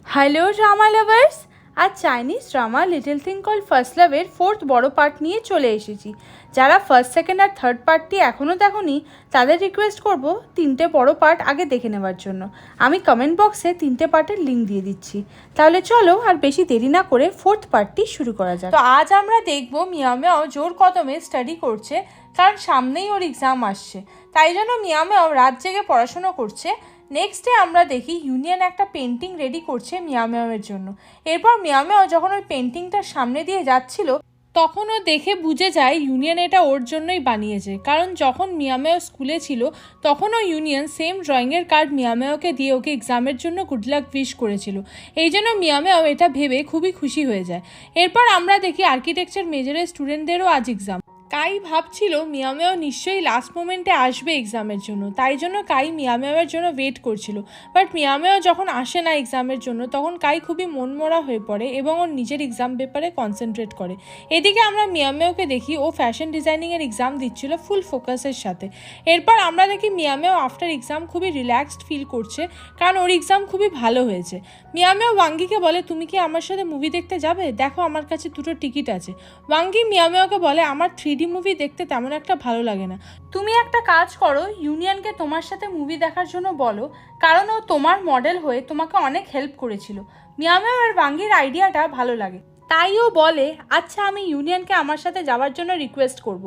Hello drama lovers, আজ Chinese drama little thing call first লাভের fourth বড় part নিয়ে চলে এসেছি। যারা ফার্স্ট, সেকেন্ড আর থার্ড পার্টটি এখনও দেখোনি তাদের রিকোয়েস্ট করব তিনটে বড় পার্ট আগে দেখে নেওয়ার জন্য। আমি কমেন্ট বক্সে তিনটে পার্টের লিঙ্ক দিয়ে দিচ্ছি। তাহলে চলো আর বেশি দেরি না করে ফোর্থ পার্টটি শুরু করা যাক। তো আজ আমরা দেখব মিয়াও মিয়াও জোর কদমে স্টাডি করছে, কারণ সামনেই ওর এক্সাম আসছে। তাই জন্য মিয়াও মিয়াও রাত জেগে পড়াশুনো করছে। নেক্সট ডে আমরা দেখি ইউনিয়ন একটা পেন্টিং রেডি করছে মিয়াও মিয়াওয়ের জন্য। এরপর মিয়াও মিয়াও যখন ওই পেন্টিংটার সামনে দিয়ে যাচ্ছিল তখন ও দেখে বুঝে যায় ইউনিয়ন এটা ওর জন্যই বানিয়েছে, কারণ যখন মিয়াও মিয়াও স্কুলে ছিল তখনও ইউনিয়ন সেম ড্রয়িংয়ের কার্ড মিয়াও মিয়াওকে দিয়ে ওকে এক্সামের জন্য গুড লাক উইশ করেছিল। এই জন্য মিয়াও মিয়াও এটা ভেবে খুবই খুশি হয়ে যায়। এরপর আমরা দেখি আর্কিটেকচার মেজরের স্টুডেন্টদেরও আজ এক্সাম। কাই ভাবছিল মিয়াও মিয়াও নিশ্চয়ই লাস্ট মোমেন্টে আসবে এক্সামের জন্য, তাই জন্য কাই মিয়াও মিয়াওয়ের জন্য ওয়েট করছিল। বাট মিয়াও মিয়াও যখন আসে না এক্সামের জন্য তখন কাই খুবই মনমরা হয়ে পড়ে এবং ওর নিজের এক্সাম পেপারে কনসেন্ট্রেট করে। এদিকে আমরা মিয়াও মিয়াওকে দেখি ও ফ্যাশন ডিজাইনিংয়ের এক্সাম দিচ্ছিল ফুল ফোকাসের সাথে। এরপর আমরা দেখি মিয়াও মিয়াও আফটার এক্সাম খুবই রিল্যাক্সড ফিল করছে, কারণ ওর এক্সাম খুবই ভালো হয়েছে। মিয়াও মিয়াও ওয়াঙ্গিকে বলে, তুমি কি আমার সাথে মুভি দেখতে যাবে? দেখো আমার কাছে 2টো টিকিট আছে। ওয়াঙ্গি মিয়াও মিয়াওকে বলে, আমার 3D মুভি দেখতে তেমন একটা ভালো লাগে না, তুমি একটা কাজ করো, ইউনিয়নকে তোমার সাথে মুভি দেখার জন্য বলো, কারণ ও তোমার মডেল হয়ে তোমাকে অনেক হেল্প করেছিল। মিয়াও মিয়াও আর ওয়াঙ্গির আইডিয়াটা ভালো লাগে, তাই ও বলে আচ্ছা আমি ইউনিয়নকে আমার সাথে যাওয়ার জন্য রিকোয়েস্ট করব।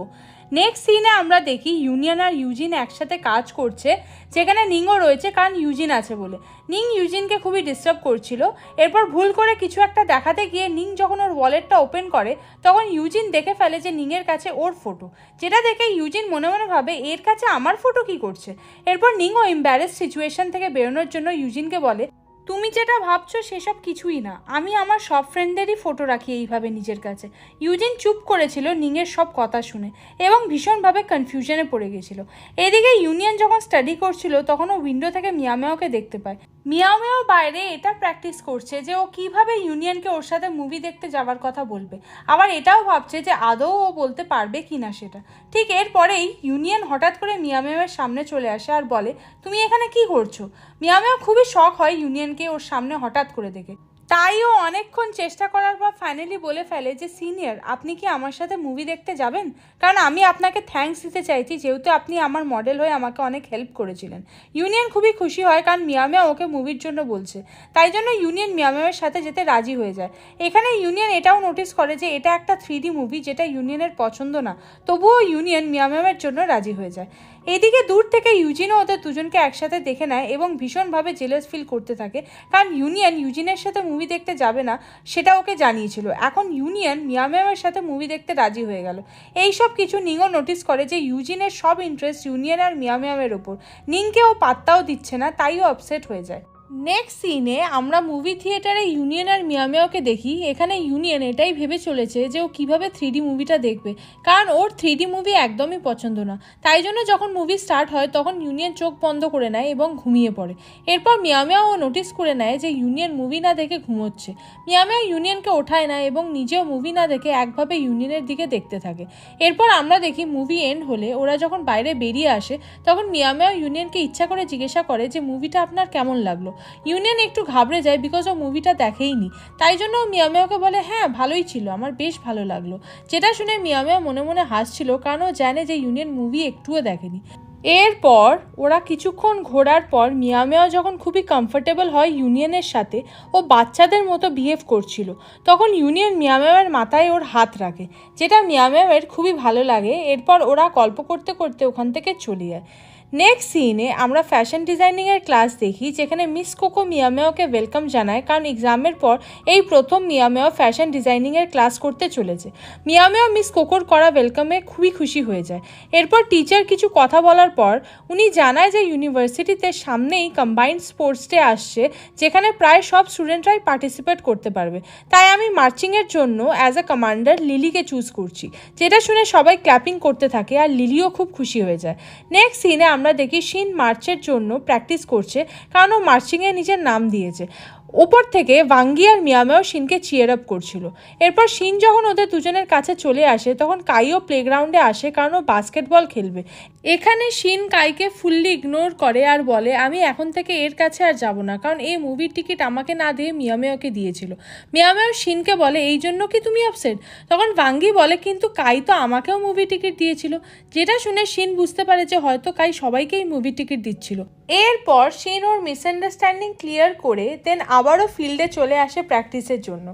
নেক্সট সিনে আমরা দেখি ইউনিয়ন আর ইউজিন একসাথে কাজ করছে, যেখানে নিংও রয়েছে কারণ ইউজিন আছে বলে। নিং ইউজিনকে খুবই ডিস্টার্ব করছিল। এরপর ভুল করে কিছু একটা দেখাতে গিয়ে নিং যখন ওর ওয়ালেটটা ওপেন করে তখন ইউজিন দেখে ফেলে যে নিংয়ের কাছে ওর ফটো, যেটা দেখে ইউজিন মনে মনে ভাবে এর কাছে আমার ফটো কি করছে। এরপর নিংও এম্বারেস সিচুয়েশন থেকে বেরোনোর জন্য ইউজিনকে বলে, তুমি যেটা ভাবছো সেসব কিছুই না, আমি আমার সব ফ্রেন্ডদেরই ফটো রাখি এইভাবে নিজের কাছে। ইউজিন চুপ করেছিল নিংয়ের সব কথা শুনে এবং ভীষণভাবে কনফিউশনে পড়ে গেছিল। এদিকে ইউনিয়ন যখন স্টাডি করছিল তখন ও উইন্ডো থেকে মিয়াও মিয়াওকে দেখতে পায়। মিয়াও মিয়াও বাইরে এটা প্র্যাকটিস করছে যে ও কিভাবে ইউনিয়নকে ওর সাথে মুভি দেখতে যাওয়ার কথা বলবে, আবার এটাও ভাবছে যে আদৌ ও বলতে পারবে কি না সেটা। ঠিক এরপরেই ইউনিয়ন হঠাৎ করে মিয়াও মিয়াওয়ের সামনে চলে আসে আর বলে, তুমি এখানে কি করছো? মিয়াও মিয়াও খুবই শক হয় ইউনিয়নকে ওর সামনে হঠাৎ করে দেখে, তাই ও অনেকক্ষণ চেষ্টা করার পর ফাইনালি বলে ফেলে যে সিনিয়র, আপনি কি আমার সাথে মুভি দেখতে যাবেন? কারণ আমি আপনাকে থ্যাঙ্কস দিতে চাইছি, যেহেতু আপনি আমার মডেল হয়ে আমাকে অনেক হেল্প করেছিলেন। ইউনিয়ন খুবই খুশি হয় কারণ মিয়াও মিয়াও ওকে মুভির জন্য বলছে, তাই জন্য ইউনিয়ন মিয়াও মিয়াওয়ের সাথে যেতে রাজি হয়ে যায়। এখানে ইউনিয়ন এটাও নোটিস করে যে এটা একটা 3D মুভি যেটা ইউনিয়নের পছন্দ না, তবুও ইউনিয়ন মিয়াও মিয়াওয়ের জন্য রাজি হয়ে যায়। এদিকে দূর থেকে ইউজিনও ওদের দুজনকে একসাথে দেখে নেয় এবং ভীষণভাবে জেলাস ফিল করতে থাকে, কারণ ইউনিয়ন ইউজিনের সাথে মুভি দেখতে যাবে না সেটা ওকে জানিয়েছিল। এখন ইউনিয়ন মিয়াও মিয়াওয়ের সাথে মুভি দেখতে রাজি হয়ে গেল। এই সব কিছু নিংও নোটিস করে যে ইউজিনের সব ইন্টারেস্ট ইউনিয়ন আর মিয়াও মিয়াওয়ের ওপর, নিংকে ও পাত্তাও দিচ্ছে না, তাই ও আপসেট হয়ে যায়। নেক্সট সিনে আমরা মুভি থিয়েটারে ইউনিয়ন আর মিয়াও মিয়াওকে দেখি। এখানে ইউনিয়ন এটাই ভেবে চলেছে যে ও কীভাবে 3D মুভিটা দেখবে, কারণ ওর 3D মুভি একদমই পছন্দ না। তাই জন্য যখন মুভি স্টার্ট হয় তখন ইউনিয়ন চোখ বন্ধ করে নেয় এবং ঘুমিয়ে পড়ে। এরপর মিয়াও মিয়াও নোটিস করে নেয় যে ইউনিয়ন মুভি না দেখে ঘুমোচ্ছে। মিয়াও মিয়াও ইউনিয়নকে ওঠায় না এবং নিজেও মুভি না দেখে একভাবে ইউনিয়নের দিকে দেখতে থাকে। এরপর আমরা দেখি মুভি এন্ড হলে ওরা যখন বাইরে বেরিয়ে আসে তখন মিয়াও মিয়াও ইউনিয়নকে ইচ্ছা করে জিজ্ঞাসা করে যে মুভিটা আপনার কেমন লাগলো। ইউনিয়ন একটু ঘাবড়ে যায় বিকজ ও মুভিটা দেখেইনি, তাই জন্য ও মিয়াও মিয়াওকে বলে, হ্যাঁ ভালোই ছিল, আমার বেশ ভালো লাগলো। যেটা শুনে মিয়াও মিয়াও মনে মনে হাসছিল, কারণ ও জানে যে ইউনিয়ন মুভি একটুও দেখেনি। এরপর ওরা কিছুক্ষণ ঘোরার পর মিয়াও মিয়াও যখন খুবই কমফোর্টেবল হয় ইউনিয়নের সাথে, ও বাচ্চাদের মতো বিহেভ করছিল, তখন ইউনিয়ন মিয়াও মিয়াওয়ের মাথায় ওর হাত রাখে, যেটা মিয়াও মিয়াওয়ের খুবই ভালো লাগে। এরপর ওরা গল্প করতে করতে ওখান থেকে চলে যায়। নেক্সট সিনে আমরা ফ্যাশন ডিজাইনিংয়ের ক্লাস দেখি, যেখানে মিস কোকো মিয়াও মিয়াওকে ওয়েলকাম জানায়, কারণ এক্সামের পর এই প্রথম মিয়াও মিয়াও ফ্যাশন ডিজাইনিংয়ের ক্লাস করতে চলেছে। মিয়াও মিয়াও মিস কোকোর করা ওয়েলকামে খুবই খুশি হয়ে যায়। এরপর টিচার কিছু কথা বলার পর উনি জানায় যে ইউনিভার্সিটিতে সামনেই কম্বাইন্ড স্পোর্টস ডে আসছে, যেখানে প্রায় সব স্টুডেন্টরাই পার্টিসিপেট করতে পারবে, তাই আমি মার্চিংয়ের জন্য অ্যাজ এ কমান্ডার লিলিকে চুজ করছি। যেটা শুনে সবাই ক্ল্যাপিং করতে থাকে আর লিলিও খুব খুশি হয়ে যায়। নেক্সট সিনে আমরা দেখি শিন মার্চের জন্য প্র্যাকটিস করছে, কারণ ও মার্চিংয়ে নিজের নাম দিয়েছে। ওপর থেকে ভাঙ্গি আর মিয়ামেও শিনকে চিয়ার আপ করছিল। এরপর শিন যখন ওদের দুজনের কাছে চলে আসে তখন কাইও প্লেগ্রাউন্ডে আসে কারণ ও বাস্কেটবল খেলবে। এখানে শিন কাইকে ফুললি ইগনোর করে আর বলে আমি এখন থেকে এর কাছে আর যাব না, কারণ এই মুভির টিকিট আমাকে না দিয়ে মিয়ামেওকে দিয়েছিল। মিয়ামেও শিনকে বলে এই জন্য কি তুমি আপসেট? তখন ভাঙ্গি বলে কিন্তু কাই তো আমাকেও মুভি টিকিট দিয়েছিল। যেটা শুনে শিন বুঝতে পারে যে হয়তো কাই সবাইকেই মুভি টিকিট দিচ্ছিল। এরপর শিন ওর মিসআন্ডারস্ট্যান্ডিং ক্লিয়ার করে দেন আবারও ফিল্ডে চলে আসে প্র্যাকটিসের জন্য।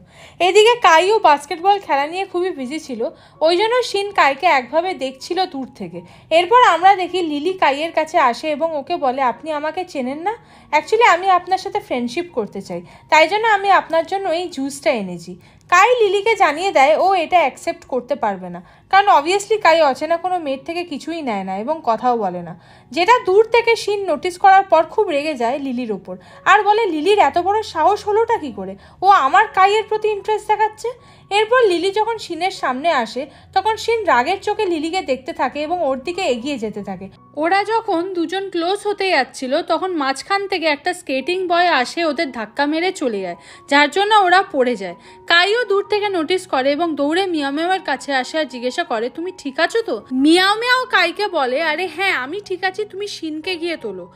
এদিকে কাইও বাস্কেটবল খেলা নিয়ে খুবই বিজি ছিল, ওই জন্য শিন কাইকে একভাবে দেখছিল দূর থেকে। এরপর আমরা দেখি লিলি কাইয়ের কাছে আসে এবং ওকে বলে আপনি আমাকে চেনেন না, অ্যাকচুয়ালি আমি আপনার সাথে ফ্রেন্ডশিপ করতে চাই, তাই জন্য আমি আপনার জন্য এই জুসটা এনেছি। কাই লিলিকে জানিয়ে দেয় ও এটা অ্যাকসেপ্ট করতে পারবে না, কারণ অবভিয়াসলি কাই অচেনা কোনো মেয়ের থেকে কিছুই নেয় না এবং কথাও বলে না, যেটা দূর থেকে শিন নোটিস করার পর খুব রেগে যায় লিলির ওপর আর বলে লিলির এত বড় সাহস হলোটা কি করে, ও আমার কাইয়ের প্রতি ইন্টারেস্ট দেখাচ্ছে। এরপর লিলি যখন শিনের সামনে আসে তখন শিন রাগের চোখে লিলিকে দেখতে থাকে এবং ওর দিকে এগিয়ে যেতে থাকে। ওরা যখন দুজন ক্লোজ হতে যাচ্ছিল তখন মাঝখান থেকে একটা স্কেটিং বয় আসে ওদের ধাক্কা মেরে চলে যায়, যার জন্য ওরা পড়ে যায়। কাইও দূর থেকে নোটিস করে এবং দৌড়ে মিয়ামেওয়ের কাছে আসে আর জিজ্ঞাসা করে তুমি ঠিক আছো তো? মিয়ামেও কাইকে বলে আরে হ্যাঁ আমি ঠিক আছি, তুমি শিনকে গিয়ে তোলো।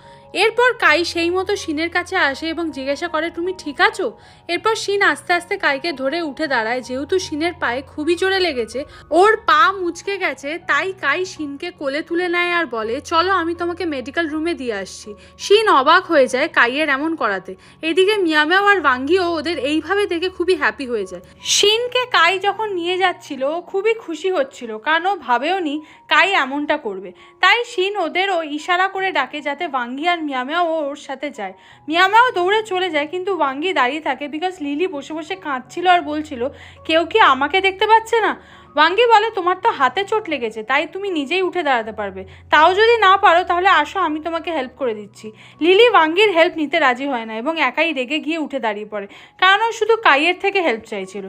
এরপর কাই সেই মতো শিনের কাছে আসে এবং জিজ্ঞাসা করে তুমি ঠিক আছো? এরপর শিন আস্তে আস্তে কাইকে ধরে উঠে দাঁড়ায়, যেহেতু শিনের পায়ে খুবই জোরে লেগেছে, ওর পা মুচকে গেছে, তাই কাই শিনকে কোলে তুলে নেয় আর বলে চলো আমি তোমাকে মেডিকেল রুমে দিয়ে আসছি। শিন অবাক হয়ে যায় কাইয়ের এমন করাতে। এদিকে মিয়ামেও আর ভাঙ্গিও ওদের এইভাবে দেখে খুবই হ্যাপি হয়ে যায়। শিনকে কাই যখন নিয়ে যাচ্ছিল ও খুবই খুশি হচ্ছিল, কারণ ও ভাবেওনি কাই এমনটা করবে। তাই শিন ওদেরও ইশারা করে ডাকে যাতে ভাঙ্গি আর মিয়ামেও ওর সাথে যায়। মিয়ামেও দৌড়ে চলে যায়, কিন্তু ভাঙ্গি দাঁড়িয়ে থাকে বিকজ লিলি বসে বসে কাঁদছিল আর বলছিল কেউ কি আমাকে দেখতে পাচ্ছে না। ভাঙ্গি বলে তোমার তো হাতে চোট লেগেছে, তাই তুমি নিজেই উঠে দাঁড়াতে পারবে, তাও যদি না পারো তাহলে আসো আমি তোমাকে হেল্প করে দিচ্ছি। লিলি ভাঙ্গির হেল্প নিতে রাজি হয় না এবং একাই রেগে গিয়ে উঠে দাঁড়িয়ে পড়ে, কারণ ও শুধু কাইয়ের থেকে হেল্প চাইছিল।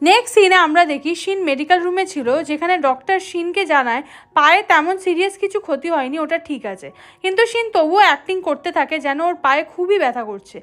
নেক্সট সিনে আমরা দেখি শিন মেডিকেল রুমে ছিল, যেখানে ডক্টর শিনকে জানায় পায়ে তেমন সিরিয়াস কিছু ক্ষতি হয়নি, ওটা ঠিক আছে। কিন্তু শিন তবুও অ্যাক্টিং করতে থাকে যেন ওর পায়ে খুবই ব্যথা করছে,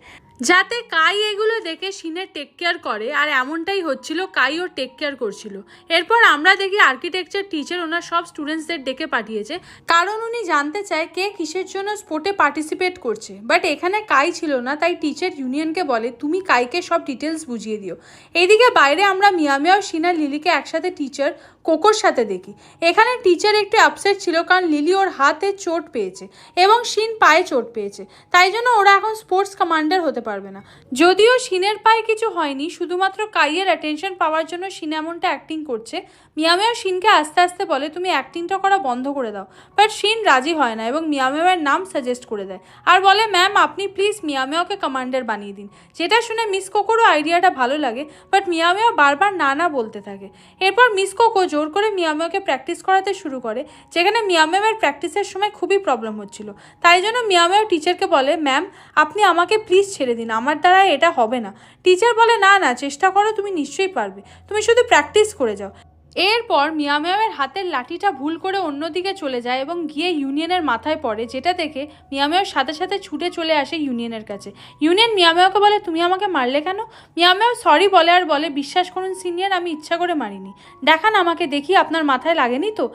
যাতে কাই এগুলো দেখে শিনের টেক কেয়ার করে, আর এমনটাই হচ্ছিল, কাই ওর টেক কেয়ার করছিল। এরপর আমরা দেখি আর্কিটেকচার টিচার ওনার সব স্টুডেন্টসদের ডেকে পাঠিয়েছে, কারণ উনি জানতে চায় কে কিসের জন্য স্পোর্টে পার্টিসিপেট করছে। বাট এখানে কাই ছিল না, তাই টিচার ইউনিয়নকে বলে তুমি কাইকে সব ডিটেলস বুঝিয়ে দিও। এইদিকে বাইরে আমরা মিয়ামেও শিন আর লিলিকে একসাথে টিচার কোকোর সাথে দেখি। এখানে টিচার একটু আপসেট ছিল কারণ লিলি ওর হাতে চোট পেয়েছে এবং শিন পায়ে চোট পেয়েছে, তাই জন্য ওরা এখন স্পোর্টস কমান্ডার হতে পারবে না। যদিও শিনের পায়ে কিছু হয়নি, শুধুমাত্র কাইয়ের অ্যাটেনশন পাওয়ার জন্য শিন এমনটা অ্যাক্টিং করছে। মিয়ামেও শিনকে আস্তে আস্তে বলে তুমি অ্যাক্টিংটা করা বন্ধ করে দাও, বাট শিন রাজি হয় না এবং মিয়ামেওয়ের নাম সাজেস্ট করে দেয় আর বলে ম্যাম আপনি প্লিজ মিয়ামেওকে কমান্ডার বানিয়ে দিন। যেটা শুনে মিস কোকোরও আইডিয়াটা ভালো লাগে, বাট মিয়ামেও বারবার না না বলতে থাকে। এরপর মিস কোকো জোর করে মিয়ামেওকে প্র্যাকটিস করাতে শুরু করে, যেখানে মিয়ামেওয়ের প্র্যাকটিসের সময় খুবই প্রবলেম হচ্ছিল। তাই জন্য মিয়ামেও টিচারকে বলে ম্যাম আপনি আমাকে প্লিজ ছেড়ে দিন, আমার দ্বারা এটা হবে না। টিচার বলে না না চেষ্টা করো, তুমি নিশ্চয়ই পারবে, তুমি শুধু প্র্যাকটিস করে যাও। এরপর মিয়ামেওয়ের হাতের লাঠিটা ভুল করে অন্যদিকে চলে যায় এবং গিয়ে ইউনিয়নের মাথায় পড়ে, যেটা দেখে মিয়ামেওর সাথে সাথে ছুটে চলে আসে ইউনিয়নের কাছে। ইউনিয়ন মিয়ামেওকে বলে তুমি আমাকে মারলে কেন? মিয়ামেও সরি বলে আর বলে বিশ্বাস করুন সিনিয়র, আমি ইচ্ছা করে মারিনি, দেখান আমাকে দেখি আপনার মাথায় লাগেনি তো।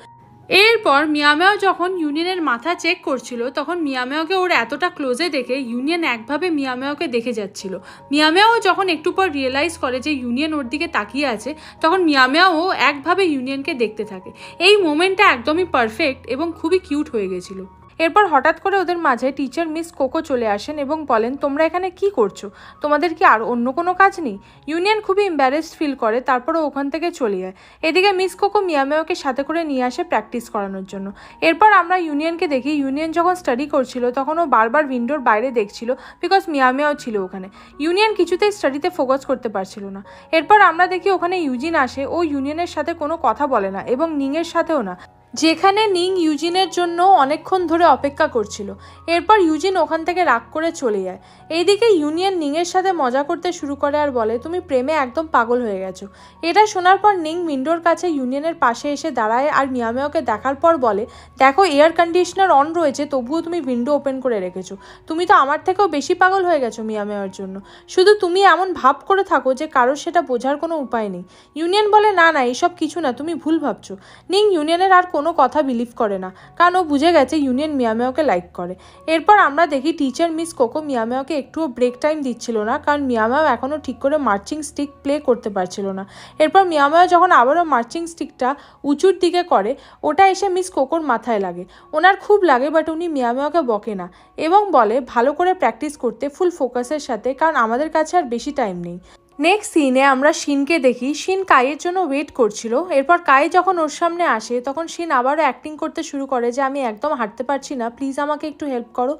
এরপর মিয়ামেও যখন ইউনিয়নের মাথা চেক করছিল তখন মিয়ামেওকে ওর এতটা ক্লোজে দেখে ইউনিয়ন একভাবে মিয়ামেওকে দেখে যাচ্ছিল। মিয়ামেও যখন একটু পর রিয়েলাইজ করে যে ইউনিয়ন ওর দিকে তাকিয়ে আছে, তখন মিয়ামেও একভাবে ইউনিয়নকে দেখতে থাকে। এই মোমেন্টটা একদমই পারফেক্ট এবং খুবই কিউট হয়ে গেছিলো। এরপর হঠাৎ করে ওদের মাঝে টিচার মিস কোকো চলে আসেন এবং বলেন তোমরা এখানে কি করছো, তোমাদের কি আর অন্য কোনো কাজ নেই? ইউনিয়ন খুবই এম্বারেসড ফিল করে, তারপরে ওখান থেকে চলে যায়। এদিকে মিস কোকো মিয়ামেওকে সাথে করে নিয়ে আসে প্র্যাকটিস করানোর জন্য। এরপর আমরা ইউনিয়নকে দেখি, ইউনিয়ন যখন স্টাডি করছিল তখন ও বারবার উইন্ডোর বাইরে দেখছিল বিকজ মিয়ামেও ছিল ওখানে। ইউনিয়ন কিছুতেই স্টাডিতে ফোকাস করতে পারছিল না। এরপর আমরা দেখি ওখানে ইউজিন আসে, ও ইউনিয়নের সাথে কোনো কথা বলে না এবং নিংয়ের সাথেও না। যেখানে নিং ইউজিনের জন্য অনেকক্ষণ ধরে অপেক্ষা করছিল। এরপর ইউজিন ওখান থেকে রাগ করে চলে যায়। এইদিকে ইউনিয়ন নিংয়ের সাথে মজা করতে শুরু করে আর বলে, তুমি প্রেমে একদম পাগল হয়ে গেছো। এটা শোনার পর নিং উইন্ডোর কাছে ইউনিয়নের পাশে এসে দাঁড়ায় আর মিয়ামেওকে দেখার পর বলে, দেখো এয়ার কন্ডিশনার অন রয়েছে, তবুও তুমি উইন্ডো ওপেন করে রেখেছো। তুমি তো আমার থেকেও বেশি পাগল হয়ে গেছো মিয়ামেওর জন্য। শুধু তুমি এমন ভাব করে থাকো যে কারোর সেটা বোঝার কোনো উপায় নেই। ইউনিয়ন বলে, না না, এইসব কিছু না, তুমি ভুল ভাবছো। নিং ইউনিয়নের আর কোনো কথা বিলিভ করে না, কারণ ও বুঝে গেছে ইউনিয়ন মিয়ামেওকে লাইক করে। এরপর আমরা দেখি টিচার মিস কোকো মিয়ামেওকে একটুও ব্রেক টাইম দিচ্ছিল না, কারণ মিয়ামেও এখনও ঠিক করে মার্চিং স্টিক প্লে করতে পারছিল না। এরপর মিয়ামেও যখন আবারও মার্চিং স্টিকটা উঁচুর দিকে করে, ওটা এসে মিস কোকোর মাথায় লাগে। ওনার খুব লাগে, বাট উনি মিয়ামেওকে বকে না এবং বলে ভালো করে প্র্যাকটিস করতে ফুল ফোকাসের সাথে, কারণ আমাদের কাছে আর বেশি টাইম নেই। নেক্সট সিনে আমরা শিনকে দেখি। শিন কাইয়ের জন্য ওয়েট করছিল। এরপর কাই যখন ওর সামনে আসে, তখন শিন আবারও অ্যাক্টিং করতে শুরু করে যে আমি একদম হাঁটতে পারছি না, প্লিজ আমাকে একটু হেল্প করো।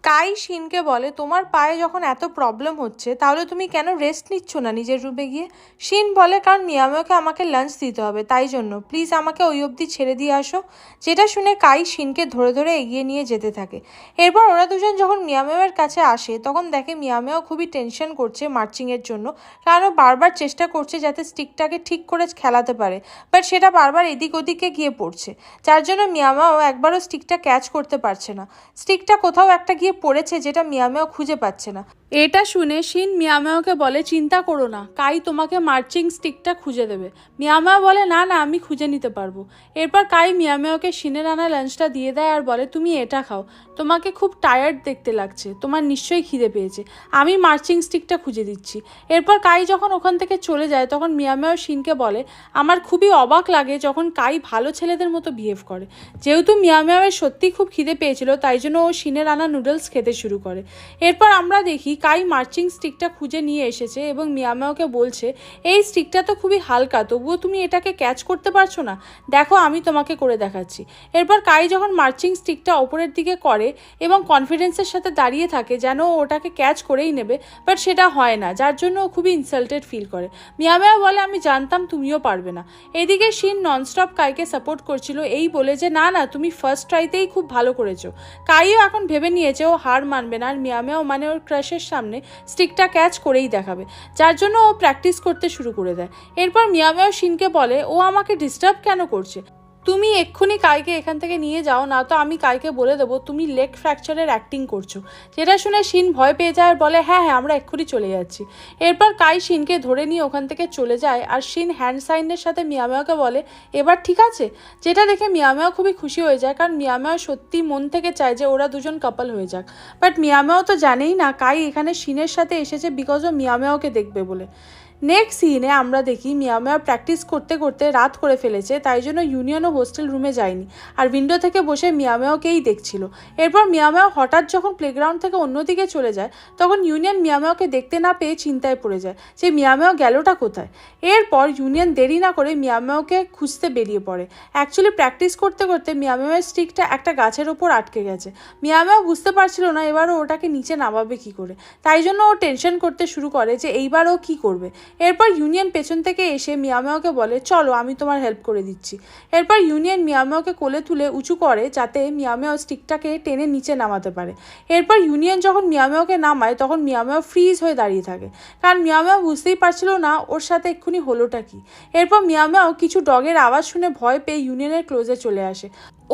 কাই শিনকে বলে, তোমার পায়ে যখন এত প্রবলেম হচ্ছে তাহলে তুমি কেন রেস্ট নিচ্ছ না নিজের রুমে গিয়ে? শিন বলে, কারণ মিয়ামেওকে আমাকে লাঞ্চ দিতে হবে, তাই জন্য প্লিজ আমাকে ওই অবধি ছেড়ে দিয়ে আসো। যেটা শুনে কাই শিনকে ধরে ধরে এগিয়ে নিয়ে যেতে থাকে। এরপর ওরা দুজন যখন মিয়ামেওয়ের কাছে আসে, তখন দেখে মিয়ামেও খুবই টেনশন করছে মার্চিংয়ের জন্য, কারণ বারবার চেষ্টা করছে যাতে স্টিকটাকে ঠিক করে খেলাতে পারে, বাট সেটা বারবার এদিক ওদিকে গিয়ে পড়ছে, যার জন্য মিয়ামেও একবারও স্টিকটা ক্যাচ করতে পারছে না। স্টিকটা কোথাও একটা গিয়ে পড়েছে, যেটা মিয়ামেও খুঁজে পাচ্ছে না। এটা শুনে শিন মিয়ামেওকে বলে, চিন্তা করো না, কাই তোমাকে মার্চিং স্টিকটা খুঁজে দেবে। মিয়ামেও বলে, না না, আমি খুঁজে নিতে পারবো। এরপর কাই মিয়ামেওকে শিনের আনা লাঞ্চটা দিয়ে দেয় আর বলে, তুমি এটা খাও, তোমাকে খুব টায়ার্ড দেখতে লাগছে, তোমার নিশ্চয়ই খিদে পেয়েছে, আমি মার্চিং স্টিকটা খুঁজে দিচ্ছি। এরপর কাই যখন ওখান থেকে চলে যায়, তখন মিয়ামেও শিনকে বলে, আমার খুবই অবাক লাগে যখন কাই ভালো ছেলেদের মতো বিহেভ করে। যেহেতু মিয়ামেওয়ের সত্যিই খুব খিদে পেয়েছিল, তাই জন্য ও শিনের আনা নুডলস খেতে শুরু করে। এরপর আমরা দেখি কাই মার্চিং স্টিকটা খুঁজে নিয়ে এসেছে এবং মিয়ামেওকে বলছে, এই স্টিকটা তো খুবই হালকা, তবুও তুমি এটাকে ক্যাচ করতে পারছো না, দেখো আমি তোমাকে করে দেখাচ্ছি। এরপর কাই যখন মার্চিং স্টিকটা ওপরের দিকে করে এবং কনফিডেন্সের সাথে দাঁড়িয়ে থাকে যেন ও ওটাকে ক্যাচ করেই নেবে, বাট সেটা হয় না, যার জন্য ও খুবই ইনসাল্টেড ফিল করে। মিয়ামেও বলে, আমি জানতাম তুমিও পারবে না। এদিকে শিন ননস্টপ কাইকে সাপোর্ট করছিল, এই বলে যে না না, তুমি ফার্স্ট ট্রাইতেই খুব ভালো করেছো। কাইও এখন ভেবে নিয়েছে ও হার মানবে না, আর মিয়ামেও মানে ওর ক্রাশের সামনে স্টিকটা ক্যাচ করেই দেখাবে, যার জন্য ও প্র্যাকটিস করতে শুরু করে দেয়। এরপর মিয়ামেও শিনকে বলে, ও আমাকে ডিস্টার্ব কেন করছে, তুমি এক্ষুনি কাইকে এখান থেকে নিয়ে যাও, না তো আমি কাইকে বলে দেবো তুমি লেগ ফ্র্যাকচারের অ্যাক্টিং করছো। যেটা শুনে শিন ভয় পেয়ে যায় আর বলে, হ্যাঁ হ্যাঁ, আমরা এক্ষুনি চলে যাচ্ছি। এরপর কাই শিনকে ধরে নিয়ে ওখান থেকে চলে যায় আর শিন হ্যান্ড সাইনের সাথে মিয়ামেওকে বলে, এবার ঠিক আছে। যেটা দেখে মিয়ামেও খুবই খুশি হয়ে যায়, কারণ মিয়ামেও সত্যি মন থেকে চায় যে ওরা দুজন কাপল হয়ে যাক, বাট মিয়ামেও তো জানেই না কাই এখানে শিনের সাথে এসেছে বিকজ ও মিয়ামেওকে দেখবে বলে। নেক্সট সিনে আমরা দেখি মিয়ামেও প্র্যাকটিস করতে করতে রাত করে ফেলেছে, তাই জন্য ইউনিয়নও হোস্টেল রুমে যায়নি আর উইন্ডো থেকে বসে মিয়ামেওকেই দেখছিল। এরপর মিয়ামেও হঠাৎ যখন প্লেগ্রাউন্ড থেকে অন্যদিকে চলে যায়, তখন ইউনিয়ন মিয়ামেওকে দেখতে না পেয়ে চিন্তায় পড়ে যায় যে মিয়ামেও গেলটা কোথায়। এরপর ইউনিয়ন দেরি না করে মিয়ামেওকে খুঁজতে বেরিয়ে পড়ে। অ্যাকচুয়ালি প্র্যাকটিস করতে করতে মিয়ামেওয়ের স্টিকটা একটা গাছের ওপর আটকে গেছে। মিয়ামেও বুঝতে পারছিল না এবারও ওটাকে নিচে নামাবে কী করে, তাই জন্য ও টেনশন করতে শুরু করে যে এইবার ও কী করবে। এরপর ইউনিয়ন পেছন থেকে এসে মিয়ামেওকে বলে, চলো আমি তোমার হেল্প করে দিচ্ছি। এরপর ইউনিয়ন মিয়ামেওকে কোলে তুলে উঁচু করে যাতে মিয়ামেও স্টিকটাকে টেনে নিচে নামাতে পারে। এরপর ইউনিয়ন যখন মিয়ামেওকে নামায়, তখন মিয়ামেও ফ্রিজ হয়ে দাঁড়িয়ে থাকে, কারণ মিয়ামেও বুঝতেই পারছিল না ওর সাথে এক্ষুনি হলোটা কি। এরপর মিয়ামেও কিছু ডগের আওয়াজ শুনে ভয় পেয়ে ইউনিয়নের ক্লোজে চলে আসে।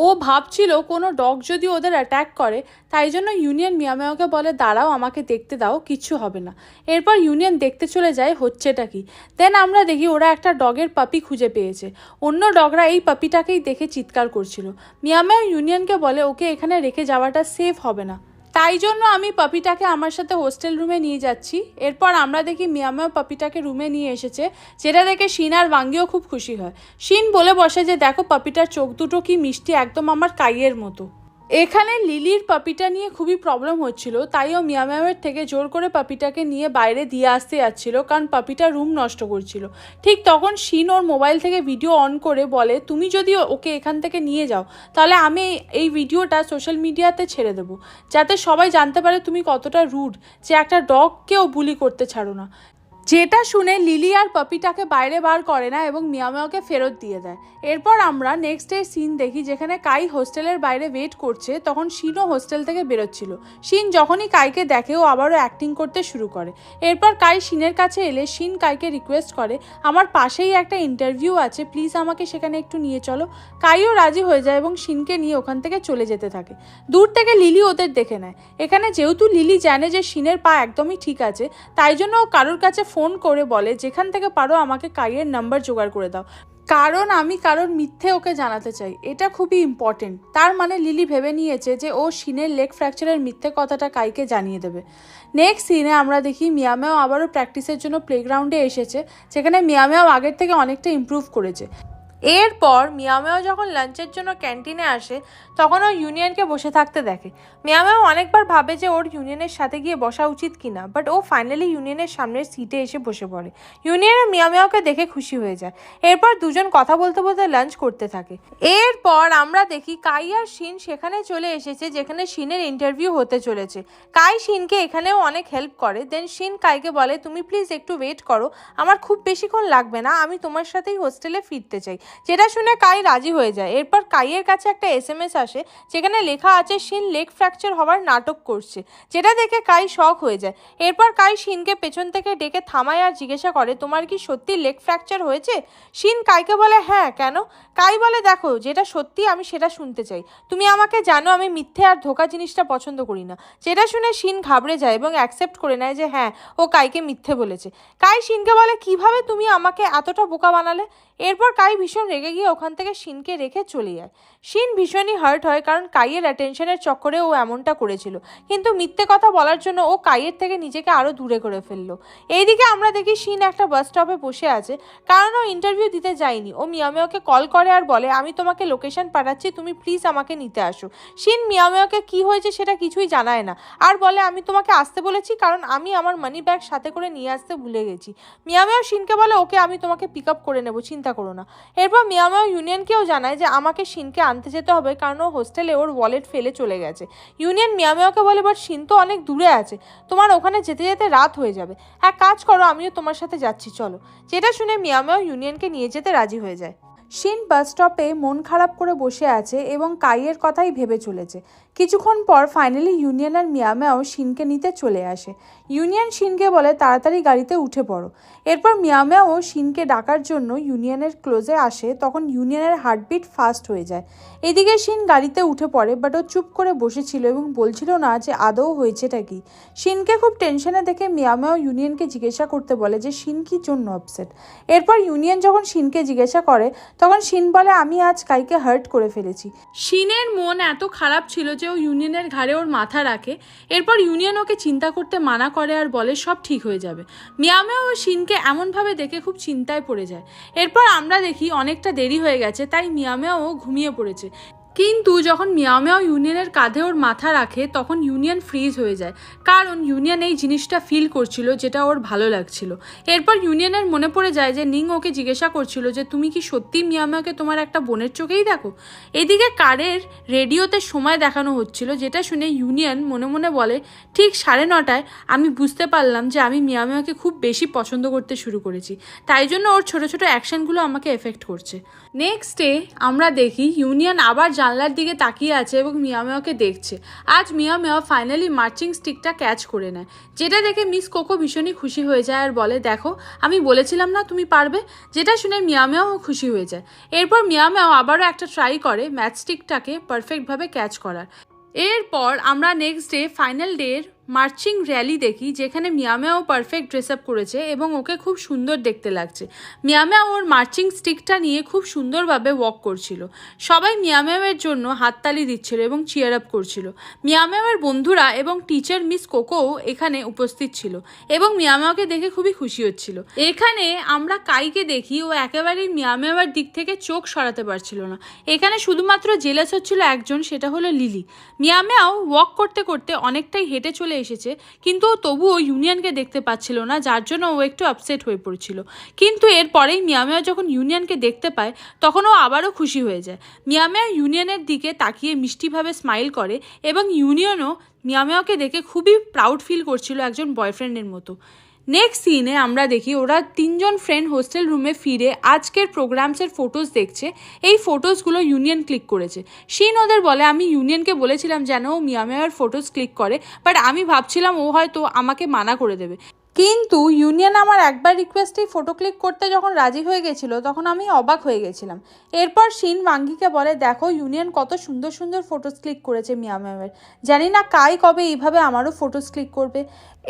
ও ভাবছিল কোনো ডগ যদি ওদের অ্যাট্যাক করে, তাই জন্য ইউনিয়ন মিয়ামেওকে বলে, দাঁড়াও আমাকে দেখতে দাও, কিচ্ছু হবে না। এরপর ইউনিয়ন দেখতে চলে যায় হচ্ছেটা কি। দেন আমরা দেখি ওরা একটা ডগের পাপি খুঁজে পেয়েছে। অন্য ডগরা এই পাপিটাকেই দেখে চিৎকার করছিল। মিয়ামেও ইউনিয়নকে বলে, ওকে এখানে রেখে যাওয়াটা সেফ হবে না, তাই জন্য আমি পাপিটাকে আমার সাথে হোস্টেল রুমে নিয়ে যাচ্ছি। এরপর আমরা দেখি মিয়ামেও পাপিটাকে রুমে নিয়ে এসেছে, যেটা দেখে শিন আর ওয়াঙ্গিও খুব খুশি হয়। শিন বলে বসে যে দেখো পাপিটার চোখ দুটো কি মিষ্টি, একদম আমার কাইয়ের মতো। এখানে লিলির পাপিটা নিয়ে খুবই প্রবলেম হচ্ছিল, তাই ও মিয়ামেওয়ের থেকে জোর করে পাপিটাকে নিয়ে বাইরে দিয়ে আসতে যাচ্ছিল, কারণ পাপিটা রুম নষ্ট করছিল। ঠিক তখন শিন ওর মোবাইল থেকে ভিডিও অন করে বলে, তুমি যদি ওকে এখান থেকে নিয়ে যাও তাহলে আমি এই ভিডিওটা সোশ্যাল মিডিয়াতে ছেড়ে দেবো, যাতে সবাই জানতে পারে তুমি কতটা রুড যে একটা ডগকেও বুলি করতে ছাড়ো না। যেটা শুনে লিলি আর পাপিটাকে বাইরে বার করে না এবং মিয়ামিয়াওকে ফেরত দিয়ে দেয়। এরপর আমরা নেক্সট ডে সিন দেখি যেখানে কাই হোস্টেলের বাইরে ওয়েট করছে, তখন শিনও হোস্টেল থেকে বেরোচ্ছিল। শিন যখনই কাইকে দেখে ও আবারও অ্যাক্টিং করতে শুরু করে। এরপর কাই শিনের কাছে এলে শিন কাইকে রিকোয়েস্ট করে, আমার পাশেই একটা ইন্টারভিউ আছে, প্লিজ আমাকে সেখানে একটু নিয়ে চলো। কাইও রাজি হয়ে যায় এবং শিনকে নিয়ে ওখান থেকে চলে যেতে থাকে। দূর থেকে লিলি ওদের দেখে নেয়। এখানে যেহেতু লিলি জানে যে শিনের পা একদমই ঠিক আছে, তাই জন্য ও কারোর কাছে ফোন করে বলে, যেখান থেকে পারো আমাকে কাইয়ের নাম্বার জোগাড় করে দাও, কারণ আমি কারোর মিথ্যে ওকে জানাতে চাই। এটা খুবই ইম্পর্টেন্ট। তার মানে লিলি ভেবে নিয়েছে যে ও শিনের লেগ ফ্র্যাকচারের মিথ্যে কথাটা কাইকে জানিয়ে দেবে। নেক্সট সিনে আমরা দেখি মিয়ামিয়াও আবারও প্র্যাকটিসের জন্য প্লেগ্রাউন্ডে এসেছে, যেখানে মিয়ামিয়াও আগের থেকে অনেকটা ইমপ্রুভ করেছে। এরপর মিয়ামিয়াও যখন লাঞ্চের জন্য ক্যান্টিনে আসে, তখন ও ইউনিয়নকে বসে থাকতে দেখে। মিয়ামিয়াও অনেকবার ভাবে যে ওর ইউনিয়নের সাথে গিয়ে বসা উচিত কিনা, বাট ও ফাইনালি ইউনিয়নের সামনের সিটে এসে বসে পড়ে। ইউনিয়নের মিয়ামিয়াওকে দেখে খুশি হয়ে যায়। এরপর দুজন কথা বলতে বলতে লাঞ্চ করতে থাকে। এরপর আমরা দেখি কাই আর শিন সেখানে চলে এসেছে যেখানে শিনের ইন্টারভিউ হতে চলেছে। কাই শিনকে এখানেও অনেক হেল্প করে। দেন শিন কাইকে বলে, তুমি প্লিজ একটু ওয়েট করো, আমার খুব বেশিক্ষণ লাগবে না, আমি তোমার সাথেই হোস্টেলে ফিরতে চাই। যেটা শুনে কাই রাজি হয়ে যায়। এরপর কাইয়ের কাছে একটা SMS আসে যেখানে লেখা আছে শিন লেগ ফ্র্যাকচার হওয়ার নাটক করছে, যেটা দেখে কাই শক হয়ে যায়। এরপর কাই শিনকে পেছন থেকে ডেকে থামায় আর জিজ্ঞাসা করে, তোমার কি সত্যি লেগ ফ্র্যাকচার হয়েছে? শিন কাইকে বলে, হ্যাঁ, কেন? কাই বলে, দেখো, যেটা সত্যি আমি সেটা শুনতে চাই। তুমি আমাকে জানো আমি মিথ্যে আর ধোকা জিনিসটা পছন্দ করি না। যেটা শুনে শিন ঘাবড়ে যায় এবং অ্যাকসেপ্ট করে নেয় যে হ্যাঁ, ও কাইকে মিথ্যে বলেছে। কাই শিনকে বলে, কিভাবে তুমি আমাকে এতটা বোকা বানালে? এরপর কাই ভীষণ রেগে গিয়ে ওখান থেকে শিনকে রেখে চলে যায়। শিন ভীষণই হার্ট হয়, কারণ কাইয়ের অ্যাটেনশনের চক্করে ও এমনটা করেছিল, কিন্তু মিথ্যে কথা বলার জন্য ও কাইয়ের থেকে নিজেকে আরও দূরে করে ফেললো। এইদিকে আমরা দেখি শিন একটা বাস স্টপে বসে আছে, কারণ ও ইন্টারভিউ দিতে যায়নি। ও মিয়ামিয়াওকে কল করে আর বলে, আমি তোমাকে লোকেশন পাঠাচ্ছি, তুমি প্লিজ আমাকে নিতে আসো। শিন মিয়ামিয়াওকে কি হয়েছে সেটা কিছুই জানায় না আর বলে, আমি তোমাকে আসতে বলেছি কারণ আমি আমার মানি ব্যাগ সাথে করে নিয়ে আসতে ভুলে গেছি। মিয়ামিয়াও শিনকে বলে, ওকে, আমি তোমাকে পিক আপ করে নেবো, চিন্তা করো না। এরপর মিয়ামিয়াও ইউনিয়নকেও জানায় যে আমাকে শিনকে আনতে যেতে হবে, কারণ ও হোস্টেলে ওর ওয়ালেট ফেলে চলে গেছে। ইউনিয়ন মিয়ামিয়াওকে বলে, বাট শিন তো অনেক দূরে আছে, তোমার ওখানে যেতে যেতে রাত হয়ে যাবে, এক কাজ করো, আমিও তোমার সাথে যাচ্ছি, চলো। যেটা শুনে মিয়ামিয়াও ইউনিয়নকে নিয়ে যেতে রাজি হয়ে যায়। শিন বাস স্টপে মন খারাপ করে বসে আছে এবং কাইয়ের কথাই ভেবে চলেছে। কিছুক্ষণ পর ফাইনালি ইউনিয়ন আর মিয়ামিয়াও শিনকে নিতে চলে আসে। ইউনিয়ন শিনকে বলে, তাড়াতাড়ি গাড়িতে উঠে পড়ো। এরপর মিয়ামিয়াও শিনকে ডাকার জন্য ইউনিয়নের ক্লোজে আসে, তখন ইউনিয়নের হার্টবিট ফাস্ট হয়ে যায়। এদিকে শিন গাড়িতে উঠে পড়ে, বাট ও চুপ করে বসেছিল এবং বলছিল না যে আদৌ হয়েছেটা কি। শিনকে খুব টেনশনে দেখে মিয়ামিয়াও ইউনিয়নকে জিজ্ঞাসা করতে বলে যে শিন কি জন্য আপসেট। এরপর ইউনিয়ন যখন শিনকে জিজ্ঞাসা করে, তখন শিন বলে, আমি আজ কাইকে হার্ট করে ফেলেছি। শিনের মন এত খারাপ ছিল যে ও ইউনিয়নের ঘাড়ে ওর মাথা রাখে। এরপর ইউনিয়ন ওকে চিন্তা করতে মানা করে আর বলে সব ঠিক হয়ে যাবে। মিয়ামিয়াও ও শিনকে এমনভাবে দেখে খুব চিন্তায় পড়ে যায়। এরপর আমরা দেখি অনেকটা দেরি হয়ে গেছে, তাই মিয়ামিয়াও ঘুমিয়ে পড়েছে। কিন্তু যখন মিয়ামিয়াও ইউনিয়নের কাঁধে ওর মাথা রাখে, তখন ইউনিয়ন ফ্রিজ হয়ে যায়, কারণ ইউনিয়ন এই জিনিসটা ফিল করছিল যেটা ওর ভালো লাগছিল। এরপর ইউনিয়নের মনে পড়ে যায় যে নিং ওকে জিজ্ঞাসা করছিল যে তুমি কি সত্যি মিয়ামিয়াওকে তোমার একটা বোনের চোখেই দেখো। এদিকে কারের রেডিওতে সময় দেখানো হচ্ছিল, যেটা শুনে ইউনিয়ন মনে মনে বলে, ঠিক 9:30 আমি বুঝতে পারলাম যে আমি মিয়ামিয়াওকে খুব বেশি পছন্দ করতে শুরু করেছি, তাই জন্য ওর ছোট ছোট অ্যাকশনগুলো আমাকে এফেক্ট করছে। নেক্সট ডে আমরা দেখি ইউনিয়ন আবার জানলার দিকে তাকিয়ে আছে এবং মিয়ামিয়াওকে দেখছে। আজ মিয়ামিয়াও ফাইনালি মার্চিং স্টিকটা ক্যাচ করে নেয়, যেটা দেখে মিস কোকো ভীষণই খুশি হয়ে যায় আর বলে, দেখো, আমি বলেছিলাম না তুমি পারবে। যেটা শুনে মিয়ামিয়াও খুশি হয়ে যায়। এরপর মিয়ামিয়াও আবারও একটা ট্রাই করে ম্যাচ স্টিকটাকে পারফেক্টভাবে ক্যাচ করার। এরপর আমরা নেক্সট ডে ফাইনাল ডের মার্চিং র্যালি দেখি, যেখানে মিয়ামিয়াও পারফেক্ট ড্রেস আপ করেছে এবং ওকে খুব সুন্দর দেখতে লাগছে। মিয়ামিয়াও ওর মার্চিং স্টিকটা নিয়ে খুব সুন্দরভাবে ওয়াক করছিল। সবাই মিয়ামিয়াওয়ের জন্য হাততালি দিচ্ছিল এবং চিয়ার আপ করছিল। মিয়ামিয়াওয়ের বন্ধুরা এবং টিচার মিস কোকোও এখানে উপস্থিত ছিল এবং মিয়ামিয়াওকে দেখে খুবই খুশি হচ্ছিল। এখানে আমরা কাইকে দেখি, ও একেবারেই মিয়ামিয়াওয়ের দিক থেকে চোখ সরাতে পারছিল না। এখানে শুধুমাত্র জেলাস হচ্ছিল একজন, সেটা হলো লিলি। মিয়ামিয়াও ওয়াক করতে করতে অনেকটাই হেঁটে চলে এসেছে, কিন্তু ও তবুও ইউনিয়নকে দেখতে পাচ্ছিল না, যার জন্য ও একটু আপসেট হয়ে পড়ছিল। কিন্তু এরপরেই মিয়ামিয়াও যখন ইউনিয়নকে দেখতে পায়, তখন ও আবারও খুশি হয়ে যায়। মিয়ামিয়াও ইউনিয়নের দিকে তাকিয়ে মিষ্টিভাবে স্মাইল করে এবং ইউনিয়নও মিয়ামিয়াওকে দেখে খুবই প্রাউড ফিল করছিল একজন বয়ফ্রেন্ডের মতো। নেক্সট সিনে আমরা দেখি ওরা 3জন ফ্রেন্ড হোস্টেল রুমে ফিরে আজকের প্রোগ্রামসের ফটোস দেখছে। এই ফটোসগুলো ইউনিয়ন ক্লিক করেছে। শিন ওদের বলে আমি ইউনিয়নকে বলেছিলাম যেন ও মিয়া মিয়ার ফটোস ক্লিক করে, বাট আমি ভাবছিলাম ও হয়তো আমাকে মানা করে দেবে, কিন্তু ইউনিয়ন আমার একবার রিকোয়েস্টেই ফটো ক্লিক করতে যখন রাজি হয়ে গেছিলো তখন আমি অবাক হয়ে গেছিলাম। এরপর শিন ওয়াঙ্গিকে বলে দেখো ইউনিয়ন কত সুন্দর সুন্দর ফটোস ক্লিক করেছে মিয়া ম্যামের, জানি না কাই কবে এইভাবে আমারও ফটোস ক্লিক করবে।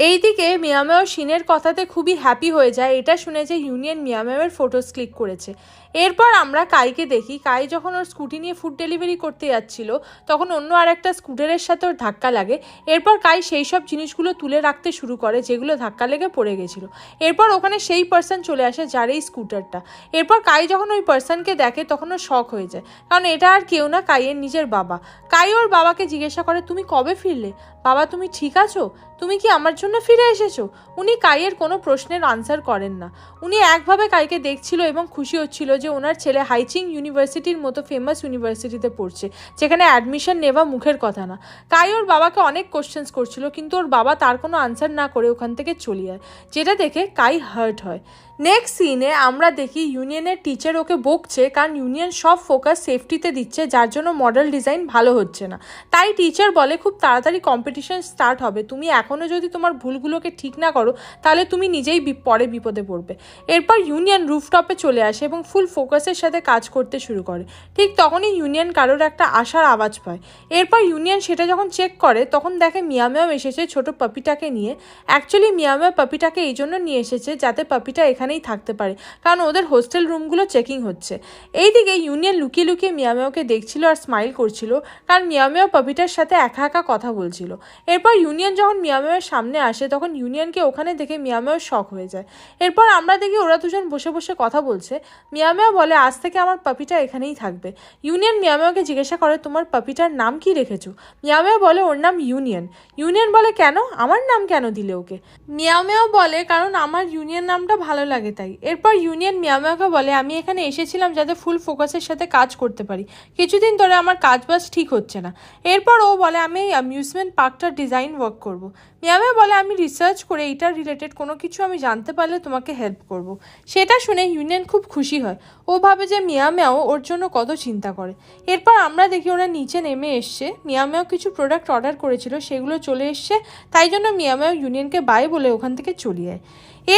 এইদিকে মিয়া ম্যাও শিনের কথাতে খুবই হ্যাপি হয়ে যায় এটা শুনে যে ইউনিয়ন মিয়া ম্যামের ফটোস ক্লিক করেছে। এরপর আমরা কাইকে দেখি, কাই যখন ওর স্কুটি নিয়ে ফুড ডেলিভারি করতে যাচ্ছিল তখন অন্য আর একটা স্কুটারের সাথে ওর ধাক্কা লাগে। এরপর কাই সেই সব জিনিসগুলো তুলে রাখতে শুরু করে যেগুলো ধাক্কা লেগে পড়ে গেছিলো। এরপর ওখানে সেই পার্সন চলে আসে যার এই স্কুটারটা। এরপর কাই যখন ওই পার্সনকে দেখে তখন ও শক হয়ে যায়, কারণ এটা আর কেউ না, কাইয়ের নিজের বাবা। কাই ওর বাবাকে জিজ্ঞাসা করে তুমি কবে ফিরলে বাবা, তুমি ঠিক আছো, তুমি কি আমার জন্য ফিরে এসেছো? উনি কাইয়ের কোনো প্রশ্নের আনসার করেন না। উনি একভাবে কাইকে দেখছিল এবং খুশি হচ্ছিল যে ওনার ছেলে হাইচিং ইউনিভার্সিটির মতো ফেমাস ইউনিভার্সিটিতে পড়ছে, যেখানে অ্যাডমিশন নেওয়া মুখের কথা না। কাই ওর বাবাকে অনেক কোশ্চেন্স করছিল, কিন্তু ওর বাবা তার কোনো আনসার না করে ওখান থেকে চলে যায়, যেটা দেখে কাই হার্ট হয়। নেক্সট সিনে আমরা দেখি ইউনিয়নের টিচার ওকে বকছে কারণ ইউনিয়ন সব ফোকাস সেফটিতে দিচ্ছে, যার জন্য মডেল ডিজাইন ভালো হচ্ছে না। তাই টিচার বলে খুব তাড়াতাড়ি কম্পিটিশন স্টার্ট হবে, তুমি এখনও যদি তোমার ভুলগুলোকে ঠিক না করো তাহলে তুমি নিজেই পরে বিপদে পড়বে। এরপর ইউনিয়ন রুফটপে চলে আসে এবং ফুল ফোকাসের সাথে কাজ করতে শুরু করে। ঠিক তখনই ইউনিয়ন কারোর একটা আশার আওয়াজ পায়। এরপর ইউনিয়ন সেটা যখন চেক করে তখন দেখে মিয়া মিয়াও এসেছে ছোট পাপিটাকে নিয়ে। অ্যাকচুয়ালি মিয়া মিয়া পাপিটাকে এই জন্য নিয়ে এসেছে যাতে পাপিটা এখানেই থাকতে পারে, কারণ ওদের হোস্টেল রুমগুলো চেকিং হচ্ছে। এইদিকে ইউনিয়ন লুকিয়ে লুকিয়ে মিয়া মিয়াওকে দেখছিল আর স্মাইল করছিল, কারণ মিয়া মিয়াও পাপিটার সাথে একা একা কথা বলছিল। এরপর ইউনিয়ন যখন মিয়া মিয়ার সামনে আসে তখন ইউনিয়নকে ওখানে দেখে মিয়া মিয়াও শক হয়ে যায়। এরপর আমরা দেখি ওরা দুজন বসে বসে কথা বলছে। মিয়া মিয়া বলে আজ থেকে আমার পাপিটা এখানেই থাকবে। ইউনিয়ন মিয়া মিয়াকে জিজ্ঞাসা করে তোমার পাপিটার নাম কি রেখেছো? মিয়া মিয়া বলে ওর নাম ইউনিয়ন। ইউনিয়ন বলে কেন, আমার নাম কেন দিলে ওকে? মিয়া মিয়াও বলে কারণ আমার ইউনিয়ন নামটা ভালো লাগে তাই। এরপর ইউনিয়ন মিয়া মিয়াকে বলে আমি এখানে এসেছিলাম যাতে ফুল ফোকাসের সাথে কাজ করতে পারি, কিছুদিন ধরে আমার কাজ বাজ ঠিক হচ্ছে না। এরপর ও বলে আমি এই অ্যামিউজমেন্ট পার্কটার ডিজাইন ওয়ার্ক করব। মিয়া মিয়া বলে আমি রিসার্চ করে এইটার রিলেটেড কোনো কিছু আমি জানতে পারলে তোমাকে হেল্প করব। সেটা শুনে ইউনিয়ন খুব খুশি হয়। ও ভাবে যে মিয়া মিয়াও ওর জন্য কত চিন্তা করে। এরপর আমরা দেখি ওরা নিচে নেমে এসছে। মিয়া মিয়াও কিছু প্রোডাক্ট অর্ডার করেছিল, সেগুলো চলে এসছে, তাই জন্য মিয়া মিয়াও ইউনিয়নকে বাই বলে ওখান থেকে চলে যায়।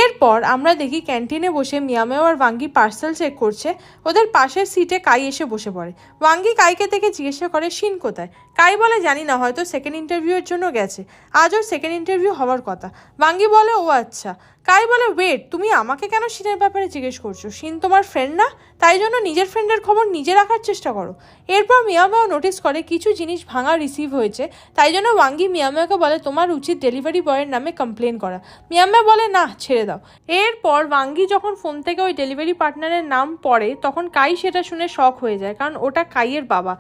এরপর আমরা দেখি ক্যান্টিনে বসে মিয়া মিয়াও আর ওয়াঙ্গি পার্সেল চেক করছে। ওদের পাশের সিটে কাই এসে বসে পড়ে। ওয়াঙ্গি কাইকে দেখে জিজ্ঞাসা করে শিন কোথায়? কাই বলে জানি না, হয়তো সেকেন্ড ইন্টারভিউয়ের জন্য গেছে, আজ ওর সেকেন্ড ইন্টারভিউ হওয়ার কথা। ওয়াঙ্গি বলে ও আচ্ছা। কাই বলে ওয়েট, তুমি আমাকে কেন শিনের ব্যাপারে জিজ্ঞেস করছো? শিন তোমার ফ্রেন্ড না, তাই জন্য নিজের ফ্রেন্ডের খবর নিজে রাখার চেষ্টা করো। এরপর মিয়া মিয়াও নোটিস করে কিছু জিনিস ভাঙা রিসিভ হয়েছে, তাই জন্য ওয়াঙ্গি মিয়া মিয়াকে বলে তোমার উচিত ডেলিভারি বয়ের নামে কমপ্লেন করা। মিয়া মিয়া বলে না, ছেড়ে দাও। এরপর ওয়াঙ্গি যখন ফোন থেকে ওই ডেলিভারি পার্টনারের নাম পড়ে তখন কাই সেটা শুনে শক হয়ে যায়, কারণ ওটা কাইয়ের বাবা।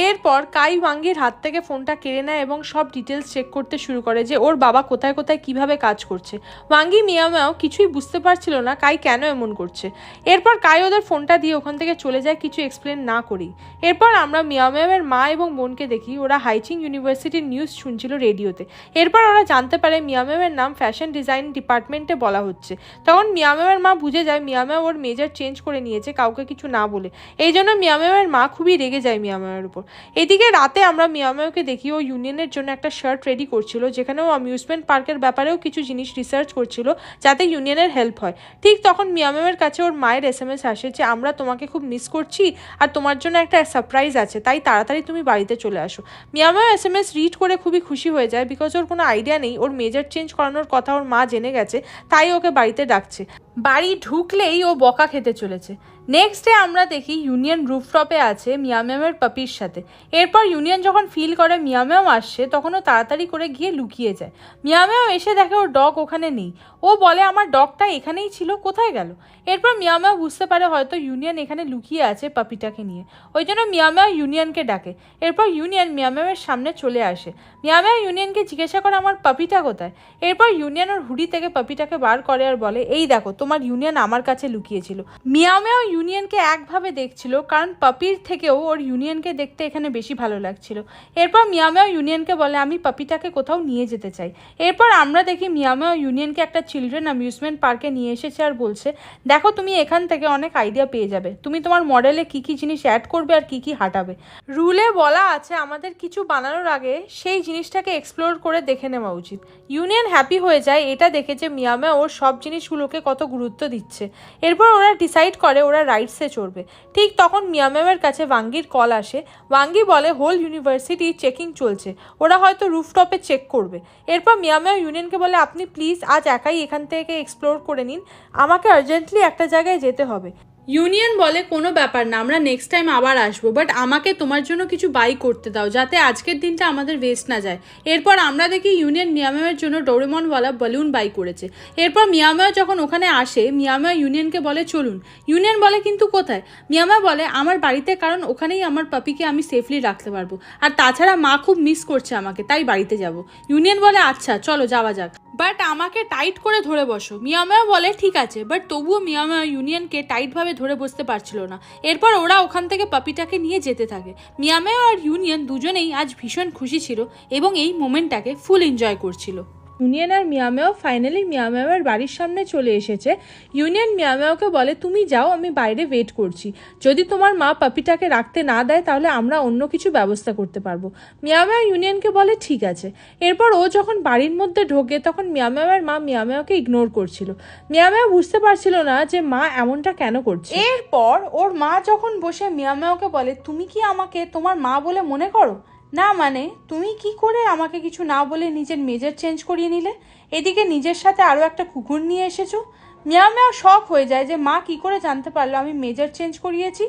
এরপর কাই ওয়াঙ্গির হাত থেকে ফোনটা কেড়ে নেয় এবং সব ডিটেলস চেক করতে শুরু করে যে ওর বাবা কোথায় কোথায় কিভাবে কাজ করছে। ওয়াঙ্গি মিয়া মিয়াও কিছুই বুঝতে পারছিল না কাই কেন এমন করছে। এরপর কাই ওদের ফোনটা দিয়ে ওখান থেকে চলে যায় কিছু এক্সপ্লেন না করেই। এরপর আমরা মিয়া মিয়াওয়ের মা এবং বোনকে দেখি ওরা হাইচিং ইউনিভার্সিটির নিউজ শুনছিল রেডিওতে। এরপর ওরা জানতে পারে মিয়া মিয়াওয়ের নাম ফ্যাশন ডিজাইন ডিপার্টমেন্টে বলা হচ্ছে। তখন মিয়া মিয়াওয়ের মা বুঝে যায় মিয়া মিয়াও ওর মেজর চেঞ্জ করে নিয়েছে কাউকে কিছু না বলে। এই জন্য মিয়া মিয়াওয়ের মা খুবই রেগে যায় মিয়া মিয়াওয়ের উপর। এদিকে রাতে আমরা মিয়া মিয়াওকে দেখি ও ইউনিয়নের জন্য একটা শার্ট রেডি করছিল, যেখানে ও অ্যামিউজমেন্ট পার্কের ব্যাপারেও কিছু জিনিস রিসার্চ করছিল যাতে ইউনিয়নের হেল্প হয়। ঠিক তখন মিয়া মিয়াওয়ের কাছে ওর মায়ের SMS আসে যে আমরা তোমাকে খুব মিস করছি আর তোমার জন্য একটা সারপ্রাইজ আছে, তাই তাড়াতাড়ি তুমি বাড়িতে চলে আসো। মিয়া মিয়াও SMS রিড করে খুবই খুশি হয়ে যায়, বিকজ ওর কোনো আইডিয়া নেই ওর মেজর চেঞ্জ করানোর কথা ওর মা জেনে গেছে, তাই ওকে বাড়িতে ডাকছে। বাড়ি ঢুকলেই ও বকা খেতে চলেছে। নেক্সট ডে আমরা দেখি ইউনিয়ন রুফটপে আছে মিয়া মিয়াওয়ের পাপির সাথে। এরপর ইউনিয়ন যখন ফিল করে মিয়া মিয়াও আসছে তখন ও তাড়াতাড়ি করে গিয়ে লুকিয়ে যায়। মিয়া মিয়াও এসে দেখে ওর ডগ ওখানে নেই। ও বলে আমার ডগটা এখানেই ছিল, কোথায় গেল? এরপর মিয়া মিয়াও বুঝতে পারে হয়তো ইউনিয়ন এখানে লুকিয়ে আছে পাপিটাকে নিয়ে, ওই জন্য মিয়া মিয়াও ইউনিয়নকে ডাকে। এরপর ইউনিয়ন মিয়া মিয়াওয়ের সামনে চলে আসে। মিয়া মিয়াও ইউনিয়নকে জিজ্ঞাসা করে আমার পাপিটা কোথায়? এরপর ইউনিয়ন ওর হুডি থেকে পাপিটাকে বার করে আর বলে এই দেখো তোমার ইউনিয়ন আমার কাছে লুকিয়েছিল। মিয়াও মিয়াও ইউনিয়নকে একভাবে দেখছিল, কারণ পাপির থেকেও ওর ইউনিয়নকে দেখতে এখানে বেশি ভালো লাগছিল। এরপর মিয়াও মিয়াও ইউনিয়নকে বলে আমি পাপিটাকে কোথাও নিয়ে যেতে চাই। এরপর আমরা দেখি মিয়াও মিয়াও ইউনিয়নকে একটা চিলড্রেন অ্যামিউজমেন্ট পার্কে নিয়ে এসেছে আর বলছে দেখো তুমি এখান থেকে অনেক আইডিয়া পেয়ে যাবে, তুমি তোমার মডেলে কী কী জিনিস অ্যাড করবে আর কী কী হাঁটাবে। রুলে বলা আছে আমাদের কিছু বানানোর আগে সেই জিনিসটাকে এক্সপ্লোর করে দেখে নেওয়া উচিত। ইউনিয়ন হ্যাপি হয়ে যায় এটা দেখে যে মিয়াও মিয়াও ওর সব জিনিসগুলোকে কত গুরুত্ব দিচ্ছে। এরপর ওরা ডিসাইড করে ওরা রাইডসে চড়বে। ঠিক তখন মিয়াও মিয়াওয়ের কাছে ওয়াঙ্গির কল আসে। ওয়াঙ্গি বলে হোল ইউনিভার্সিটি চেকিং চলছে, ওরা হয়তো রুফটপে চেক করবে। এরপর মিয়াও মিয়াও ইউনিয়নকে বলে আপনি প্লিজ আজ একাই এখান থেকে এক্সপ্লোর করে নিন, আমাকে আর্জেন্টলি একটা জায়গায় যেতে হবে। ইউনিয়ন বলে কোনো ব্যাপার না, আমরা নেক্সট টাইম আবার আসবো, বাট আমাকে তোমার জন্য কিছু বাই করতে দাও যাতে আজকের দিনটা আমাদের ওয়েস্ট না যায়। এরপর আমরা দেখি ইউনিয়ন মিয়াও মিয়াওয়ের জন্য ডোরেমনওয়ালা বালুন বাই করেছে। এরপর মিয়াও মিয়াও যখন ওখানে আসে মিয়াও মিয়াও ইউনিয়নকে বলে চলুন। ইউনিয়ন বলে কিন্তু কোথায়? মিয়াও মিয়াও বলে আমার বাড়িতে, কারণ ওখানেই আমার পাপিকে আমি সেফলি রাখতে পারবো, আর তাছাড়া মা খুব মিস করছে আমাকে, তাই বাড়িতে যাব। ইউনিয়ন বলে আচ্ছা চলো যাওয়া যাক, বাট আমাকে টাইট করে ধরে বসো। মিয়াও মিয়াও বলে ঠিক আছে, বাট তবুও মিয়াও মিয়াও ইউনিয়নকে টাইটভাবে ধরে বসতে পারছিল না। এরপর ওরা ওখান থেকে পাপিটাকে নিয়ে যেতে থাকে। মিয়াও মিয়াও আর ইউনিয়ন দুজনেই আজ ভীষণ খুশি ছিল এবং এই মোমেন্টটাকে ফুল এনজয় করছিল। ইউনিয়ন আর মিয়াও মিয়াও ফাইনালি মিয়াও মিয়াওয়ের বাড়ির সামনে চলে এসেছে। ইউনিয়ন মিয়াও মিয়াওকে বলে তুমি যাও, আমি বাইরে ওয়েট করছি, যদি তোমার মা পাপিটাকে রাখতে না দেয় তাহলে আমরা অন্য কিছু ব্যবস্থা করতে পারবো। মিয়াও মিয়াও ইউনিয়নকে বলে ঠিক আছে। এরপর ও যখন বাড়ির মধ্যে ঢোকে তখন মিয়াও মিয়াওয়ের মা মিয়াও মিয়াওকে ইগনোর করছিল। মিয়াও মিয়াও বুঝতে পারছিল না যে মা এমনটা কেন করছে। এরপর ওর মা যখন বসে মিয়াও মিয়াওকে বলে তুমি কি আমাকে তোমার মা বলে মনে করো? না মানে তুমি কি করে আমাকে কিছু না বলে নিজের মেজার চেঞ্জ করিয়ে নিলে, এদিকে নিজের সাথে আরও একটা কুকুর নিয়ে এসেছো। মিয়াও মিয়াও শক হয়ে যায় যে মা কি করে জানতে পারলো আমি মেজার চেঞ্জ করিয়েছি।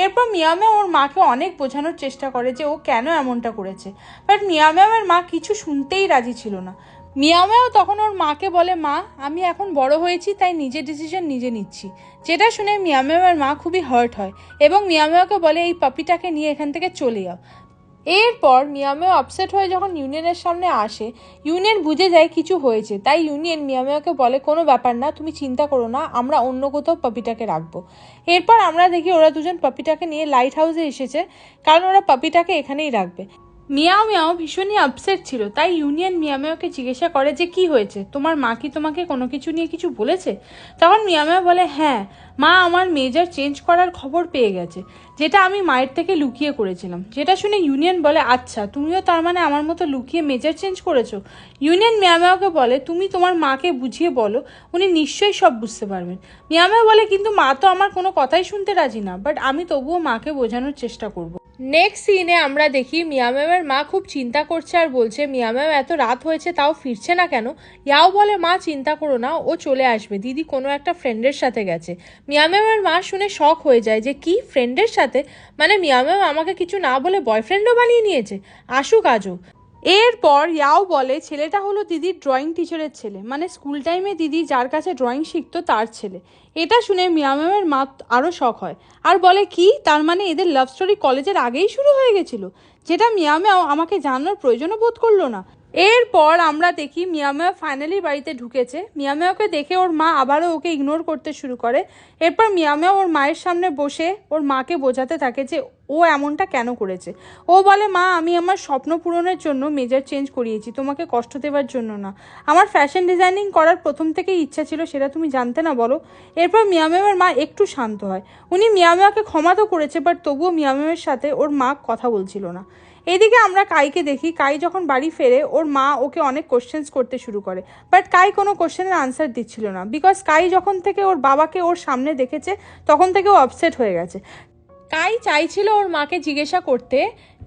এরপর মিয়াও মিয়াও ওর মাকে অনেক বোঝানোর চেষ্টা করে যে ও কেন এমনটা করেছে, বাট মিয়াও মিয়াওয়ের মা কিছু শুনতেই রাজি ছিল না। মিয়াও মিয়াও তখন ওর মাকে বলে মা আমি এখন বড় হয়েছি তাই নিজের ডিসিশন নিজে নিচ্ছি, যেটা শুনে মিয়াও মিয়াওয়ের মা খুবই হার্ট হয় এবং মিয়াও মিয়াওকে বলে এই পাপিটাকে নিয়ে এখান থেকে চলে যাও। এরপর মিয়াও মিয়াও আপসেট হয়ে যখন ইউনিয়নের সামনে আসে, ইউনিয়ন বুঝে যায় কিছু হয়েছে, তাই ইউনিয়ন মিয়াও মিয়াওকে বলে কোনো ব্যাপার না, তুমি চিন্তা করো না, আমরা অন্য কোথাও পাপিটাকে রাখবো। এরপর আমরা দেখি ওরা দুজন পাপিটাকে নিয়ে লাইট হাউসে এসেছে, কারণ ওরা পাপিটাকে এখানেই রাখবে। মিয়াও মিয়াও ভীষণই আপসেট ছিল, তাই ইউনিয়ন মিয়াও মিয়াওকে জিজ্ঞাসা করে যে কি হয়েছে, তোমার মা কি তোমাকে কোনো কিছু নিয়ে কিছু বলেছে? তখন মিয়াও মিয়াও বলে হ্যাঁ, মা আমার মেজার চেঞ্জ করার খবর পেয়ে গেছে, যেটা আমি মায়ের থেকে লুকিয়ে করেছিলাম। যেটা শুনে ইউনিয়ন বলে আচ্ছা তুমিও তার মানে আমার মতো লুকিয়ে মেজার চেঞ্জ করেছো। ইউনিয়ন মিয়াও মিয়াওকে বলে তুমি তোমার মাকে বুঝিয়ে বলো, উনি নিশ্চয়ই সব বুঝতে পারবেন। মিয়াও মিয়াও বলে কিন্তু মা তো আমার কোনো কথাই শুনতে রাজি না, বাট আমি তবুও মাকে বোঝানোর চেষ্টা করব। নেক্সট সিনে আমরা দেখি মিয়াও মিয়াওয়ের মা খুব চিন্তা করছে আর বলছে মিয়াও মিয়াও এত রাত হয়েছে তাও ফিরছে না কেন? ইয়াও বলে মা চিন্তা করো না, ও চলে আসবে, দিদি কোনো একটা ফ্রেন্ডের সাথে গেছে। মিয়াও মিয়াওয়ের মা শুনে শক হয়ে যায় যে কি ফ্রেন্ডের সাথে, মানে মিয়াও মিয়াও আমাকে কিছু না বলে বয়ফ্রেন্ডও বানিয়ে নিয়েছে, আসুক আজও। এরপর ইয়াও বলে ছেলেটা হলো দিদির ড্রয়িং টিচারের ছেলে, মানে স্কুল টাইমে দিদি যার কাছে ড্রয়িং শিখতো তার ছেলে। এটা শুনে মিয়াও মিয়াওয়ের মা আরও শক হয় আর বলে কি তার মানে এদের লাভ স্টোরি কলেজের আগেই শুরু হয়ে গেছিল, যেটা মিয়াও মিয়াও আমাকে জানানোর প্রয়োজনও বোধ করলো না। এরপর আমরা দেখি মিয়াও মিয়াও ফাইনালি বাড়িতে ঢুকেছে। মিয়াও মিয়াওকে দেখে ওর মা আবারও ওকে ইগনোর করতে শুরু করে। এরপর মিয়াও মিয়াও ওর মায়ের সামনে বসে ওর মাকে বোঝাতে থাকে যে ও এমনটা কেন করেছে। ও বলে মা আমি আমার স্বপ্ন পূরণের জন্য মেজার চেঞ্জ করিয়েছি, তোমাকে কষ্ট দেওয়ার জন্য না। আমার ফ্যাশন ডিজাইনিং করার প্রথম থেকেই ইচ্ছা ছিল, সেটা তুমি জানতে না বলো? এরপর মিয়াও মিয়াওয়ের মা একটু শান্ত হয়। উনি মিয়াও মিয়াওকে ক্ষমা তো করেছে, বাট তবুও মিয়াও মিয়াওয়ের সাথে ওর মা কথা বলছিল না। এদিকে আমরা কাইকে দেখি, কাই যখন বাড়ি ফেরে ওর মা ওকে অনেক কোশ্চেন্স করতে শুরু করে, বাট কাই কোনো কোশ্চেনের আনসার দিচ্ছিল না, বিকজ কাই যখন থেকে ওর বাবাকে ওর সামনে দেখেছে তখন থেকে ও আপসেট হয়ে গেছে। কাই চাইছিল ওর মাকে জিজ্ঞাসা করতে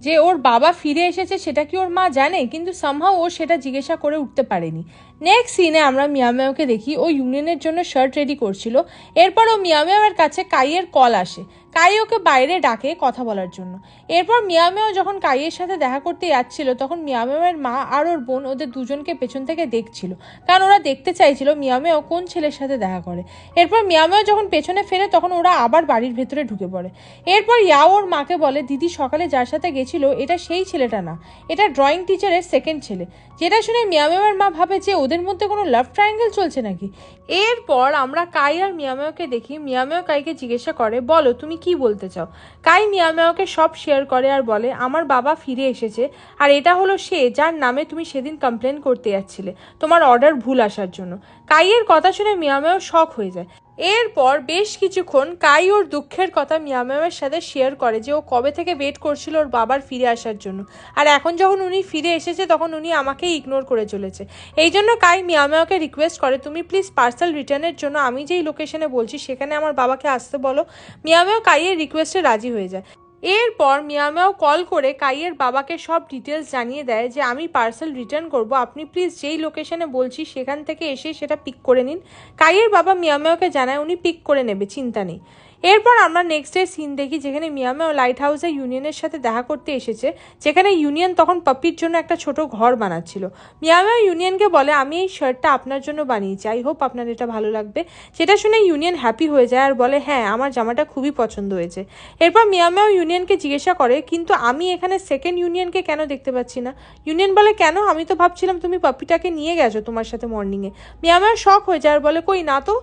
যে ওর বাবা ফিরে এসেছে সেটা কি ওর মা জানে, কিন্তু সামহাও ও সেটা জিজ্ঞাসা করে উঠতে পারেনি। নেক্সট সিনে আমরা মিয়াও মিয়াওকে দেখি ও ইউনিয়নের জন্য শার্ট রেডি করছিল। এরপর ও মিয়াও মিয়াওয়ের কাছে কাইয়ের কল আসে, কাই ওকে বাইরে ডাকে কথা বলার জন্য। এরপর মিয়াও মিয়াও যখন কাইয়ের সাথে দেখা করতে যাচ্ছিল তখন মিয়াও মিয়াওয়ের মা আর ওর বোন ওদের দুজনকে পেছন থেকে দেখছিল, কারণ ওরা দেখতে চাইছিল মিয়াও মিয়াও কোন ছেলের সাথে দেখা করে। এরপর মিয়াও মিয়াও যখন পেছনে ফেরে তখন ওরা আবার বাড়ির ভেতরে ঢুকে পড়ে। এরপর ইয়াও ওর মাকে বলে দিদি সকালে যার সাথে গেছিল এটা সেই ছেলেটা না, এটা ড্রয়িং টিচারের সেকেন্ড ছেলে। যেটা শুনে মিয়ামেওয়ের মা ভাবে যে ওদের মধ্যে কোনো লাভ ট্রায়াঙ্গেল চলছে নাকি। এরপর আমরা কাই আর মিয়ামেওকে দেখি। মিয়ামেও কাইকে জিজ্ঞাসা করে, বলো তুমি কি বলতে চাও। কাই মিয়ামেওকে সব শেয়ার করে আর বলে, আমার বাবা ফিরে এসেছে, আর এটা হলো সে যার নামে তুমি সেদিন কমপ্লেন করতে যাচ্ছিলে তোমার অর্ডার ভুল আসার জন্য। কাইয়ের কথা শুনে মিয়ামেও শক হয়ে যায়। এরপর বেশ কিছুক্ষণ কাই ওর দুঃখের কথা মিয়ামেওয়ের সাথে শেয়ার করে যে ও কবে থেকে ওয়েট করছিল ওর বাবার ফিরে আসার জন্য, আর এখন যখন উনি ফিরে এসেছে তখন উনি আমাকেই ইগনোর করে চলেছে। এই জন্য কাই মিয়ামেওকে রিকোয়েস্ট করে, তুমি প্লিজ পার্সেল রিটার্নের জন্য আমি যেই লোকেশনে বলছি সেখানে আমার বাবাকে আসতে বলো। মিয়ামেও কাইয়ের রিকোয়েস্টে রাজি হয়ে যায়। এরপর মিয়ামেও কল করে কাইয়ের বাবাকে সব ডিটেলস জানিয়ে দেয় যে আমি পার্সেল রিটার্ন করব, আপনি প্লিজ যেই লোকেশনে বলছি সেখান থেকে এসে সেটা পিক করে নিন। কাইয়ের বাবা মিয়ামেওকে জানায় উনি পিক করে নেবে, চিন্তা নেই। এরপর আমরা নেক্সট ডে সিন দেখি যেখানে মিয়ামেও লাইট হাউসে ইউনিয়নের সাথে দেখা করতে এসেছে, যেখানে ইউনিয়ন তখন পাপির জন্য একটা ছোট ঘর বানাচ্ছিল। মিয়ামেও ইউনিয়নকে বলে, আমি এই শার্টটা আপনার জন্য বানিয়েছি, আই হোপ আপনার এটা ভালো লাগবে। যেটা শুনে ইউনিয়ন হ্যাপি হয়ে যায় আর বলে, হ্যাঁ আমার জামাটা খুবই পছন্দ হয়েছে। এরপর মিয়ামেও ইউনিয়নকে জিজ্ঞাসা করে, কিন্তু আমি এখানে সেকেন্ড ইউনিয়নকে কেন দেখতে পাচ্ছি না। ইউনিয়ন বলে, কেন, আমি তো ভাবছিলাম তুমি পাপিটাকে নিয়ে গেছো তোমার সাথে মর্নিংয়ে। মিয়ামেও শক হয়ে যায় আর বলে, কই না তো।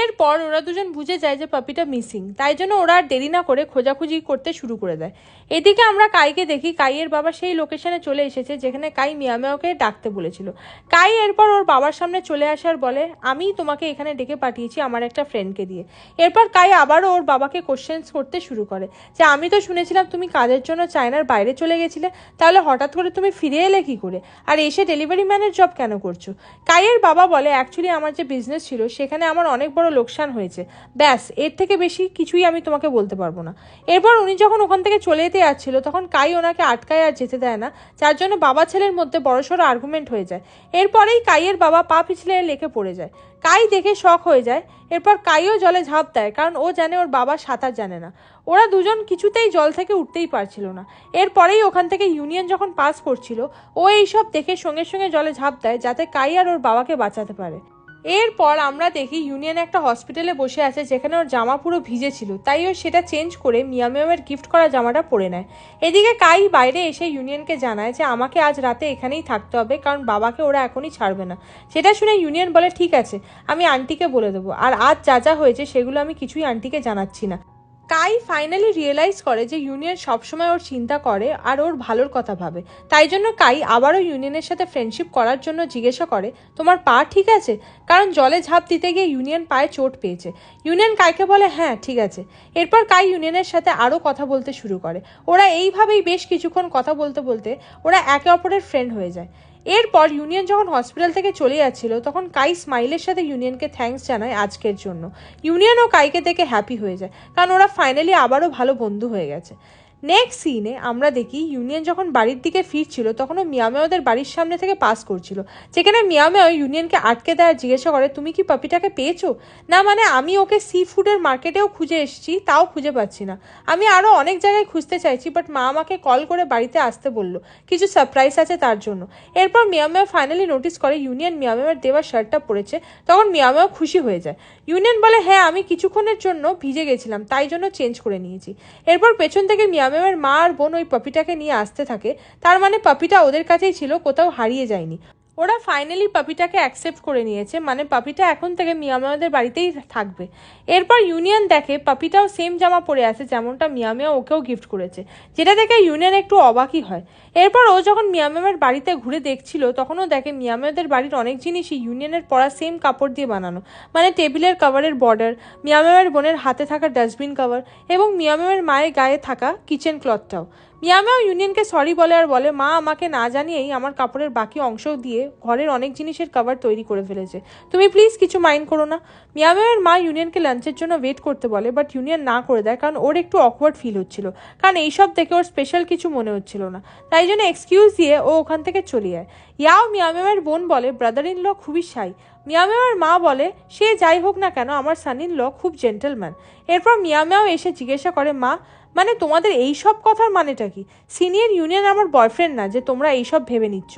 এরপর ওরা দুজন বুঝে যায় যে পাপিটা মিসিং, তাই জন্য ওরা আর দেরি না করে খোঁজাখুঁজি করতে শুরু করে দেয়। এদিকে আমরা কাইকে দেখি কাইয়ের বাবা সেই লোকেশনে চলে এসেছে যেখানে কাই মিয়ামেওকে ডাকতে বলেছিল। কাই এরপর ওর বাবার সামনে চলে আসে আর বলে, আমি তোমাকে এখানে ডেকে পাঠিয়েছি আমার একটা ফ্রেন্ডকে দিয়ে। এরপর কাই আবারও ওর বাবাকে কোশ্চেন্স করতে শুরু করে যে আমি তো শুনেছিলাম তুমি কাজের জন্য চায়নার বাইরে চলে গেছিলে, তাহলে হঠাৎ করে তুমি ফিরে এলে কি করে, আর এসে ডেলিভারি ম্যানের জব কেন করছো। কাইয়ের বাবা বলে, অ্যাকচুয়ালি আমার যে বিজনেস ছিল সেখানে আমার অনেক বড় লোকসান হয়েছে, ব্যাস এর থেকে বেশি কিছুই আমি তোমাকে বলতে পারবো না। এরপর উনি যখন ওখান থেকে চলে যেতে যাচ্ছিল তখন কাই ওনাকে আটকায় আর যেতে দেয় না, যার জন্য বাবা ছেলের মধ্যে বড়সড় আর্গুমেন্ট হয়ে যায়। এরপরেই কাইয়ের বাবা পা পিছলে লেকে পড়ে যায়। কাই দেখে শক হয়ে যায়। এরপর কাইও জলে ঝাঁপ দেয়, কারণ ও জানে ওর বাবা সাঁতার জানে না। ওরা দুজন কিছুতেই জল থেকে উঠতেই পারছিল না। এরপরেই ওখান থেকে ইউনিয়ন যখন পাস করছিল ও এইসব দেখে সঙ্গে সঙ্গে জলে ঝাঁপ দেয় যাতে কাই আর ওর বাবাকে বাঁচাতে পারে। এরপর আমরা দেখি ইউনিয়ন একটা হসপিটালে বসে আছে যেখানে ওর জামা পুরো ভিজে ছিল, তাই ও সেটা চেঞ্জ করে মিয়ামেওয়ের গিফট করা জামাটা পরে নেয়। এদিকে কাই বাইরে এসে ইউনিয়নকে জানায় যে আমাকে আজ রাতে এখানেই থাকতে হবে, কারণ বাবাকে ওরা এখনই ছাড়বে না। সেটা শুনে ইউনিয়ন বলে, ঠিক আছে আমি আন্টিকে বলে দেবো, আর আজ যা যা হয়েছে সেগুলো আমি কিছুই আন্টিকে জানাচ্ছি না। কাই ফাইনালি রিয়েলাইজ করে যে ইউনিয়ন সবসময় ওর চিন্তা করে আর ওর ভালোর কথা ভাবে, তাই জন্য কাই আবারও ইউনিয়নের সাথে ফ্রেন্ডশিপ করার জন্য জিজ্ঞাসা করে, তোমার পা ঠিক আছে, কারণ জলে ঝাঁপ দিতে গিয়ে ইউনিয়ন পায়ে চোট পেয়েছে। ইউনিয়ন কাইকে বলে, হ্যাঁ ঠিক আছে। এরপর কাই ইউনিয়নের সাথে আরও কথা বলতে শুরু করে। ওরা এইভাবেই বেশ কিছুক্ষণ কথা বলতে বলতে ওরা একে অপরের ফ্রেন্ড হয়ে যায়। এরপর ইউনিয়ন যখন হসপিটাল থেকে চলে যাচ্ছিল তখন কাই স্মাইলের সাথে ইউনিয়নকে থ্যাঙ্কস জানায় আজকের জন্য। ইউনিয়ন ও কাইকে দেখে হ্যাপি হয়ে যায়, কারণ ওরা ফাইনালি আবারও ভালো বন্ধু হয়ে গেছে। নেক্সট সিনে আমরা দেখি ইউনিয়ন যখন বাড়ির দিকে ফিরছিল তখনও মিয়ামেওদের বাড়ির সামনে থেকে পাস করছিল, যেখানে মিয়ামেও ইউনিয়নকে আটকে দেয় আর জিজ্ঞাসা করে, তুমি কি পাপিটাকে পেয়েছো। না মানে আমি ওকে সি ফুডের মার্কেটেও খুঁজে এসেছি, তাও খুঁজে পাচ্ছি না। আমি আরও অনেক জায়গায় খুঁজতে চাইছি, বাট মা আমাকে কল করে বাড়িতে আসতে বললো, কিছু সারপ্রাইজ আছে তার জন্য। এরপর মিয়ামেও ফাইনালি নোটিস করে ইউনিয়ন মিয়ামেওর দেওয়া শার্টটা পরেছে, তখন মিয়ামেও খুশি হয়ে যায়। ইউনিয়ন বলে, হ্যাঁ আমি কিছুক্ষণের জন্য ভিজে গেছিলাম তাই জন্য চেঞ্জ করে নিয়েছি। এরপর পেছন থেকে মিয়ামেওয়ের মা আর বোন ওই পাপিটাকে নিয়ে আসতে থাকে, তার মানে পাপিটা ওদের কাছেই ছিল, কোথাও হারিয়ে যায়নি। ওরা ফাইনালি পাপিটাকে অ্যাকসেপ্ট করে নিয়েছে, মানে পাপিটা এখন থেকে মিয়ামেওদের বাড়িতেই থাকবে। এরপর ইউনিয়ন দেখে পাপিটাও সেম জামা পরে আছে যেমনটা মিয়ামেও ওকেও গিফট করেছে, যেটা দেখে ইউনিয়ন একটু অবাকই হয়। এরপর ও যখন মিয়ামেওয়ের বাড়িতে ঘুরে দেখছিল তখনও দেখে মিয়ামেওদের বাড়ির অনেক জিনিসই ইউনিয়নের পরা সেম কাপড় দিয়ে বানানো, মানে টেবিলের কভারের বর্ডার, মিয়ামেওয়ের বোনের হাতে থাকা ডাস্টবিন কভার এবং মিয়ামেওয়ের মায়ের গায়ে থাকা কিচেন ক্লথটাও। মিয়ামেও ইউনিয়নকে সরি বলে আর বলে, মা আমাকে না জানিয়েই আমার কাপড়ের বাকি অংশ দিয়ে ঘরের অনেক জিনিসের কভার তৈরি করে ফেলেছে, তুমি প্লিজ কিছু মাইন্ড করো না। মিয়ামেওয়ের মা ইউনিয়নকে লাঞ্চের জন্য ওয়েট করতে বলে, বাট ইউনিয়ন না করে দেয়, কারণ ওর একটু অকওয়ার্ড ফিল হচ্ছিল, কারণ এইসব দেখে ওর স্পেশাল কিছু মনে হচ্ছিল না, তাই জন্য এক্সকিউজ দিয়ে ও ওখান থেকে চলে যায়। ইয়াও মিয়ামেওয়ের বোন বলে, ব্রাদার ইন ল খুবই শাই। মিয়ামেওয়ের মা বলে, সে যাই হোক না কেন আমার সান ইন ল খুব জেন্টলম্যান। এরপর মিয়ামেও এসে জিজ্ঞাসা করে, মা মানে তোমাদের এই সব কথার মানেটা কি, সিনিয়র ইউনিয়ন আমার বয়ফ্রেন্ড না যে তোমরা এইসব ভেবে নিচ্ছ।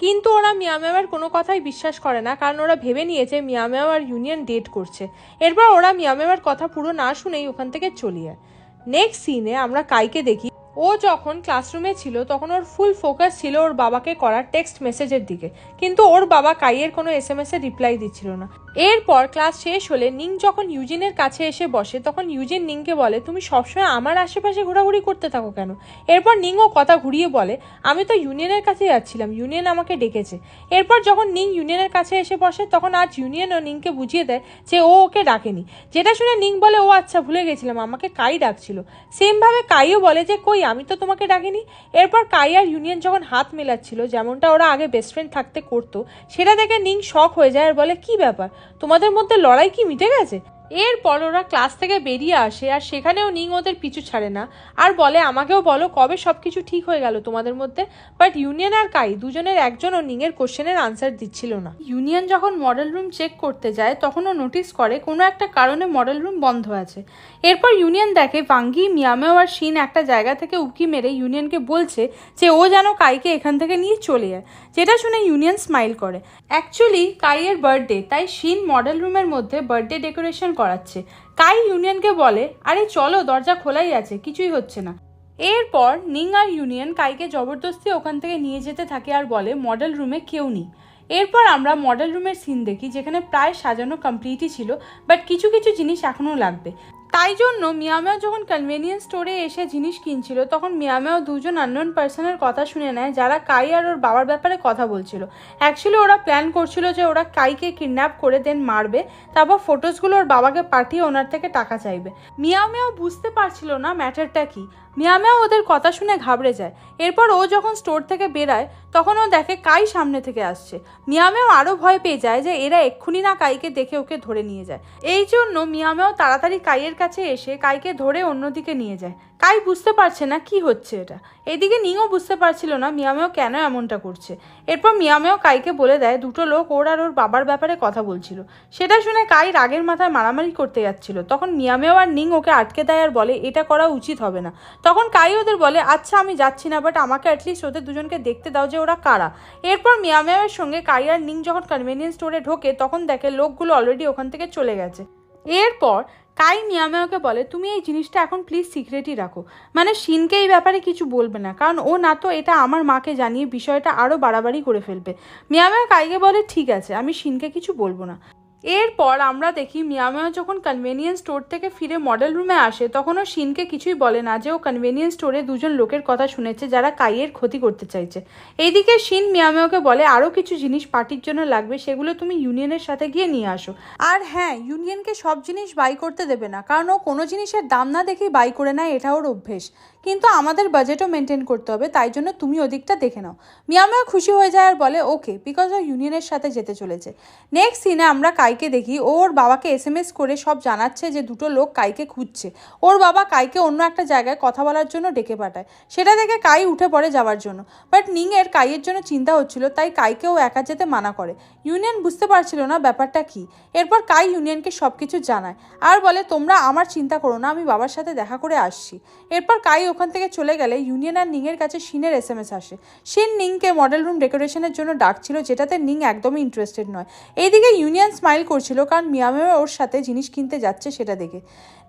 কিন্তু ওরা মিয়ামেওয়ের কোনো কথাই বিশ্বাস করে না, কারণ ওরা ভেবে নিয়েছে মিয়ামেও আর ইউনিয়ন ডেট করছে। এরপর ওরা মিয়ামেওয়ের কথা পুরো না শুনেই ওখান থেকে চলে যায়। নেক্সট সিনে আমরা কাইকে দেখি ও যখন ক্লাসরুমে ছিল তখন ওর ফুল ফোকাস ছিল ওর বাবাকে করা টেক্সট মেসেজের দিকে, কিন্তু ওর বাবা কাইয়ের কোনো SMS এর রিপ্লাই দিচ্ছিল না। এরপর ক্লাস শেষ হলে নিং যখন ইউজিনের কাছে এসে বসে তখন ইউজিন নিংকে বলে, তুমি সবসময় আমার আশেপাশে ঘোরাঘুরি করতে থাকো কেন? এরপর নিংও কথা ঘুরিয়ে বলে, আমি তো ইউনিয়নের কাছে যাচ্ছিলাম, ইউনিয়ন আমাকে ডেকেছে। এরপর যখন নিং ইউনিয়নের কাছে এসে বসে তখন আজ ইউনিয়নও নিংকে বুঝিয়ে দেয় যে ও ওকে ডাকেনি, যেটা শুনে নিং বলে, ও আচ্ছা ভুলে গেছিলাম, আমাকে কাই ডাকছিল। সেমভাবে কাইও বলে যে কই আমি তো তোমাকে ডাকিনি। এরপর কাই আর ইউনিয়ন যখন হাত মেলাচ্ছিল যেমনটা ওরা আগে বেস্ট ফ্রেন্ড থাকতে করতো, সেটা দেখে নিং শক হয়ে যায় আর বলে, কি ব্যাপার, তোমাদের মধ্যে লড়াই কি মিটে গেছে? এরপর ওরা ক্লাস থেকে বেরিয়ে আসে আর সেখানেও নিং ওদের পিছু ছাড়ে না আর বলে, আমাকেও বলো কবে সব কিছু ঠিক হয়ে গেল তোমাদের মধ্যে। বাট ইউনিয়ন আর কাই দুজনের একজনও নিংয়ের কোশ্চেনের আনসার দিচ্ছিল না। ইউনিয়ন যখন মডেল রুম চেক করতে যায় তখন ও নোটিস করে কোনো একটা কারণে মডেল রুম বন্ধ আছে। এরপর ইউনিয়ন দেখে ভাঙ্গি, মিয়ামেও আর শিন একটা জায়গা থেকে উকি মেরে ইউনিয়নকে বলছে যে ও যেন কাইকে এখান থেকে নিয়ে চলে যায়, যেটা শুনে ইউনিয়ন স্মাইল করে। অ্যাকচুয়ালি কাইয়ের বার্থডে, তাই শিন মডেল রুমের মধ্যে বার্থডে ডেকোরেশন করাচ্ছে। কাই ইউনিয়নকে বলে, আরে চলো, দরজা খোলাই আছে, কিছুই হচ্ছে না। এরপর নিং আর ইউনিয়ন কাইকে জবরদস্তি ওখান থেকে নিয়ে যেতে থাকে আর বলে মডেল রুমে কেউ নেই। এরপর আমরা মডেল রুমের সিন দেখি যেখানে প্রায় সাজানো কমপ্লিটই ছিল, বাট কিছু কিছু জিনিস এখনও লাগবে। তাই জন্য মিয়ামেও যখন কনভেনিয়েন্স স্টোরে এসে জিনিস কিনছিল তখন মিয়ামেও দুজন আননোন পার্সনের কথা শুনে নেয় যারা কাই আর ওর বাবার ব্যাপারে কথা বলছিল। অ্যাকচুয়ালি ওরা প্ল্যান করছিল যে ওরা কাইকে কিডন্যাপ করে দেন মারবে, তারপর ফটোসগুলো ওর বাবাকে পাঠিয়ে ওনার থেকে টাকা চাইবে। মিয়ামেও বুঝতে পারছিল না ম্যাটারটা কি। মিয়ামেও ওদের কথা শুনে ঘাবড়ে যায়। এরপর ও যখন স্টোর থেকে বেরায় তখন ও দেখে কাই সামনে থেকে আসছে। মিয়ামেও আরও ভয় পেয়ে যায় যে এরা এক্ষুনি না কাইকে দেখে ওকে ধরে নিয়ে যায়। এই জন্য মিয়ামেও তাড়াতাড়ি কাইয়ের কাছে এসে কাইকে ধরে অন্যদিকে নিয়ে যায়। কাই বুঝতে পারছে না কি হচ্ছে এটা। এদিকে নিংও বুঝতে পারছিল না মিয়ামেও কেন এমনটা করছে। এরপর মিয়ামেও কাইকে বলে দেয় দুটো লোক ওর আর ওর বাবার ব্যাপারে কথা বলছিল। সেটা শুনে কাই রাগের মাথায় মারামারি করতে যাচ্ছিল, তখন মিয়ামেও আর নিং ওকে আটকে দেয় আর বলে এটা করা উচিত হবে না। তখন কাই ওদের বলে, আচ্ছা আমি যাচ্ছি না, বাট আমাকে অ্যাটলিস্ট ওদের দুজনকে দেখতে দাও যে ওরা কারা। এরপর মিয়ামেওয়ের সঙ্গে কাই আর নিং যখন কনভেনিয়েন্স স্টোরে ঢোকে তখন দেখে লোকগুলো অলরেডি ওখান থেকে চলে গেছে। এরপর কাই মিয়ামেওকে বলে, তুমি এই জিনিসটা এখন প্লিজ সিক্রেটই রাখো, মানে শিনকে এই ব্যাপারে কিছু বলবে না, কারণ ও না তো এটা আমার মাকে জানিয়ে বিষয়টা আরও বাড়াবাড়ি করে ফেলবে। মিয়ামেও কাইকে বলে, ঠিক আছে, আমি শিনকে কিছু বলবো না। এরপর আমরা দেখি মিয়ামেও যখন কনভেনিয়েন্স স্টোর থেকে ফিরে মডেল রুমে আসে তখন ও শিনকে কিছুই বলে না যে ও কনভেনিয়েন্স স্টোরে দুজন লোকের কথা শুনেছে যারা কাইয়ের ক্ষতি করতে চাইছে। এইদিকে শিন মিয়ামেওকে বলে, আরও কিছু জিনিস পার্টির জন্য লাগবে, সেগুলো তুমি ইউনিয়নের সাথে গিয়ে নিয়ে আসো। আর হ্যাঁ, ইউনিয়নকে সব জিনিস বাই করতে দেবে না, কারণ ও কোনো জিনিসের দাম না দেখেই বাই করে নেয়, এটা ওর অভ্যেস। কিন্তু আমাদের বাজেটও মেনটেন করতে হবে, তাই জন্য তুমি ওদিকটা দেখে নাও। মিয়ামেও খুশি হয়ে যায় আর বলে ওকে, বিকজ ও ইউনিয়নের সাথে যেতে চলেছে। নেক্সট সিনে আমরা কাইকে দেখি ওর বাবাকে SMS করে সব জানাচ্ছে যে দুটো লোক কাইকে খুঁজছে। ওর বাবা কাইকে অন্য একটা জায়গায় কথা বলার জন্য ডেকে পাঠায়। সেটা দেখে কাই উঠে পড়ে যাওয়ার জন্য, বাট নিংয়ের কাইয়ের জন্য চিন্তা হচ্ছিল, তাই কাইকেও একা যেতে মানা করে। ইউনিয়ন বুঝতে পারছিল না ব্যাপারটা কি। এরপর কাই ইউনিয়নকে সব কিছু জানায় আর বলে, তোমরা আমার চিন্তা করো না, আমি বাবার সাথে দেখা করে আসছি। এরপর কাই ওখান থেকে চলে গেলে ইউনিয়ন আর নিংয়ের কাছে শিনের SMS আসে। শিন নিংকে মডেল রুম ডেকোরেশনের জন্য ডাকছিল, যেটাতে নিং একদমই ইন্টারেস্টেড নয়। এইদিকে ইউনিয়ন স্মাইল করছিল কারণ মিয়ামেও ওর সাথে জিনিস কিনতে যাচ্ছে সেটা দেখে।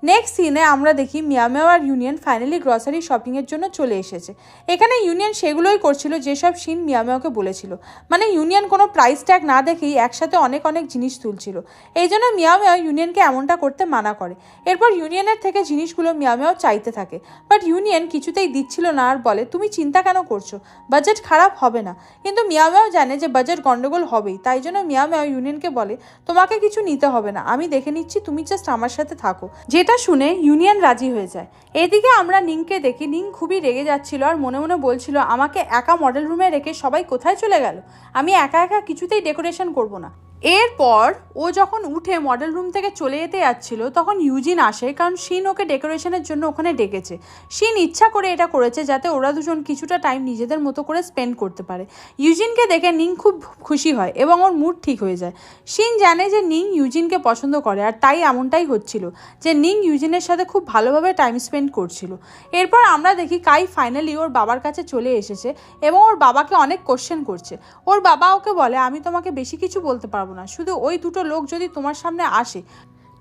নেক্সট সিনে আমরা দেখি মিয়ামেও আর ইউনিয়ন ফাইনালি গ্রসারি শপিংয়ের জন্য চলে এসেছে। এখানে ইউনিয়ন সেগুলোই করছিল যেসব শিন মিয়ামেওকে বলেছিল, মানে ইউনিয়ন কোনো প্রাইস ট্যাগ না দেখেই একসাথে অনেক অনেক জিনিস তুলছিল। এই জন্য মিয়ামেও ইউনিয়নকে এমনটা করতে মানা করে। এরপর ইউনিয়নের থেকে জিনিসগুলো মিয়ামেও চাইতে থাকে, বাট ইউনিয়ন কিছুতেই দিচ্ছিল না আর বলে, তুমি চিন্তা কেন করছো, বাজেট খারাপ হবে না। কিন্তু মিয়ামেও জানে যে বাজেট গন্ডগোল হবেই, তাই জন্য মিয়ামেও ইউনিয়নকে বলে, তোমাকে কিছু নিতে হবে না, আমি দেখে নিচ্ছি, তুমি জাস্ট আমার সাথে থাকো। যেটা শুনে ইউনিয়ন রাজি হয়ে যায়। এদিকে আমরা নিংকে দেখি নিং খুবই রেগে যাচ্ছিল আর মনে মনে বলছিল, আমাকে একা মডেল রুমে রেখে সবাই কোথায় চলে গেল, আমি একা একা কিছুতেই ডেকোরেশন করব না। এরপর ও যখন উঠে মডেল রুম থেকে চলে যেতে যাচ্ছিল তখন ইউজিন আসে, কারণ শিন ওকে ডেকোরেশনের জন্য ওখানে ডেকেছে। শিন ইচ্ছা করে এটা করেছে যাতে ওরা দুজন কিছুটা টাইম নিজেদের মতো করে স্পেন্ড করতে পারে। ইউজিনকে দেখে নিং খুব খুশি হয় এবং ওর মুড ঠিক হয়ে যায়। শিন জানে যে নিং ইউজিনকে পছন্দ করে আর তাই এমনটাই হচ্ছিল যে নিং ইউজিনের সাথে খুব ভালোভাবে টাইম স্পেন্ড করছিল। এরপর আমরা দেখি কাই ফাইনালি ওর বাবার কাছে চলে এসেছে এবং ওর বাবাকে অনেক কোশ্চেন করছে। ওর বাবা ওকে বলে, আমি তোমাকে বেশি কিছু বলতে পারবো না, শুধু ওই দুটো লোক যদি তোমার সামনে আসে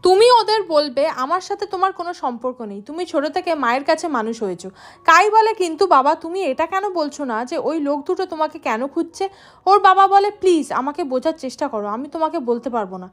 তুমি ওদের বলবে আমার সাথে তোমার কোনো সম্পর্ক নেই, তুমি ছোট থেকে মায়ের কাছে মানুষ হয়েছো। কাই বলে কিন্তু বাবা তুমি এটা কেন বলছো না যে ওই লোক দুটো তোমাকে কেন খুঁজছে? ওর বাবা বলে প্লিজ আমাকে বোঝার চেষ্টা করো, আমি তোমাকে বলতে পারবো না।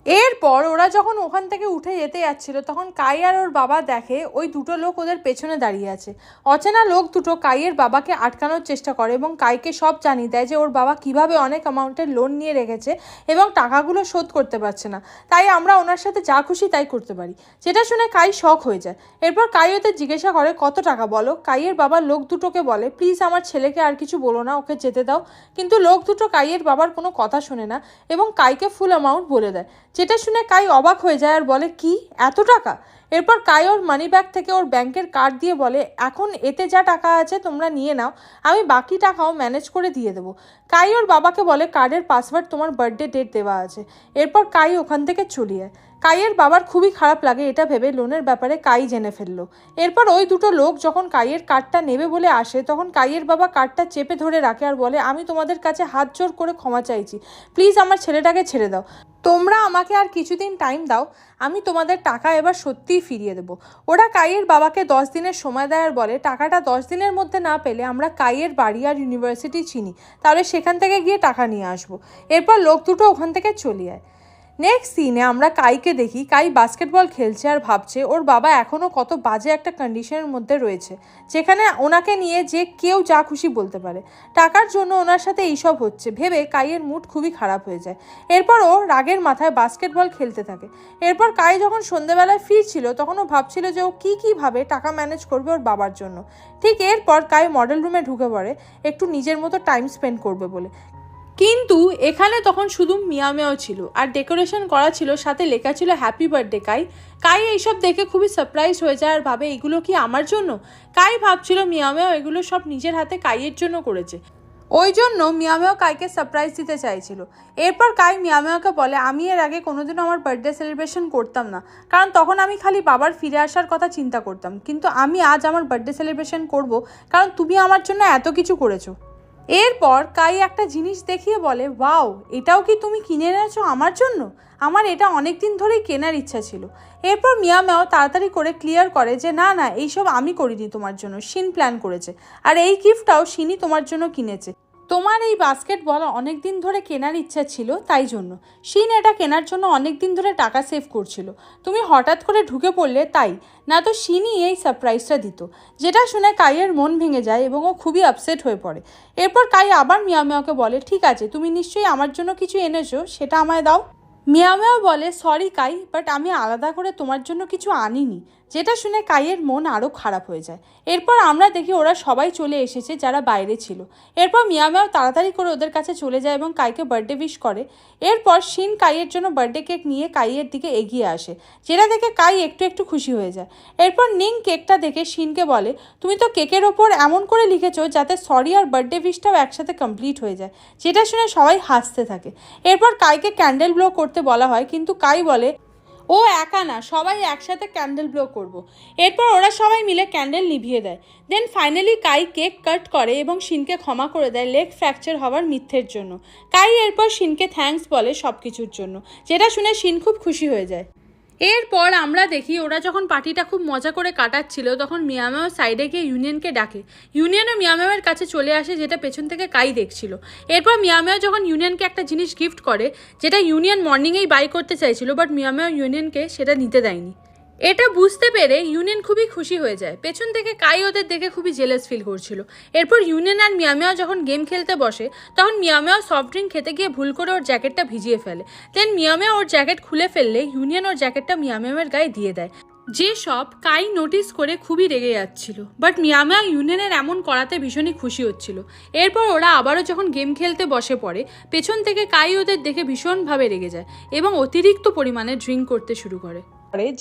এরপর ওরা যখন ওখান থেকে উঠে যেতে যাচ্ছিল তখন কাই আর ওর বাবা দেখে ওই দুটো লোক ওদের পেছনে দাঁড়িয়ে আছে। অচেনা লোক দুটো কাইয়ের বাবাকে আটকানোর চেষ্টা করে এবং কাইকে সব জানিয়ে দেয় যে ওর বাবা কিভাবে অনেক অ্যামাউন্টের লোন নিয়ে রেখেছে এবং টাকাগুলো শোধ করতে পারছে না, তাই আমরা ওনার সাথে যা খুশি তাই করতে পারি। যেটা শুনে কাই শক হয়ে যায়। এরপর কাই ওদের জিজ্ঞাসা করে কত টাকা বলো। কাইয়ের বাবা লোক দুটোকে বলে প্লিজ আমার ছেলেকে আর কিছু বলো না, ওকে যেতে দাও। কিন্তু লোক দুটো কাইয়ের বাবার কোনো কথা শোনে না এবং কাইকে ফুল অ্যামাউন্ট বলে দেয়। যেটা শুনে কাই অবাক হয়ে যায় আর বলে কি এত টাকা? এরপর কাই ওর মানি ব্যাগ থেকে ওর ব্যাংকের কার্ড দিয়ে বলে এখন এতে যা টাকা আছে তোমরা নিয়ে নাও, আমি বাকি টাকাও ম্যানেজ করে দিয়ে দেবো। কাই ওর বাবাকে বলে কার্ডের পাসওয়ার্ড তোমার বার্থডে ডেট দেওয়া আছে। এরপর কাই ওখান থেকে চলে যায়। কাইয়ের বাবার খুবই খারাপ লাগে এটা ভেবে লোনের ব্যাপারে কাই জেনে ফেললো। এরপর ওই দুটো লোক যখন কাইয়ের কার্ডটা নেবে বলে আসে তখন কাইয়ের বাবা কার্ডটা চেপে ধরে রাখে আর বলে আমি তোমাদের কাছে হাত জোর করে ক্ষমা চাইছি, প্লিজ আমার ছেলেটাকে ছেড়ে দাও, তোমরা আমাকে আর কিছুদিন টাইম দাও, আমি তোমাদের টাকা এবার সত্যিই ফিরিয়ে দেবো। ওরা কাইয়ের বাবাকে 10 দিনের সময় দেয় আর বলে টাকাটা 10 দিনের মধ্যে না পেলে আমরা কাইয়ের বাড়ি আর ইউনিভার্সিটি চিনি, তাহলে সেখান থেকে গিয়ে টাকা নিয়ে আসবো। এরপর লোক দুটো ওখান থেকে চলে যায়। নেক্সট সিনে আমরা কাইকে দেখি কাই বাস্কেটবল খেলছে আর ভাবছে ওর বাবা এখনও কত বাজে একটা কন্ডিশনের মধ্যে রয়েছে যেখানে ওনাকে নিয়ে যে কেউ যা খুশি বলতে পারে, টাকার জন্য ওনার সাথে এইসব হচ্ছে ভেবে কাইয়ের মুড খুবই খারাপ হয়ে যায়। এরপর ও রাগের মাথায় বাস্কেটবল খেলতে থাকে। এরপর কাই যখন সন্ধ্যেবেলায় ফিরছিল তখন ও ভাবছিল যে ও কীভাবে টাকা ম্যানেজ করবে ওর বাবার জন্য। ঠিক এরপর কাই মডেল রুমে ঢুকে পড়ে একটু নিজের মতো টাইম স্পেন্ড করবে বলে। কিন্তু এখানে তখন শুধু মিয়া মেয়াও ছিল আর ডেকোরেশন করা ছিল, সাথে লেখা ছিল হ্যাপি বার্থডে কাই। কাই এইসব দেখে খুবই সারপ্রাইজ হয়ে যায় আর ভাবে এগুলো কি আমার জন্য? কাই ভাবছিল মিয়া মেয়াও এগুলো সব নিজের হাতে কাইয়ের জন্য করেছে, ওই জন্য মিয়া মেয়াও কাইকে সারপ্রাইজ দিতে চাইছিল। এরপর কাই মিয়া মেয়াওকে বলে আমি এর আগে কোনোদিনও আমার বার্থডে সেলিব্রেশন করতাম না, কারণ তখন আমি খালি বাবার ফিরে আসার কথা চিন্তা করতাম, কিন্তু আমি আজ আমার বার্থডে সেলিব্রেশন করব কারণ তুমি আমার জন্য এত কিছু করেছো। এরপর কাই একটা জিনিস দেখিয়ে বলে ওয়াও, এটাও কি তুমি কিনে এনেছো আমার জন্য? আমার এটা অনেক দিন ধরেই কেনার ইচ্ছা ছিল। এরপর মিয়া মেয়াও তাড়াতাড়ি করে ক্লিয়ার করে যে না না এইসব আমি করিনি তোমার জন্য, শিন প্ল্যান করেছে, আর এই গিফটটাও শিনই তোমার জন্য কিনেছে। তোমার এই বাস্কেটবল অনেক দিন ধরে কেনার ইচ্ছা ছিল তাই জন্য, শিন এটা কেনার জন্য অনেক দিন ধরে টাকা সেভ করছিল, তুমি হঠাৎ করে ঢুকে পড়লে তাই, না তো শিনই এই সারপ্রাইজটা দিত। যেটা শুনে কাইয়ের মন ভেঙে যায় এবং ও খুবই আপসেট হয়ে পড়ে। এরপর কাই আবার মিয়া মেয়াওকে বলে ঠিক আছে তুমি নিশ্চয়ই আমার জন্য কিছু এনেছো, সেটা আমায় দাও। মিয়া মেয়াও বলে সরি কাই, বাট আমি আলাদা করে তোমার জন্য কিছু আনিনি। যেটা শুনে কাইয়ের মন আরও খারাপ হয়ে যায়। এরপর আমরা দেখি ওরা সবাই চলে এসেছে যারা বাইরে ছিল। এরপর মিয়া মেয়াও তাড়াতাড়ি করে ওদের কাছে চলে যায় এবং কাইকে বার্থডে উইশ করে। এরপর শিন কাইয়ের জন্য বার্থডে কেক নিয়ে কাইয়ের দিকে এগিয়ে আসে, যেটা দেখে কাই একটু একটু খুশি হয়ে যায়। এরপর নিং কেকটা দেখে শিনকে বলে তুমি তো কেকের ওপর এমন করে লিখেছো যাতে সরি আর বার্থডে উইশটাও একসাথে কমপ্লিট হয়ে যায়। যেটা শুনে সবাই হাসতে থাকে। এরপর কাইকে ক্যান্ডেল ব্লো করতে বলা হয়, কিন্তু কাই বলে ও একা না, সবাই একসাথে ক্যান্ডেল ব্লো করব। এরপর ওরা সবাই মিলে ক্যান্ডেল নিভিয়ে দেয়। দেন ফাইনালি কাই কেক কাট করে এবং শিনকে ক্ষমা করে দেয় লেগ ফ্র্যাকচার হওয়ার মিথ্যের জন্য। কাই এরপর শিনকে থ্যাঙ্কস বলে সব কিছুর জন্য, যেটা শুনে শিন খুব খুশি হয়ে যায়। এরপর আমরা দেখি ওরা যখন পার্টিটা খুব মজা করে কাটাচ্ছিল তখন মিয়া মেয়াও সাইডে গিয়ে ইউনিয়নকে ডাকে। ইউনিয়নও মিয়া মেয়াওয়ের কাছে চলে আসে, যেটা পেছন থেকে কাই দেখছিল। এরপর মিয়া মেয়াও যখন ইউনিয়নকে একটা জিনিস গিফট করে যেটা ইউনিয়ন মর্নিংয়েই বাই করতে চাইছিল, বাট মিয়া মেয়াও ইউনিয়নকে সেটা নিতে দেয়নি। এটা বুঝতে পেরে ইউনিয়ন খুবই খুশি হয়ে যায়। পেছন থেকে কাই ওদের দেখে খুবই জেলাস ফিল করছিল। এরপর ইউনিয়ন আর মিয়া মেয়াও যখন গেম খেলতে বসে তখন মিয়া মেয়াও সফট ড্রিঙ্ক খেতে গিয়ে ভুল করে ওর জ্যাকেটটা ভিজিয়ে ফেলে। দেন মিয়া মেয়াও ওর জ্যাকেট খুলে ফেললে ইউনিয়ন ওর জ্যাকেটটা মিয়া মেয়াওয়ের গায়ে দিয়ে দেয়, যে সব কাই নোটিস করে খুবই রেগে যাচ্ছিল। বাট মিয়া মেয়াও ইউনিয়নের এমন করাতে ভীষণই খুশি হচ্ছিল। এরপর ওরা আবারও যখন গেম খেলতে বসে পড়ে পেছন থেকে কাই ওদের দেখে ভীষণভাবে রেগে যায় এবং অতিরিক্ত পরিমাণে ড্রিঙ্ক করতে শুরু করে,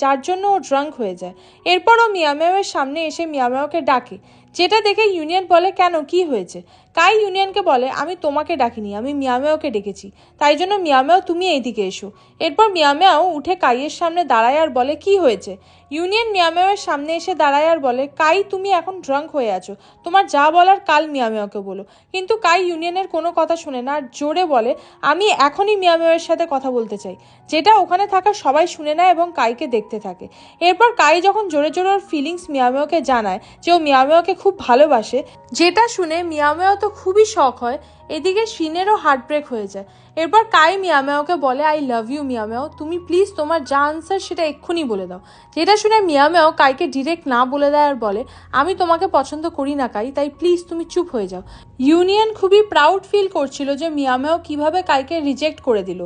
যার জন্য ও ড্রাঙ্ক হয়ে যায়। এরপর ও মিয়া মেয়াওয়ের সামনে এসে মিয়া মেয়াওকে ডাকে, যেটা দেখে ইউনিয়ন বলে কেন কি হয়েছে। কাই ইউনিয়নকে বলে আমি তোমাকে ডাকিনি, আমি মিয়ামেওকে ডেকেছি, তাই জন্য মিয়ামেও তুমি এইদিকে এসো। এরপর মিয়ামেও উঠে কাইয়ের সামনে দাঁড়ায় আর বলে কি হয়েছে। ইউনিয়ন মিয়ামেওয়ের সামনে এসে দাঁড়ায় আর বলে কাই তুমি এখন ড্রাঙ্ক হয়ে আছো, তোমার যা বলার কাল মিয়ামেওকে বলো। কিন্তু কাই ইউনিয়নের কোনো কথা শুনে না আর জোরে বলে আমি এখনই মিয়ামেওয়ের সাথে কথা বলতে চাই, যেটা ওখানে থাকা সবাই শুনে নেয় এবং কাইকে দেখতে থাকে। এরপর কাই যখন জোরে জোরে ওর ফিলিংস মিয়ামেওকে জানায় যে ও মিয়ামেওকে খুব ভালোবাসে, যেটা শুনে মিয়ামেও তো খুবই শখ হয়। এদিকে শিনেরও হার্ট ব্রেক হয়ে যায়। এরপর কাই মিয়ামেওকে বলে আই লাভ ইউ মিয়ামেও, তুমি প্লিজ তোমার যা আনসার সেটা এক্ষুনি বলে দাও। যেটা শুনে মিয়ামেও কাইকে ডিরেক্ট না বলে দেয় আর বলে আমি তোমাকে পছন্দ করি না কাই, তাই প্লিজ তুমি চুপ হয়ে যাও। ইউনিয়ন খুবই প্রাউড ফিল করছিল যে মিয়ামেও কিভাবে কাইকে রিজেক্ট করে দিল।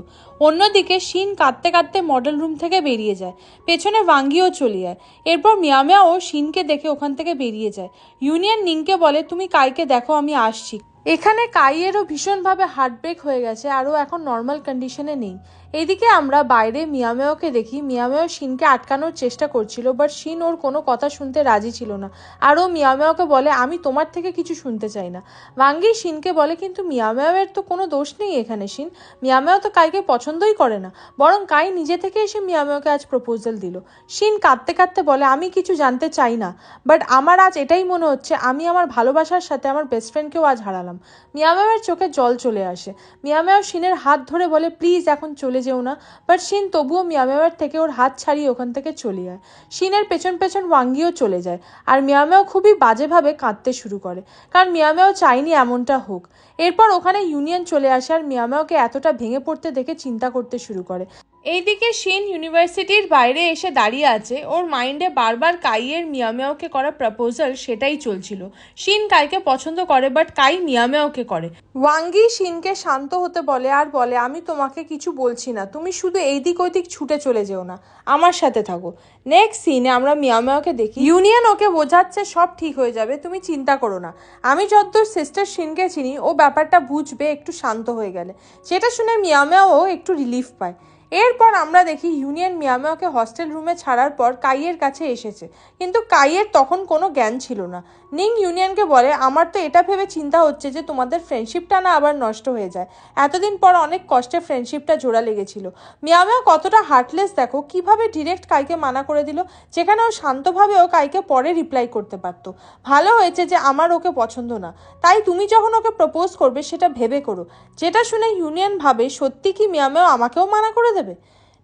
অন্যদিকে শিন কাঁদতে কাঁদতে মডেল রুম থেকে বেরিয়ে যায়, পেছনে ওয়াঙ্গিও চলে যায়। এরপর মিয়ামেও শিনকে দেখে ওখান থেকে বেরিয়ে যায়। ইউনিয়ন নিংকে বলে তুমি কাইকে দেখো, আমি আসছি। এখানে কাইয়েরও ভীষণভাবে হার্টব্রেক হয়ে গেছে আর ও এখন নর্মাল কন্ডিশনে নেই। এইদিকে আমরা বাইরে মিয়ামেওকে দেখি, মিয়ামেও শিনকে আটকানোর চেষ্টা করছিল, বাট শিন ওর কোনো কথা শুনতে রাজি ছিল না। আর ও মিয়ামেওকে বলে আমি তোমার থেকে কিছু শুনতে চাই না। ওয়াঙ্গি শিনকে বলে কিন্তু মিয়ামেওয়ের তো কোনো দোষ নেই এখানে শিন, মিয়ামেও তো কাইকে পছন্দই করে না, বরং কাই নিজে থেকে এসে মিয়ামেওকে আজ প্রপোজাল দিল। শিন কাঁদতে কাঁদতে বলে আমি কিছু জানতে চাই না, বাট আমার আজ এটাই মনে হচ্ছে আমি আমার ভালোবাসার সাথে আমার বেস্ট ফ্রেন্ডকেও আজ হারালাম। মিয়ামেওয়ের চোখে জল চলে আসে। মিয়ামেও শিনের হাত ধরে বলে প্লিজ এখন চলে যেও না, বাট শিন তবুও মিয়ামেওয়ের থেকে ওর হাত ছাড়িয়ে ওখান থেকে চলে যায়। শিনের পেছন পেছন ওয়াঙ্গিও চলে যায় আর মিয়ামেও খুবই বাজেভাবে কাঁদতে শুরু করে, কারণ মিয়ামেও চাইনি এমনটা হোক। এরপর ওখানে ইউনিয়ন চলে আসে আর মিয়ামেওকে এতটা ভেঙে পড়তে দেখে চিন্তা করতে শুরু করে। এইদিকে শিন ইউনিভার্সিটির বাইরে এসে দাঁড়িয়ে আছে, ওর মাইন্ডে বারবার কাইয়ের মিয়ামেওকে করা প্রপোজাল সেটাই চলছিল। শিন কাইকে পছন্দ করে বাট কাই মিয়ামেওকে করে। ওয়াঙ্গি শিনকে শান্ত হতে বলে আর বলে আমি তোমাকে কিছু বলছি না, তুমি শুধু এইদিক ওইদিক ছুটে চলে যেও না, আমার সাথে থাকো। নেক্সট সিনে আমরা মিয়ামেওকে দেখি, ইউনিয়ন ওকে বোঝাচ্ছে সব ঠিক হয়ে যাবে, তুমি চিন্তা করো না, আমি যতদূর সিস্টার শিনকে চিনি ও ব্যাপারটা বুঝবে একটু শান্ত হয়ে গেলে। সেটা শুনে মিয়ামেও একটু রিলিফ পায়। এরপর আমরা দেখি ইউনিয়ন মিয়ামেওকে হস্টেল রুমে ছাড়ার পর কাইয়ের কাছে এসেছে, কিন্তু কাইয়ের তখন কোনো জ্ঞান ছিল না। নিং ইউনিয়নকে বলে আমার তো এটা ভেবে চিন্তা হচ্ছে যে তোমাদের ফ্রেন্ডশিপটা না আবার নষ্ট হয়ে যায়, এতদিন পর অনেক কষ্টে ফ্রেন্ডশিপটা জোড়া লেগেছিল। মিয়ামেও কতটা হার্টলেস দেখো, কিভাবে ডিরেক্ট কাইকে মানা করে দিল, যেখানে ও শান্তভাবেও কাইকে পরে রিপ্লাই করতে পারতো। ভালো হয়েছে যে আমার ওকে পছন্দ না, তাই তুমি যখন ওকে প্রপোজ করবে সেটা ভেবে করো। যেটা শুনে ইউনিয়ন ভাবে সত্যি কি মিয়ামেও আমাকেও মানা করে দেবে।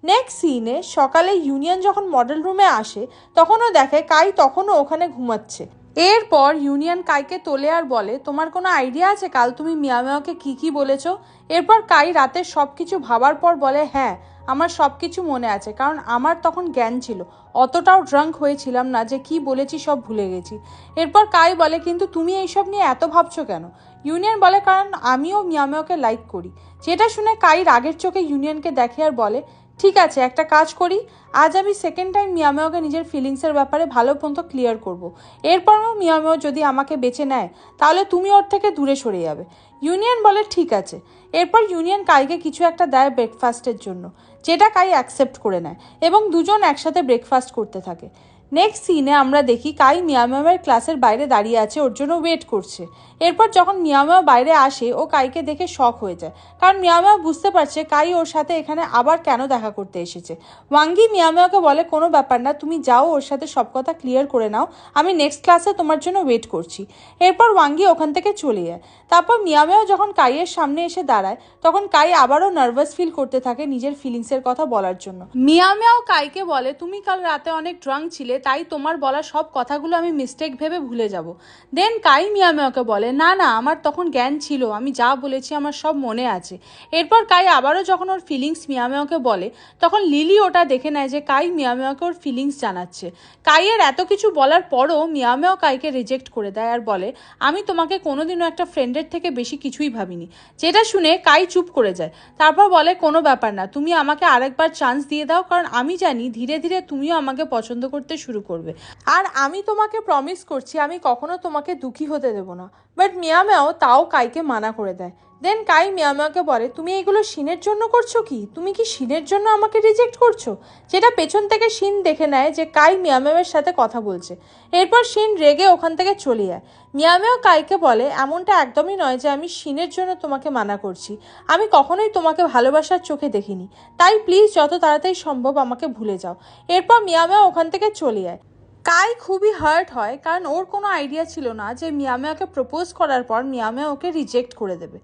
নেক্সট সিনে সকালে ইউনিয়ন যখন মডেল রুমে আসে তখনও দেখে কাই তখনও ওখানে ঘুমাচ্ছে। এরপর ইউনিয়ন কাইকে তোলে আর বলে তোমার কোনো আইডিয়া আছে কাল তুমি মিয়ামেওকে কি বলেছো। এরপর কাই রাতে সব কিছু ভাবার পর বলে হ্যাঁ আমার সব কিছু মনে আছে, কারণ আমার তখন জ্ঞান ছিল, অতটাও ড্রাঙ্ক হয়েছিলাম না যে কি বলেছি সব ভুলে গেছি। এরপর কাই বলে কিন্তু তুমি এইসব নিয়ে এত ভাবছো কেন। ইউনিয়ন বলে কারণ আমিও মিয়ামেওকে লাইক করি। যেটা শুনে কাই রাগের চোখে ইউনিয়নকে দেখে আর বলে ঠিক আছে একটা কাজ করি, আজ আমি সেকেন্ড টাইম মিয়ামেওকে নিজের ফিলিংসের ব্যাপারে ভালো মতো ক্লিয়ার করব। এরপরও মিয়ামেও যদি আমাকে বেছে নেয় তাহলে তুমি ওর থেকে দূরে সরে যাবে। ইউনিয়ন বলে ঠিক আছে। এরপর ইউনিয়ন কাইকে কিছু একটা দেয় ব্রেকফাস্টের জন্য, যেটা কাই অ্যাকসেপ্ট করে নেয় এবং দুজন একসাথে ব্রেকফাস্ট করতে থাকে। নেক্সট সিনে আমরা দেখি কাই মিয়ামেওয়ের ক্লাসের বাইরে দাঁড়িয়ে আছে, ওর জন্য ওয়েট করছে। এরপর যখন মিয়ামেও বাইরে আসে ও কাইকে দেখে শক হয়ে যায়, কারণ মিয়ামেও বুঝতে পারছে কাই ওর সাথে এখানে আবার কেন দেখা করতে এসেছে। ওয়াঙ্গি মিয়ামেওকে বলে কোনো ব্যাপার না, তুমি যাও ওর সাথে সব কথা ক্লিয়ার করে নাও, আমি নেক্সট ক্লাসে তোমার জন্য ওয়েট করছি। এরপর ওয়াঙ্গি ওখান থেকে চলে যায়। তারপর মিয়ামেও যখন কাইয়ের সামনে এসে দাঁড়ায় তখন কাই আবারও নার্ভাস ফিল করতে থাকে নিজের ফিলিংসের কথা বলার জন্য। মিয়ামেও কাইকে বলে তুমি কাল রাতে অনেক ড্রাঙ্ক ছিলে, তাই তোমার বলা সব কথাগুলো আমি মিস্টেক ভেবে ভুলে যাব। দেন কাই মিয়ামেওকে বলে না না আমার তখন জ্ঞান ছিল, আমি যা বলেছি আমার সব মনে আছে। এরপর কাই আবারও যখন ওর ফিলিংস মিয়ামেওকে বলে তখন লিলি ওটা দেখে নেয় যে কাই মিয়ামেওকে ওর ফিলিংস জানাচ্ছে। কাইয়ের এত কিছু বলার পরও মিয়ামেও কাইকে রিজেক্ট করে দেয় আর বলে আমি তোমাকে কোনোদিনও একটা ফ্রেন্ডের থেকে বেশি কিছুই ভাবিনি। যেটা শুনে কাই চুপ করে যায়। তারপর বলে কোনো ব্যাপার না, তুমি আমাকে আরেকবার চান্স দিয়ে দাও, কারণ আমি জানি ধীরে ধীরে তুমিও আমাকে পছন্দ করতে শুরু করবে, আর আমি তোমাকে প্রমিস করছি আমি কখনো তোমাকে দুঃখী হতে দেবো না। বাট মিয়ামেও তাও কাইকে মানা করে দেয়। দেন কাই মিয়ামিয়াকে বলে, তুমি এগুলো শিনের জন্য করছো কি? তুমি কি শিনের জন্য আমাকে রিজেক্ট করছো? যেটা পেছন থেকে শিন দেখে নেয় যে কাই মিয়ামিয়ার সাথে কথা বলছে। এরপর শিন রেগে ওখান থেকে চলে যায়। মিয়ামিয়া কাইকে বলে, এমনটা একদমই নয় যে আমি শিনের জন্য তোমাকে মানা করছি। আমি কখনোই তোমাকে ভালোবাসার চোখে দেখিনি, তাই প্লিজ যত তাড়াতাড়ি সম্ভব আমাকে ভুলে যাও। এরপর মিয়ামিয়া ওখান থেকে চলে যায়। কাই খুবই হার্ট হয়, কারণ ওর কোনো আইডিয়া ছিল না যে মিয়ামিয়াকে প্রপোজ করার পর মিয়ামিয়া ওকে রিজেক্ট করে দেবে।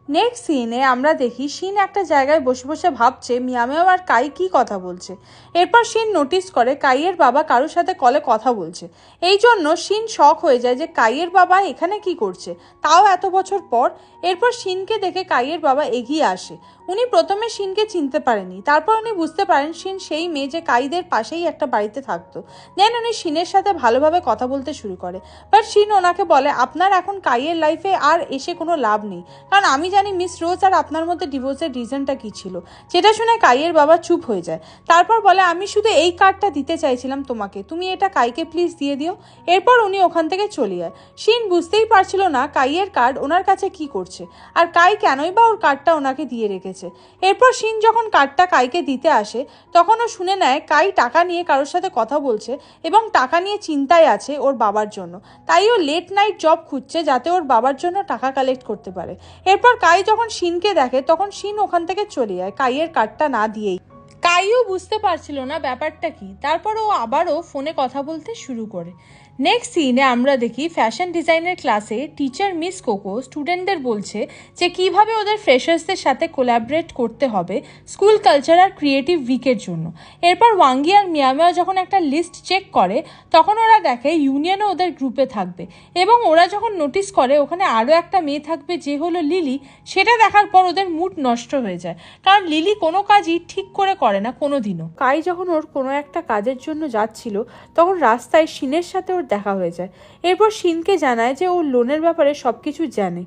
নেক্সট সিনে আমরা দেখি শিন একটা জায়গায় বসে বসে ভাবছে মিয়ামিয়া আর কাই কি কথা বলছে। এরপর শিন নোটিস করে কাইয়ের বাবা কারোর সাথে কলে কথা বলছে। এই জন্য শিন শক হয়ে যায় যে কাইয়ের বাবা এখানে কি করছে, তাও এত বছর পর। এরপর শিনকে দেখে কাইয়ের বাবা এগিয়ে আসে। উনি প্রথমে শিনকে চিনতে পারেনি, তারপর উনি বুঝতে পারেন শিন সেই মেয়ে যে কাইদের পাশেই একটা বাড়িতে থাকতো। দেন উনি শিনের সাথে ভালোভাবে কথা বলতে শুরু করে। বাট শিন ওনাকে বলে, আপনার এখন কাইয়ের লাইফে আর এসে কোনো লাভ নেই, কারণ আমি জানি মিস রোজ আর আপনার মধ্যে ডিভোর্সের রিজনটা কী ছিল। যেটা শুনে কাইয়ের বাবা চুপ হয়ে যায়। তারপর বলে, আমি শুধু এই কার্ডটা দিতে চাইছিলাম তোমাকে, তুমি এটা কাইকে প্লিজ দিয়ে দিও। এরপর উনি ওখান থেকে চলে যায়। শিন বুঝতেই পারছিল না কাইয়ের কার্ড ওনার কাছে কি করছে, আর কাই কেনই বা ওর কার্ডটা ওনাকে দিয়ে রেখেছে। এরপর শিন যখন কার্ডটা কাইকে দিতে আসে, তখন ও শুনে নেয় কাই টাকা নিয়ে কারোর সাথে কথা বলছে এবং টাকা নিয়ে চিন্তায় আছে ওর বাবার জন্য। তাই ও লেট নাইট জব খুঁজছে যাতে ওর বাবার জন্য টাকা কালেক্ট করতে পারে। এরপর কাই যখন শিনকে দেখে, তখন শিন ওখান থেকে চলে যায় কাইয়ের কার্ডটা না দিয়েই। কাইও বুঝতে পারছিল না ব্যাপারটা কি। তারপর ও আবারও ফোনে কথা বলতে শুরু করে। নেক্সট সিনে আমরা দেখি ফ্যাশন ডিজাইনের ক্লাসে টিচার মিস কোকো স্টুডেন্টদের বলছে যে কিভাবে ওদের ফ্রেশার্সদের সাথে কোলাবরেট করতে হবে স্কুল কালচার আর ক্রিয়েটিভ উইকের জন্য। এরপর ওয়াঙ্গি আর মিয়ামিয়া যখন একটা লিস্ট চেক করে, তখন ওরা দেখে ইউনিয়নও ওদের গ্রুপে থাকবে, এবং ওরা যখন নোটিস করে ওখানে আরও একটা মেয়ে থাকবে যে হলো লিলি, সেটা দেখার পর ওদের মুড নষ্ট হয়ে যায়, কারণ লিলি কোনো কাজই ঠিক করে না কোনো দিনও। কাই যখন ওর কোনো একটা কাজের জন্য যাচ্ছিল, তখন রাস্তায় শিনের সাথে ওর দেখা হয়ে যায়। এরপর শিনকে জানায় যে ও লোনের ব্যাপারে সব কিছু জানে।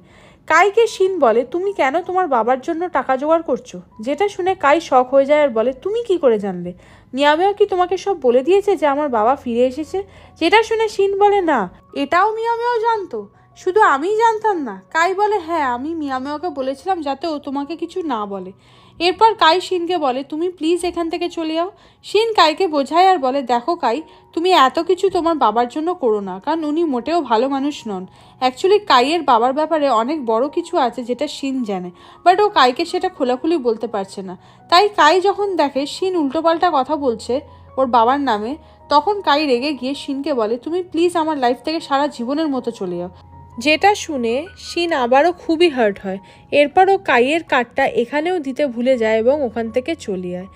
কাইকে শিন বলে, তুমি কেন তোমার বাবার জন্য টাকা জোগাড় করছো? যেটা শুনে কাই শক হয়ে যায় আর বলে, তুমি কি করে জানলে? মিয়ামিয়া কি তোমাকে সব বলে দিয়েছে যে আমার বাবা ফিরে এসেছে? যেটা শুনে শিন বলে, না, এটাও মিয়ামিয়াও জানতো, শুধু আমিই জানতাম না। কাই বলে, হ্যাঁ, আমি মিয়ামিয়াকে বলেছিলাম যাতে ও তোমাকে কিছু না বলে। এরপর কাই শিনকে বলে, তুমি প্লিজ এখান থেকে চলে যাও। শিন কাইকে বোঝায় আর বলে, দেখো কাই, তুমি এত কিছু তোমার বাবার জন্য করো না, কারণ উনি মোটেও ভালো মানুষ নন। অ্যাকচুয়ালি কাইয়ের বাবার ব্যাপারে অনেক বড় কিছু আছে যেটা শিন জানে, বাট ও কাইকে সেটা খোলাখুলি বলতে পারছে না। তাই কাই যখন দেখে শিন উল্টোপাল্টা কথা বলছে ওর বাবার নামে, তখন কাই রেগে গিয়ে শিনকে বলে, তুমি প্লিজ আমার লাইফ থেকে সারা জীবনের মতো চলে যাও। যেটা শুনে শিন আবারও খুবই হার্ট হয়। এরপর ও কাইয়ের কার্ডটা এখানেও দিতে ভুলে যায় এবং ওখান থেকে চলে যায়।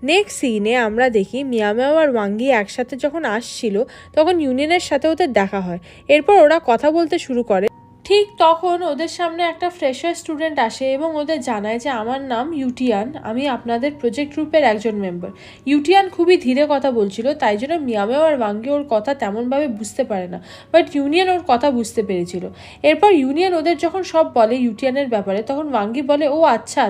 নেক্সট সিনে আমরা দেখি মিয়ামিয়া আর ওয়াঙ্গি একসাথে যখন আসছিল, তখন ইউনিয়নের সাথে ওদের দেখা হয়। এরপর ওরা কথা বলতে শুরু করে। ঠিক তখন ওদের সামনে একটা ফ্রেশার স্টুডেন্ট আসে এবং ওদের জানায় যে আমার নাম ইউটিয়ান, আমি আপনাদের প্রজেক্ট গ্রুপের একজন মেম্বার। ইউটিয়ান খুবই ধীরে কথা বলছিল, তাই জন্য মিয়ামিয়া আর ওয়াঙ্গি ওর কথা তেমনভাবে বুঝতে পারে না, বাট ইউনিয়ন ওর কথা বুঝতে পেরেছিল। এরপর ইউনিয়ন ওদের যখন সব বলে ইউটিয়ানের ব্যাপারে, তখন ওয়াঙ্গি বলে, ও আচ্ছা,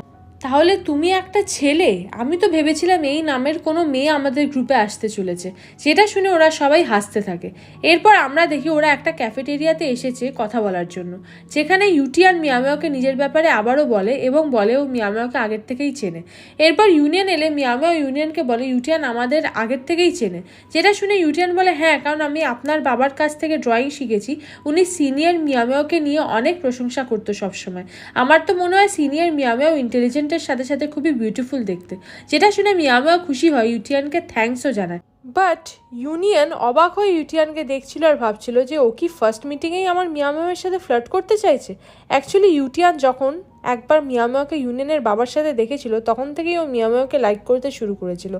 তাহলে তুমি একটা ছেলে? আমি তো ভেবেছিলাম এই নামের কোনো মেয়ে আমাদের গ্রুপে আসতে চলেছে। যেটা শুনে ওরা সবাই হাসতে থাকে। এরপর আমরা দেখি ওরা একটা ক্যাফেটেরিয়াতে এসেছে কথা বলার জন্য, যেখানে ইউটিয়ান মিয়ামিয়াকে নিজের ব্যাপারে আবারও বলে এবং বলে ও মিয়ামিয়াকে আগের থেকেই চেনে। এরপর ইউনিয়ন এলে মিয়ামিয়া ইউনিয়নকে বলে ইউটিয়ান আমাদের আগের থেকেই চেনে। যেটা শুনে ইউটিয়ান বলে, হ্যাঁ, কারণ আমি আপনার বাবার কাছ থেকে ড্রয়িং শিখেছি। উনি সিনিয়র মিয়ামিয়াকে নিয়ে অনেক প্রশংসা করতো সবসময়। আমার তো মনে হয় সিনিয়র মিয়ামিয়াও ইন্টেলিজেন্ট সাথে সাথে খুবই বিউটিফুল দেখতে। যেটা শুনে মিয়ামিয়া খুশি হয়, ইউটিয়ানকে থ্যাঙ্কসও জানায়। বাট ইউনিয়ন অবাক হয়ে ইউটিয়ানকে দেখছিল আর ভাবছিল যে ও কি ফার্স্ট মিটিংয়েই আমার মিয়ামিয়ার সাথে ফ্লার্ট করতে চাইছে। অ্যাকচুয়ালি ইউটিয়ান যখন একবার মিয়ামিয়াকে ইউনিয়নের বাবার সাথে দেখেছিল, তখন থেকেই ও মিয়ামিয়াকে লাইক করতে শুরু করেছিল।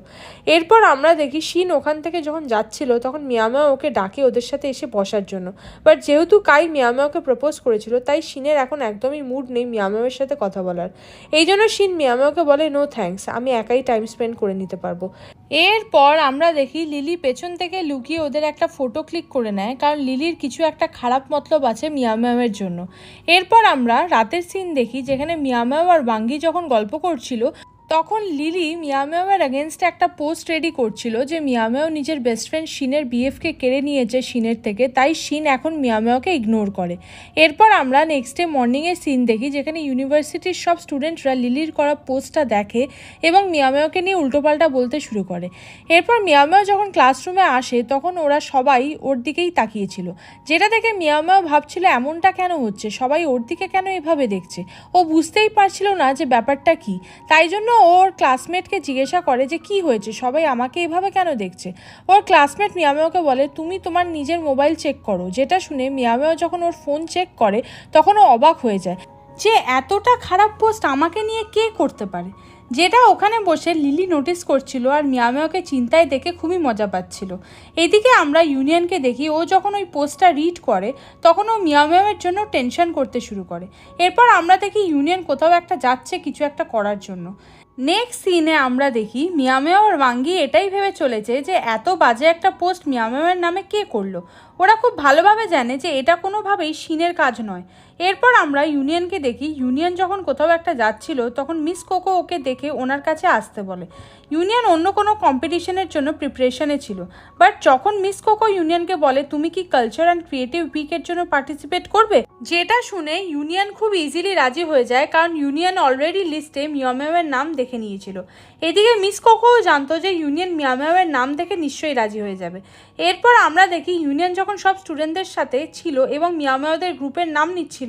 এরপর আমরা দেখি শিন ওখান থেকে যখন যাচ্ছিল, তখন মিয়ামিয়া ওকে ডাকে ওদের সাথে এসে বসার জন্য। বাট যেহেতু কাই মিয়ামিয়াকে প্রপোজ করেছিল, তাই শিনের এখন একদমই মুড নেই মিয়ামিয়ার সাথে কথা বলার। এই জন্য শিন মিয়ামিয়াকে বলে, নো থ্যাঙ্কস, আমি একাই টাইম স্পেন্ড করে নিতে পারবো। এরপর আমরা দেখি লিলি পেছন থেকে লুকিয়ে ওদের একটা ফটো ক্লিক করে নেয়, কারণ লিলির কিছু একটা খারাপ মতলব আছে মিয়ামিয়ার জন্য। এরপর আমরা রাতের সিন দেখি, যেখানে মিয়ামিয়া আর ওয়াঙ্গি যখন গল্প করছিল, তখন লিলি মিয়ামিয়াওয়ের এগেনস্টে একটা পোস্ট রেডি করছিল যে মিয়ামিয়াও নিজের বেস্ট ফ্রেন্ড শিনের বিএফকে কেড়ে নিয়েছে শিনের থেকে, তাই শিন এখন মিয়ামিয়াওকে ইগনোর করে। এরপর আমরা নেক্সট ডে মর্নিংয়ের সিন দেখি যেখানে ইউনিভার্সিটির সব স্টুডেন্টরা লিলির করা পোস্টটা দেখে এবং মিয়ামিয়াওকে নিয়ে উল্টোপাল্টা বলতে শুরু করে। এরপর মিয়ামিয়াও যখন ক্লাসরুমে আসে তখন ওরা সবাই ওর দিকেই তাকিয়েছিল, যেটা দেখে মিয়ামিয়াও ভাবছিল এমনটা কেন হচ্ছে, সবাই ওর দিকে কেন এভাবে দেখছে। ও বুঝতেই পারছিল না যে ব্যাপারটা কি, তাই জন্য ওর ক্লাসমেটকে জিজ্ঞাসা করে যে কি হয়েছে, সবাই আমাকে এভাবে কেন দেখছে। ওর ক্লাসমেট মিয়ামিয়াওকে বলে তুমি তোমার নিজের মোবাইল চেক করো, যেটা শুনে মিয়ামিয়াও যখন ওর ফোন চেক করে তখন ও অবাক হয়ে যায় যে এতটা খারাপ পোস্ট আমাকে নিয়ে কে করতে পারে, যেটা ওখানে বসে লিলি নোটিস করছিল আর মিয়ামিয়াওকে চিন্তায় দেখে খুবই মজা পাচ্ছিল। এদিকে আমরা ইউনিয়নকে দেখি, ও যখন ওই পোস্টটা রিড করে তখন ও মিয়ামিয়াওয়ের জন্য টেনশন করতে শুরু করে। এরপর আমরা দেখি ইউনিয়ন কোথাও একটা যাচ্ছে কিছু একটা করার জন্য। নেক্সট সিনে আমরা দেখি মিয়ামিয়াও আর ওয়াঙ্গি এটাই ভেবে চলেছে যে এত বাজে একটা পোস্ট মিয়ামিয়াওয়ের নামে কে করলো। ওরা খুব ভালোভাবে জানে যে এটা কোনোভাবেই শিনের কাজ নয়। এরপর আমরা ইউনিয়নকে দেখি, ইউনিয়ন যখন কোথাও একটা যাচ্ছিল তখন মিস কোকো ওকে দেখে ওনার কাছে আসতে বলে। ইউনিয়ন অন্য কোনো কম্পিটিশনের জন্য প্রিপারেশনে ছিল, বাট যখন মিস কোকো ইউনিয়নকে বলে তুমি কি কালচার অ্যান্ড ক্রিয়েটিভ উইকের জন্য পার্টিসিপেট করবে, যেটা শুনে ইউনিয়ন খুব ইজিলি রাজি হয়ে যায়, কারণ ইউনিয়ন অলরেডি লিস্টে মিয়ামিয়াওয়ের নাম দেখে নিয়েছিল। এদিকে মিস কোকোও জানতো যে ইউনিয়ন মিয়ামিয়াওয়ের নাম দেখে নিশ্চয়ই রাজি হয়ে যাবে। এরপর আমরা দেখি ইউনিয়ন যখন সব স্টুডেন্টদের সাথে ছিল এবং মিয়ামিয়াওদের গ্রুপের নাম নিচ্ছিল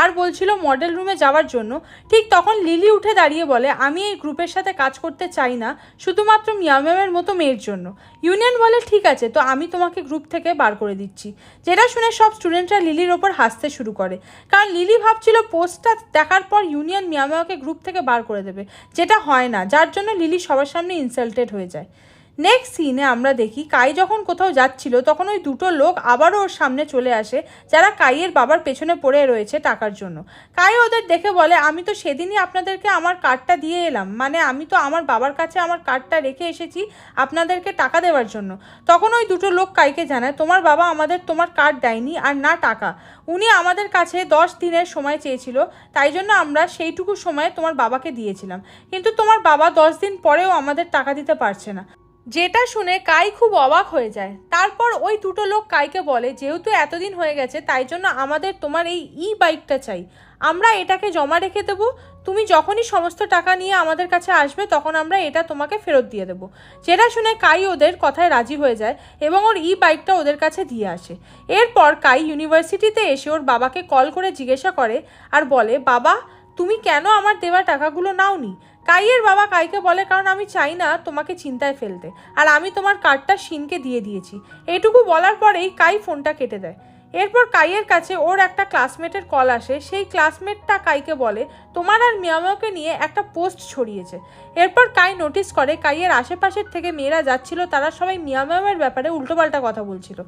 আর বলছিল মডেল রুমে যাওয়ার জন্য, ঠিক তখন লিলি উঠে দাঁড়িয়ে বলে আমি এই গ্রুপের সাথে কাজ করতে চাই না, শুধুমাত্র মিয়ামিয়াওয়ের মতো মেয়ের জন্য। ইউনিয়ন বলে ঠিক আছে, তো আমি তোমাকে গ্রুপ থেকে বার করে দিচ্ছি, যেটা শুনে সব স্টুডেন্টরা লিলির ওপর হাসতে শুরু করে, কারণ লিলি ভাবছিল পোস্টটা দেখার পর ইউনিয়ন মিয়ামিয়াওকে গ্রুপ থেকে বার করে দেবে, যেটা হয় না, যার জন্য লিলি সবার সামনে ইনসাল্টেড হয়ে যায়। নেক্সট সিনে আমরা দেখি কাই যখন কোথাও যাচ্ছিল তখন ওই দুটো লোক আবারও ওর সামনে চলে আসে, যারা কাইয়ের বাবার পেছনে পড়ে রয়েছে টাকার জন্য। কাই ওদের দেখে বলে আমি তো সেদিনই আপনাদেরকে আমার কার্ডটা দিয়ে এলাম, মানে আমি তো আমার বাবার কাছে আমার কার্ডটা রেখে এসেছি আপনাদেরকে টাকা দেওয়ার জন্য। তখন ওই দুটো লোক কাইকে জানায় তোমার বাবা আমাদের তোমার কার্ড দেয়নি আর না টাকা, উনি আমাদের কাছে 10 দিনের সময় চেয়েছিল, তাই জন্য আমরা সেইটুকু সময় তোমার বাবাকে দিয়েছিলাম, কিন্তু তোমার বাবা 10 দিন পরেও আমাদের টাকা দিতে পারছে না। যেটা শুনে কাই খুব অবাক হয়ে যায়। তারপর ওই দুটো লোক কাইকে বলে যেহেতু এতদিন হয়ে গেছে তাই জন্য আমাদের তোমার এই বাইকটা চাই, আমরা এটাকে জমা রেখে দেবো, তুমি যখনই সমস্ত টাকা নিয়ে আমাদের কাছে আসবে তখন আমরা এটা তোমাকে ফেরত দিয়ে দেবো। যেটা শুনে কাই ওদের কথায় রাজি হয়ে যায় এবং ওর বাইকটা ওদের কাছে দিয়ে আসে। এরপর কাই ইউনিভার্সিটিতে এসে ওর বাবাকে কল করে জিজ্ঞাসা করে আর বলে বাবা তুমি কেন আমার দেওয়া টাকাগুলো নাওনি। কাইয়ের বাবা কাইকে বলে কারণ আমি চাই না তোমাকে চিন্তায় ফেলতে, আর আমি তোমার কার্ডটা শিনকে দিয়ে দিয়েছি। এটুকু বলার পরেই কাই ফোনটা কেটে দেয়। এরপর কাইয়ের কাছে ওর একটা ক্লাসমেটের কল আসে, সেই ক্লাসমেটটা কাইকে বলে তোমার আর মিয়ামিয়াওকে নিয়ে একটা পোস্ট ছড়িয়েছে। এরপর কাই নোটিস করে কাইয়ের আশেপাশের থেকে মেয়েরা যাচ্ছিল, তারা সবাই মিয়ামিয়াওয়ের ব্যাপারে উল্টোপাল্টা কথা বলছিল।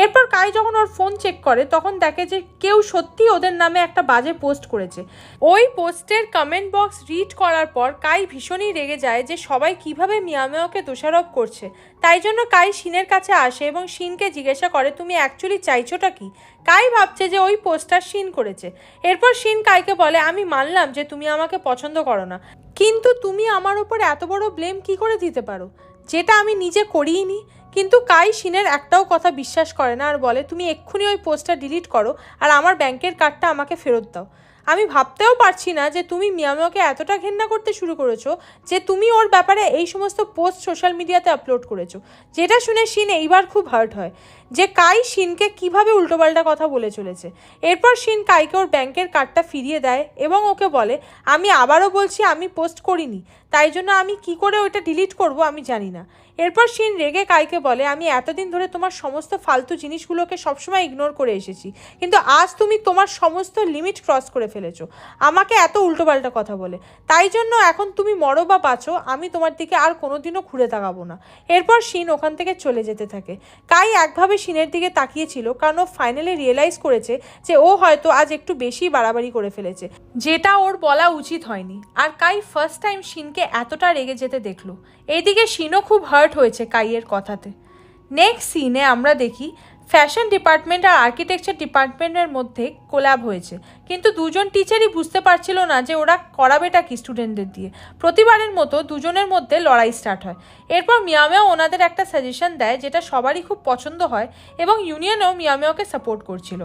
এরপর কাই যখন ওর ফোন চেক করে তখন দেখে যে কেউ সত্যি ওদের নামে একটা বাজে পোস্ট করেছে। ওই পোস্টের কমেন্ট বক্স রিড করার পর কাই ভীষণই রেগে যায় যে সবাই কিভাবে মিয়ামিয়াওকে দোষারোপ করছে। তাই জন্য কাই শিনের কাছে আসে এবং শিনকে জিজ্ঞাসা করে তুমি অ্যাকচুয়ালি চাইছোটা কি। কাই ভাবছে যে ওই পোস্টটা শিন করেছে। এরপর শিন কাইকে বলে আমি মানলাম যে তুমি আমাকে পছন্দ করো না, কিন্তু তুমি আমার ওপর এত বড় ব্লেম কি করে দিতে পারো, যেটা আমি নিজে করিনি। কিন্তু কাই শিনের একটাও কথা বিশ্বাস করে না আর বলে তুমি এক্ষুনি ওই পোস্টটা ডিলিট করো আর আমার ব্যাংকের কার্ডটা আমাকে ফেরত দাও। আমি ভাবতেও পারছি না যে তুমি মিয়ামিয়াওকে এতটা ঘেন্না করতে শুরু করেছো যে তুমি ওর ব্যাপারে এই সমস্ত পোস্ট সোশ্যাল মিডিয়াতে আপলোড করেছো। যেটা শুনে শিন এইবার খুব হার্ট হয় যে কাই শিনকে কিভাবে উল্টোপাল্টা কথা বলে চলেছে। এরপর শিন কাইকে ওর ব্যাংকের কার্ডটা ফিরিয়ে দেয় এবং ওকে বলে আমি আবারও বলছি আমি পোস্ট করিনি, তাই জন্য আমি কি করে ওইটা ডিলিট করব আমি জানি না। এরপর শিন রেগে কাইকে বলে আমি এতদিন ধরে তোমার সমস্ত ফালতু জিনিসগুলোকে সবসময় ইগনোর করে এসেছি, কিন্তু আজ তুমি তোমার সমস্ত লিমিট ক্রস করে ফেলেছো আমাকে এত উল্টোপাল্টা কথা বলে, তাই জন্য এখন তুমি মরো বা বাঁচো আমি তোমার দিকে আর কোনোদিনও ঘুরে তাকাবো না। এরপর শিন ওখান থেকে চলে যেতে থাকে। কাই একভাবে শিনের দিকে তাকিয়েছিল কারণ ও ফাইনালি রিয়েলাইজ করেছে যে ও হয়তো আজ একটু বেশি বাড়াবাড়ি করে ফেলেছে, যেটা ওর বলা উচিত হয়নি। আর কাই ফার্স্ট টাইম শিনকে এতটা রেগে যেতে দেখলো। এইদিকে শিনও খুব হার্ট হয়েছে কাইয়ের কথাতে। নেক্সট সিনে আমরা দেখি ফ্যাশন ডিপার্টমেন্ট আর আর্কিটেকচার ডিপার্টমেন্টের মধ্যে কোল্যাব হয়েছে, কিন্তু দুজন টিচারই বুঝতে পারছিল না যে ওরা করাবেটা কি স্টুডেন্টদের দিয়ে। প্রতিবারের মতো দুজনের মধ্যে লড়াই স্টার্ট হয়। এরপর মিয়ামিয়াও ওনাদের একটা সাজেশন দেয় যেটা সবারই খুব পছন্দ হয় এবং ইউনিয়নও মিয়ামিয়াওকে সাপোর্ট করছিল।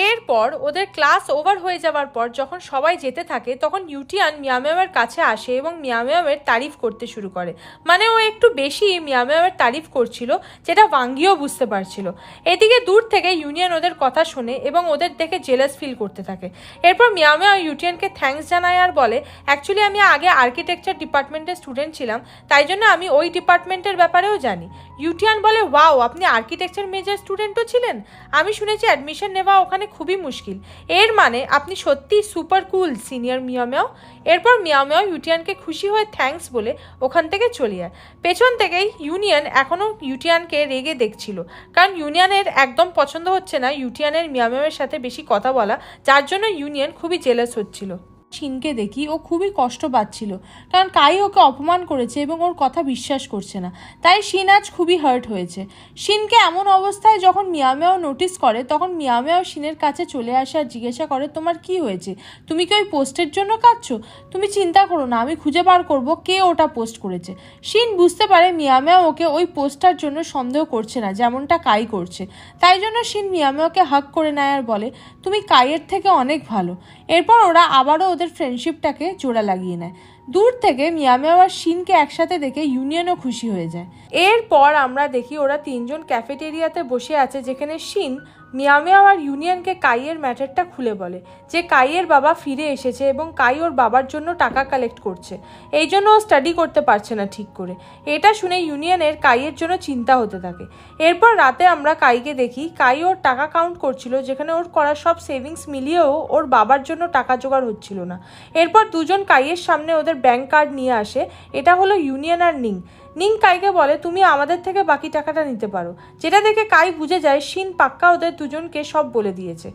এরপর ওদের ক্লাস ওভার হয়ে যাওয়ার পর যখন সবাই যেতে থাকে তখন ইউটিয়ান মিয়ামিয়াওয়ের কাছে আসে এবং মিয়ামিয়াওয়ের তারিফ করতে শুরু করে। মানে ও একটু বেশি মিয়ামিয়াওয়ের তারিফ করছিল, যেটা ওয়াঙ্গিও বুঝতে পারছিল। এদিকে দূর থেকে ইউনিয়ন ওদের কথা শোনে এবং ওদের দেখে জেলাস ফিল করতে থাকে। এরপর মিয়ামিয়াও ইউটিয়ানকে থ্যাঙ্কস জানায় আর বলে, অ্যাকচুয়ালি আমি আগে আর্কিটেকচার ডিপার্টমেন্টের স্টুডেন্ট ছিলাম, তাই জন্য আমি ওই ডিপার্টমেন্টের ব্যাপারেও জানি। ইউটিয়ান বলে, ওয়াও, আপনি আর্কিটেকচার মেজর স্টুডেন্টও ছিলেন? আমি শুনেছি অ্যাডমিশন নেওয়া ওখানে খুবই মুশকিল। এর মানে আপনি সত্যিই সুপার কুল সিনিয়র মিয়ামিয়াও। এরপর মিয়ামিয়াও ইউটিয়ানকে খুশি হয়ে থ্যাঙ্কস বলে ওখান থেকে চলে যায়। পেছন থেকেই ইউনিয়ন এখনও ইউটিয়ানকে রেগে দেখছিল, কারণ ইউনিয়নের একদম পছন্দ হচ্ছে না ইউটিয়ানের মিয়ামিয়াওয়ের সাথে বেশি কথা বলা, যার জন্য ইউনিয়ন খুবই জেলাস হচ্ছিল। শিনকে দেখি ও খুবই কষ্ট পাচ্ছিল, কারণ কাই ওকে অপমান করেছে এবং ওর কথা বিশ্বাস করছে না, তাই শিন আজ খুবই হার্ট হয়েছে। শিনকে এমন অবস্থায় যখন মিয়ামিয়াও নোটিস করে তখন মিয়ামিয়াও শিনের কাছে চলে আসে আর জিজ্ঞাসা করে, তোমার কি হয়েছে? তুমি কি ওই পোস্টের জন্য কাঁদছো? তুমি চিন্তা করো না, আমি খুঁজে বার করব কে ওটা পোস্ট করেছে। শিন বুঝতে পারে মিয়ামিয়াও ওকে ওই পোস্টটার জন্য সন্দেহ করছে না, যেমনটা কাই করছে। তাই জন্য শিন মিয়ামিয়াওকে হাগ করে নেয় আর বলে, তুমি কাইয়ের থেকে অনেক ভালো। এরপর ওরা আবারও ওদের ফ্রেন্ডশিপটাকে জোড়া লাগিয়ে নেয়। দূর থেকে মিয়ামিয়াও আর শিনকে একসাথে দেখে ইউনিয়নও খুশি হয়ে যায়। এরপর আমরা দেখি ওরা তিনজন ক্যাফেটেরিয়াতে বসে আছে, যেখানে শিন মিয়ামিয়াও আর ইউনিয়নকে কাইয়ের ম্যাটারটা খুলে বলে যে কাইয়ের বাবা ফিরে এসেছে এবং কাই ওর বাবার জন্য টাকা কালেক্ট করছে, এই জন্য ও স্টাডি করতে পারছে না ঠিক করে। এটা শুনে ইউনিয়নের কাইয়ের জন্য চিন্তা হতে থাকে। এরপর রাতে আমরা কাইকে দেখি কাই ওর টাকা কাউন্ট করছিল, যেখানে ওর করা সব সেভিংস মিলিয়েও ওর বাবার জন্য টাকা জোগাড় হচ্ছিল না। এরপর দুজন কাইয়ের সামনে ওদের ব্যাংক কার্ড নিয়ে আসে, এটা হলো ইউনিয়ন আর নিং। নিং কাইকে বলে, তুমি আমাদের থেকে বাকি টাকাটা নিতে পারো, যেটা দেখে কাই বুঝে যায় শিন পাক্কা ওদের দুজনকে সব বলে দিয়েছে।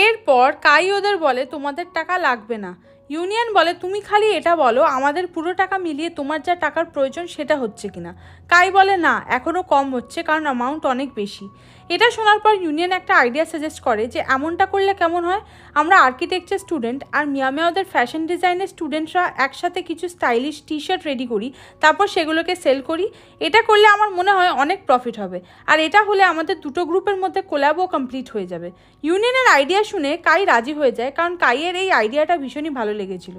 এরপর কাই ওদের বলে, তোমাদের টাকা লাগবে না। ইউনিয়ন বলে, তুমি খালি এটা বলো আমাদের পুরো টাকা মিলিয়ে তোমার যা টাকার প্রয়োজন সেটা হচ্ছে কিনা। কাই বলে, না, এখনও কম হচ্ছে, কারণ অ্যামাউন্ট অনেক বেশি। এটা শোনার পর ইউনিয়ন একটা আইডিয়া সাজেস্ট করে যে এমনটা করলে কেমন হয়, আমরা আর্কিটেকচার স্টুডেন্ট আর মিয়ামিয়াওদের ফ্যাশন ডিজাইনের স্টুডেন্টরা একসাথে কিছু স্টাইলিশ টি শার্ট রেডি করি, তারপর সেগুলোকে সেল করি। এটা করলে আমার মনে হয় অনেক প্রফিট হবে, আর এটা হলে আমাদের দুটো গ্রুপের মধ্যে কোল্যাবও কমপ্লিট হয়ে যাবে। ইউনিয়নের আইডিয়া শুনে কাই রাজি হয়ে যায়, কারণ কাইয়ের এই আইডিয়াটা ভীষণই ভালো লেগেছিল।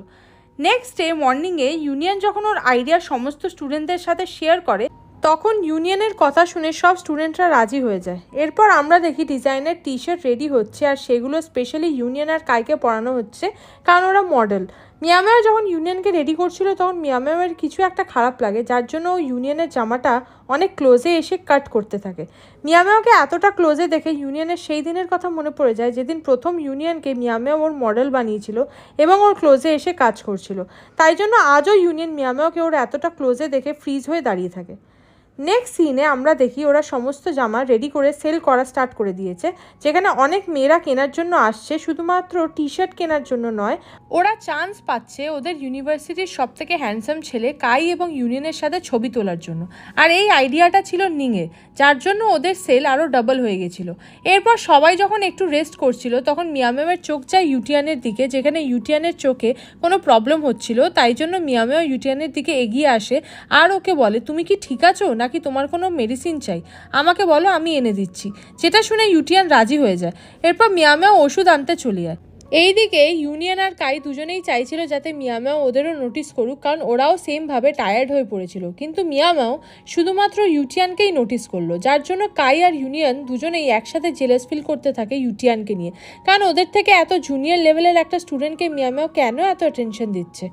নেক্সট ডে মর্নিংয়ে ইউনিয়ন যখন ওর আইডিয়া সমস্ত স্টুডেন্টদের সাথে শেয়ার করে তখন ইউনিয়নের কথা শুনে সব স্টুডেন্টরা রাজি হয়ে যায়। এরপর আমরা দেখি ডিজাইনের টি শার্ট রেডি হচ্ছে আর সেগুলো স্পেশালি ইউনিয়ন আর কাইকে পরানো হচ্ছে, কারণ ওরা মডেল। মিয়ামিয়াও যখন ইউনিয়নকে রেডি করছিল তখন মিয়ামিয়াওয়ের কিছু একটা খারাপ লাগে, যার জন্য ও ইউনিয়নের জামাটা অনেক ক্লোজে এসে কাট করতে থাকে। মিয়ামিয়াওকে এতটা ক্লোজে দেখে ইউনিয়নের সেই দিনের কথা মনে পড়ে যায় যেদিন প্রথম ইউনিয়নকে মিয়ামিয়াও ওর মডেল বানিয়েছিল এবং ওর ক্লোজে এসে কাজ করছিল। তাই জন্য আজও ইউনিয়ন মিয়ামিয়াওকে ওর এতটা ক্লোজে দেখে ফ্রিজ হয়ে দাঁড়িয়ে থাকে। নেক্সট সিনে আমরা দেখি ওরা সমস্ত জামা রেডি করে সেল করা স্টার্ট করে দিয়েছে, যেখানে অনেক মেয়েরা কেনার জন্য আসছে, শুধুমাত্র টি শার্ট কেনার জন্য নয়। ওরা চান্স পাচ্ছে ওদের ইউনিভার্সিটির সব থেকে হ্যান্ডসাম ছেলে কাই এবং ইউনিয়নের সাথে ছবি তোলার জন্য, আর এই আইডিয়াটা ছিল নিংয়ের, যার জন্য ওদের সেল আরও ডাবল হয়ে গেছিলো। এরপর সবাই যখন একটু রেস্ট করছিল তখন মিয়ামিয়াওয়ের চোখ যায় ইউটিয়ানের দিকে, যেখানে ইউটিয়ানের চোখে কোনো প্রবলেম হচ্ছিল, তাই জন্য মিয়ামিয়াও ইউটিয়ানের দিকে এগিয়ে আসে আর ওকে বলে, তুমি কি ঠিক আছো নাকি তোমার কোনো মেডিসিন চাই? আমাকে বলো, আমি এনে দিচ্ছি। যেটা শুনে ইউটিয়ান রাজি হয়ে যায়। এরপর মিয়ামিয়াও ওষুধ আনতে চলে যায়। এইদিকে ইউনিয়ন আর কাই দুজনেই চাইছিল যাতে মিয়ামিয়াও ওদেরও নোটিস করুক, কারণ ওরাও সেমভাবে টায়ার্ড হয়ে পড়েছিল, কিন্তু মিয়ামিয়াও শুধুমাত্র ইউটিয়ানকেই নোটিস করলো, যার জন্য কাই আর ইউনিয়ন দুজনেই একসাথে জেলাস ফিল করতে থাকে ইউটিয়ানকে নিয়ে, কারণ ওদের থেকে এত জুনিয়র লেভেলের একটা স্টুডেন্টকে মিয়ামিয়াও কেন এত অ্যাটেনশন দিচ্ছে।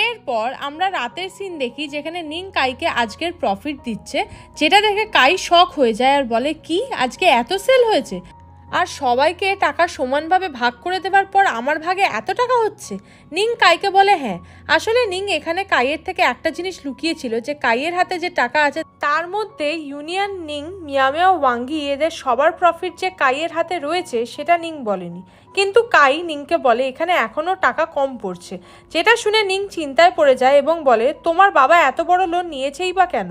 এরপর আমরা রাতের সিন দেখি যেখানে নিং কাইকে আজকের প্রফিট দিচ্ছে, যেটা দেখে কাই শক হয়ে যায় আর বলে, কি আজকে এত সেল হয়েছে, আর সবাইকে টাকা সমানভাবে ভাগ করে দেওয়ার পর আমার ভাগে এত টাকা হচ্ছে। নিং কাইকে বলে, হ্যাঁ, আসলে নিং এখানে কাইয়ের থেকে একটা জিনিস লুকিয়েছিল, যে কাইয়ের হাতে যে টাকা আছে তা তার মধ্যে ইউনিয়ন, নিং, মিয়ামিয়া, ওয়াঙ্গি এদের সবার প্রফিট যে কাইয়ের হাতে রয়েছে সেটা নিং বলেনি, কিন্তু কাই নিংকে বলে এখানে এখনও টাকা কম পড়ছে, যেটা শুনে নিং চিন্তায় পড়ে যায় এবং বলে তোমার বাবা এত বড় লোন নিয়েছেই বা কেন।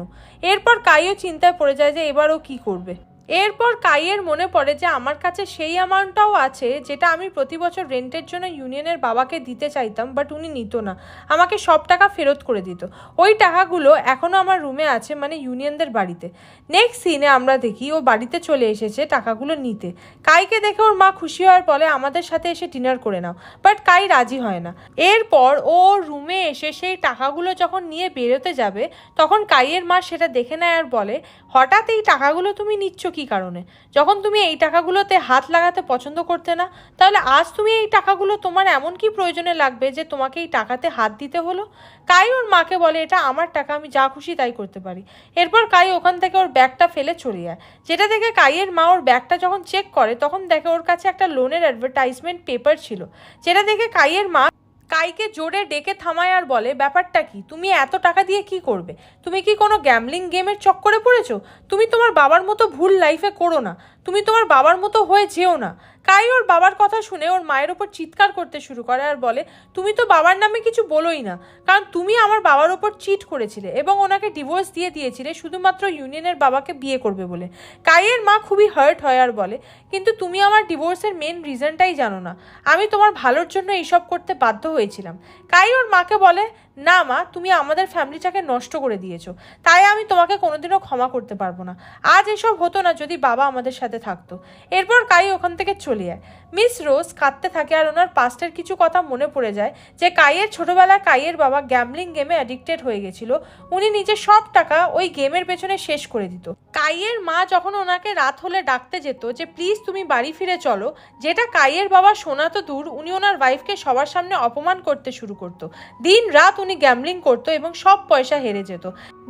এরপর কাইও চিন্তায় পড়ে যায় যে এবার ও কী করবে। এরপর কাইয়ের মনে পড়ে যে আমার কাছে সেই অ্যামাউন্টটাও আছে যেটা আমি প্রতি বছর রেন্টের জন্য ইউনিয়নের বাবাকে দিতে চাইতাম, বাট উনি নিত না, আমাকে সব টাকা ফেরত করে দিত। ওই টাকাগুলো এখনও আমার রুমে আছে, মানে ইউনিয়নদের বাড়িতে। নেক্সট সিনে আমরা দেখি ও বাড়িতে চলে এসেছে টাকাগুলো নিতে। কাইকে দেখে ওর মা খুশি হওয়ার বলে আমাদের সাথে এসে ডিনার করে নাও, বাট কাই রাজি হয় না। এরপর ও রুমে এসে সেই টাকাগুলো যখন নিয়ে বেরোতে যাবে তখন কাইয়ের মা সেটা দেখে নেয় আর বলে হঠাৎ এই টাকাগুলো তুমি নিচ্ছ কি কারণে? যখন তুমি এই টাকাগুলোতে হাত লাগাতে পছন্দ করতে না, তাহলে আজ তুমি এই টাকাগুলো তোমার এমন কি প্রয়োজনে লাগবে যে তোমাকে এই টাকাতে হাত দিতে হলো? কাই ওর মাকে বলে এটা আমার টাকা, আমি যা খুশি তাই করতে পারি। এরপর কাই ওখান থেকে ওর ব্যাগটা ফেলে চলে যায়, যেটা দেখে কাইয়ের মা ওর ব্যাগটা যখন চেক করে তখন দেখে ওর কাছে একটা লোনের অ্যাডভার্টাইজমেন্ট পেপার ছিল, যেটা দেখে কাইয়ের মা কাইকে জোরে ডেকে থামায় আর বলে ব্যাপারটা কি, তুমি এত টাকা দিয়ে কি করবে? তুমি কি কোনো গ্যামলিং গেমের চক্করে পড়েছো? তুমি তোমার বাবার মতো ভুল লাইফে করো না, তুমি তোমার বাবার মতো হয়ে যেও না। কাই ওর বাবার কথা শুনে ওর মায়ের ওপর চিৎকার করতে শুরু করে আর বলে তুমি তো বাবার নামে কিছু বলোই না, কারণ তুমি আমার বাবার ওপর চিট করেছিলে এবং ওনাকে ডিভোর্স দিয়ে দিয়েছিলে শুধুমাত্র ইউনিয়নের বাবাকে বিয়ে করবে বলে। কাইয়ের মা খুবই হার্ট হয় আর বলে কিন্তু তুমি আমার ডিভোর্সের মেন রিজনটাই জানো না, আমি তোমার ভালোর জন্য এইসব করতে বাধ্য হয়েছিলাম। কাই ওর মাকে বলে না মা, তুমি আমাদের ফ্যামিলিটাকে নষ্ট করে দিয়েছো, তাই আমি তোমাকে কোনোদিনও ক্ষমা করতে পারবো না। আজ এসব হতো না যদি বাবা আমাদের সাথে থাকতো। এরপর কাই ওখান থেকে চলে যায়। মিস রোজ কাঁদতে থাকে আর ওনার পাস্টের কিছু কথা মনে পড়ে যায় যে কাইয়ের ছোটবেলায় কাইয়ের বাবা গ্যামলিং গেমে অ্যাডিক্টেড হয়ে গেছিল, উনি নিজের সব টাকা ওই গেমের পেছনে শেষ করে দিত। কাইয়ের মা যখন ওনাকে রাত হলে ডাকতে যেত যে প্লিজ তুমি বাড়ি ফিরে চলো, যেটা কাইয়ের বাবা শোনা তো দূর, উনি ওনার ওয়াইফকে সবার সামনে অপমান করতে শুরু করতো। দিন রাত উনি গ্যামলিং করতো এবং সব পয়সা হেরে যেত।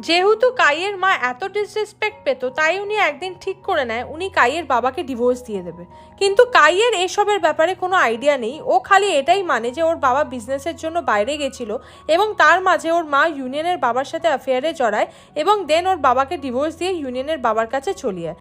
যেহেতু কাইয়ের মা এত ডিসরেসপেক্ট পেত, তাই উনি একদিন ঠিক করে নেয় উনি কাইয়ের বাবাকে ডিভোর্স দিয়ে দেবে। কিন্তু কাইয়ের এসবের ব্যাপারে কোনো আইডিয়া নেই, ও খালি এটাই মানে যে ওর বাবা বিজনেসের জন্য বাইরে গেছিল এবং তার মাঝে ওর মা ইউনিয়নের বাবার সাথে অ্যাফেয়ারে জড়ায় এবং দেন ওর বাবাকে ডিভোর্স দিয়ে ইউনিয়নের বাবার কাছে চলে যায়।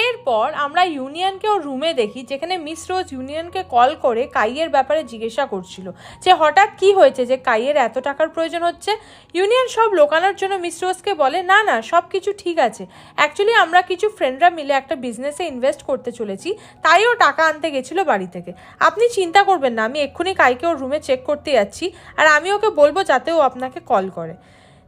এরপর আমরা ইউনিয়নকে ওর রুমে দেখি, যেখানে মিস রোজ ইউনিয়নকে কল করে কাইয়ের ব্যাপারে জিজ্ঞাসা করছিল যে হঠাৎ কি হয়েছে যে কাইয়ের এত টাকার প্রয়োজন হচ্ছে। ইউনিয়ন সব লোকানোর জন্য মিস রোজকে বলে না না, সব কিছু ঠিক আছে, অ্যাকচুয়ালি আমরা কিছু ফ্রেন্ডরা মিলে একটা বিজনেসে ইনভেস্ট করতে চলেছি, তাই ও টাকা আনতে গেছিলো বাড়ি থেকে। আপনি চিন্তা করবেন না, আমি এক্ষুনি কাইকে ওর রুমে চেক করতে যাচ্ছি আর আমি ওকে বলবো যাতে ও আপনাকে কল করে।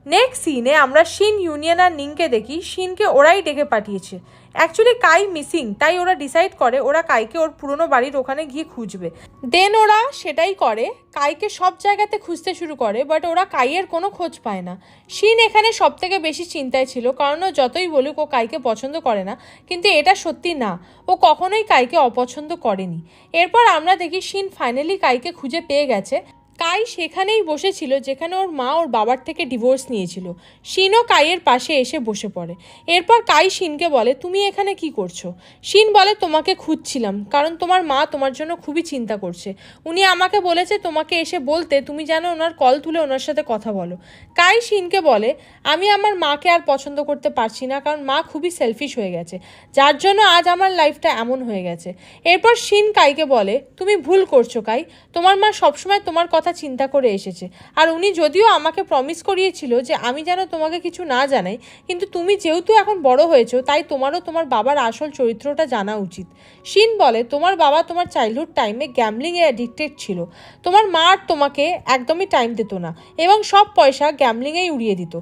নেক্সট সিনে আমরা শিন, ইউনিয়ন আর নিংকে দেখি শিনকে ওরাই ডেকে পাঠিয়েছে। অ্যাকচুয়ালি কাই মিসিং, তাই ওরা ডিসাইড করে ওরা কাইকে ওর পুরনো বাড়ির ওখানে গিয়ে খুঁজবে। দেন ওরা সেটাই করে, কাইকে সব জায়গাতে খুঁজতে শুরু করে, বাট ওরা কাইয়ের কোনো খোঁজ পায় না। শিন এখানে সব থেকে বেশি চিন্তায় ছিল, কারণ ও যতই বলুক ও কাইকে পছন্দ করে না, কিন্তু এটা সত্যি না, ও কখনোই কাইকে অপছন্দ করেনি। এরপর আমরা দেখি শিন ফাইনালি কাইকে খুঁজে পেয়ে গেছে। কাই সেখানেই বসেছিল যেখানে ওর মা ওর বাবার থেকে ডিভোর্স নিয়েছিল। শিনও কাইয়ের পাশে এসে বসে পড়ে। এরপর কাই শিনকে বলে তুমি এখানে কি করছো? শিন বলে তোমাকে খুঁজছিলাম, কারণ তোমার মা তোমার জন্য খুবই চিন্তা করছে, উনি আমাকে বলেছে তোমাকে এসে বলতে তুমি যেন ওনার কল তুলে ওনার সাথে কথা বলো। কাই শিনকে বলে আমি আমার মাকে আর পছন্দ করতে পারছি না, কারণ মা খুবই সেলফিশ হয়ে গেছে, যার জন্য আজ আমার লাইফটা এমন হয়ে গেছে। এরপর শিন কাইকে বলে তুমি ভুল করছো কাই, তোমার মা সবসময় তোমার কথা চিন্তা করে এসেছে, আর উনি যদিও আমাকে প্রমিস করিয়েছিল যে আমি যেন তোমাকে কিছু না জানাই, কিন্তু তুমি যেহেতু এখন বড় হয়েছো তাই তোমারও তোমার বাবার আসল চরিত্রটা জানা উচিত। শিন বলে তোমার বাবা তোমার চাইল্ডহুড টাইমে গ্যামলিংয়ে অ্যাডিক্টেড ছিল, তোমার মা আর তোমাকে একদমই টাইম দিত না এবং সব পয়সা গ্যামলিংয়েই উড়িয়ে দিত,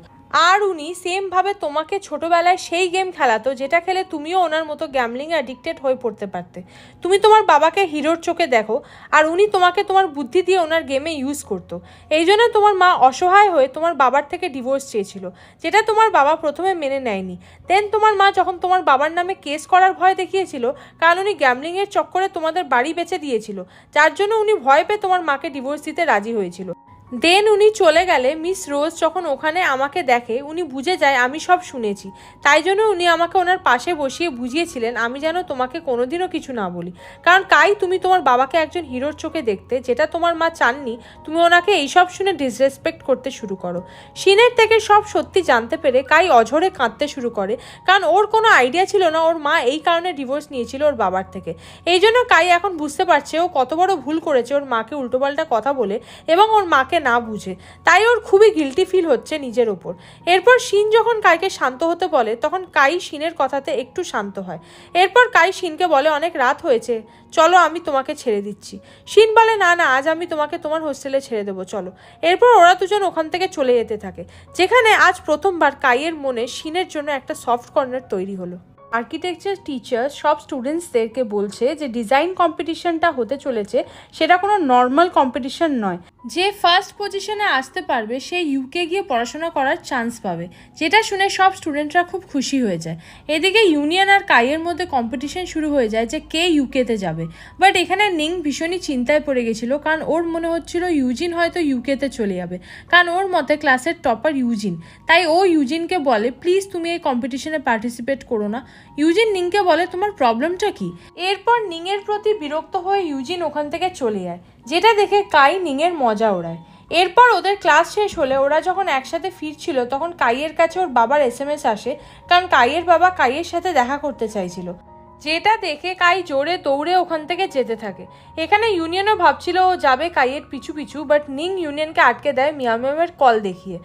আর উনি সেমভাবে তোমাকে ছোটোবেলায় সেই গেম খেলাতো যেটা খেলে তুমিও ওনার মতো গ্যামলিং অ্যাডিক্টেড হয়ে পড়তে পারতে। তুমি তোমার বাবাকে হিরোর চোখে দেখো, আর উনি তোমাকে তোমার বুদ্ধি দিয়ে ওনার গেমে ইউজ করতো। এই জন্য তোমার মা অসহায় হয়ে তোমার বাবার থেকে ডিভোর্স চেয়েছিল, যেটা তোমার বাবা প্রথমে মেনে নেয়নি। দেন তোমার মা যখন তোমার বাবার নামে কেস করার ভয় দেখিয়েছিল, কারণ উনি গ্যামলিংয়ের চক্করে তোমাদের বাড়ি বেচে দিয়েছিল, যার জন্য উনি ভয় পেয়ে তোমার মাকে ডিভোর্স দিতে রাজি হয়েছিল। দেন উনি চলে গেলে মিস রোজ যখন ওখানে আমাকে দেখে উনি বুঝে যায় আমি সব শুনেছি, তাই জন্য উনি আমাকে ওনার পাশে বসিয়ে বুঝিয়েছিলেন আমি যেন তোমাকে কোনোদিনও কিছু না বলি, কারণ কাই তুমি তোমার বাবাকে একজন হিরোর চোখে দেখতে, যেটা তোমার মা চাননি তুমি ওনাকে এইসব শুনে ডিসরেসপেক্ট করতে শুরু করো। শিনের থেকে সব সত্যি জানতে পেরে কাই অঝরে কাঁদতে শুরু করে, কারণ ওর কোনো আইডিয়া ছিল না ওর মা এই কারণে ডিভোর্স নিয়েছিল ওর বাবার থেকে। এই জন্য কাই এখন বুঝতে পারছে ও কত বড় ভুল করেছে ওর মাকে উল্টোপাল্টা কথা বলে এবং ওর মাকে না বুঝে, তাই ওর খুবই গিল্টি ফিল হচ্ছে নিজের ওপর। এরপর শিন যখন কাইকে শান্ত হতে বলে তখন কাই শিনের কথাতে একটু শান্ত হয়। এরপর কাই শিনকে বলে অনেক রাত হয়েছে, চলো আমি তোমাকে ছেড়ে দিচ্ছি। শিন বলে না না, আজ আমি তোমাকে তোমার হোস্টেলে ছেড়ে দেবো, চলো। এরপর ওরা দুজন ওখান থেকে চলে যেতে থাকে, যেখানে আজ প্রথমবার কাইয়ের মনে শিনের জন্য একটা সফট কর্নার তৈরি হলো। আর্কিটেকচার টিচার সব স্টুডেন্টসদেরকে বলছে যে ডিজাইন কম্পিটিশনটা হতে চলেছে সেটা কোনো নর্মাল কম্পিটিশন নয়, যে ফার্স্ট পজিশনে আসতে পারবে সে ইউকে গিয়ে পড়াশোনা করার চান্স পাবে, যেটা শুনে সব স্টুডেন্টরা খুব খুশি হয়ে যায়। এদিকে ইউনিয়ন আর কাইয়ের মধ্যে কম্পিটিশন শুরু হয়ে যায় যে কে ইউকেতে যাবে, বাট এখানে নিং ভীষণই চিন্তায় পড়ে গেছিলো, কারণ ওর মনে হচ্ছিল ইউজিন হয়তো ইউকেতে চলে যাবে, কারণ ওর মতে ক্লাসের টপার ইউজিন, তাই ও ইউজিনকে বলে প্লিজ তুমি এই কম্পিটিশনে পার্টিসিপেট করো না। ইউজিন নিংকে বলে তোমার প্রবলেমটা কি। এরপর নিংয়ের প্রতি বিরক্ত হয়ে ইউজিন ওখান থেকে চলে যায়, যেটা দেখে কাই নিংয়ের মজা ওড়ায়। এরপর ওদের ক্লাস শেষ হলে ওরা যখন একসাথে ফিরছিল তখন কাইয়ের কাছে ওর বাবার SMS আসে, কারণ কাইয়ের বাবা কাইয়ের সাথে দেখা করতে চাইছিল, যেটা দেখে কাই জোরে দৌড়ে ওখান থেকে যেতে থাকে। এখানে ইউনিয়নও ভাবছিল ও যাবে কাইয়ের পিছু পিছু, বাট নিং ইউনিয়নকে আটকে দেয় মিয়ামের কল দেখিয়ে।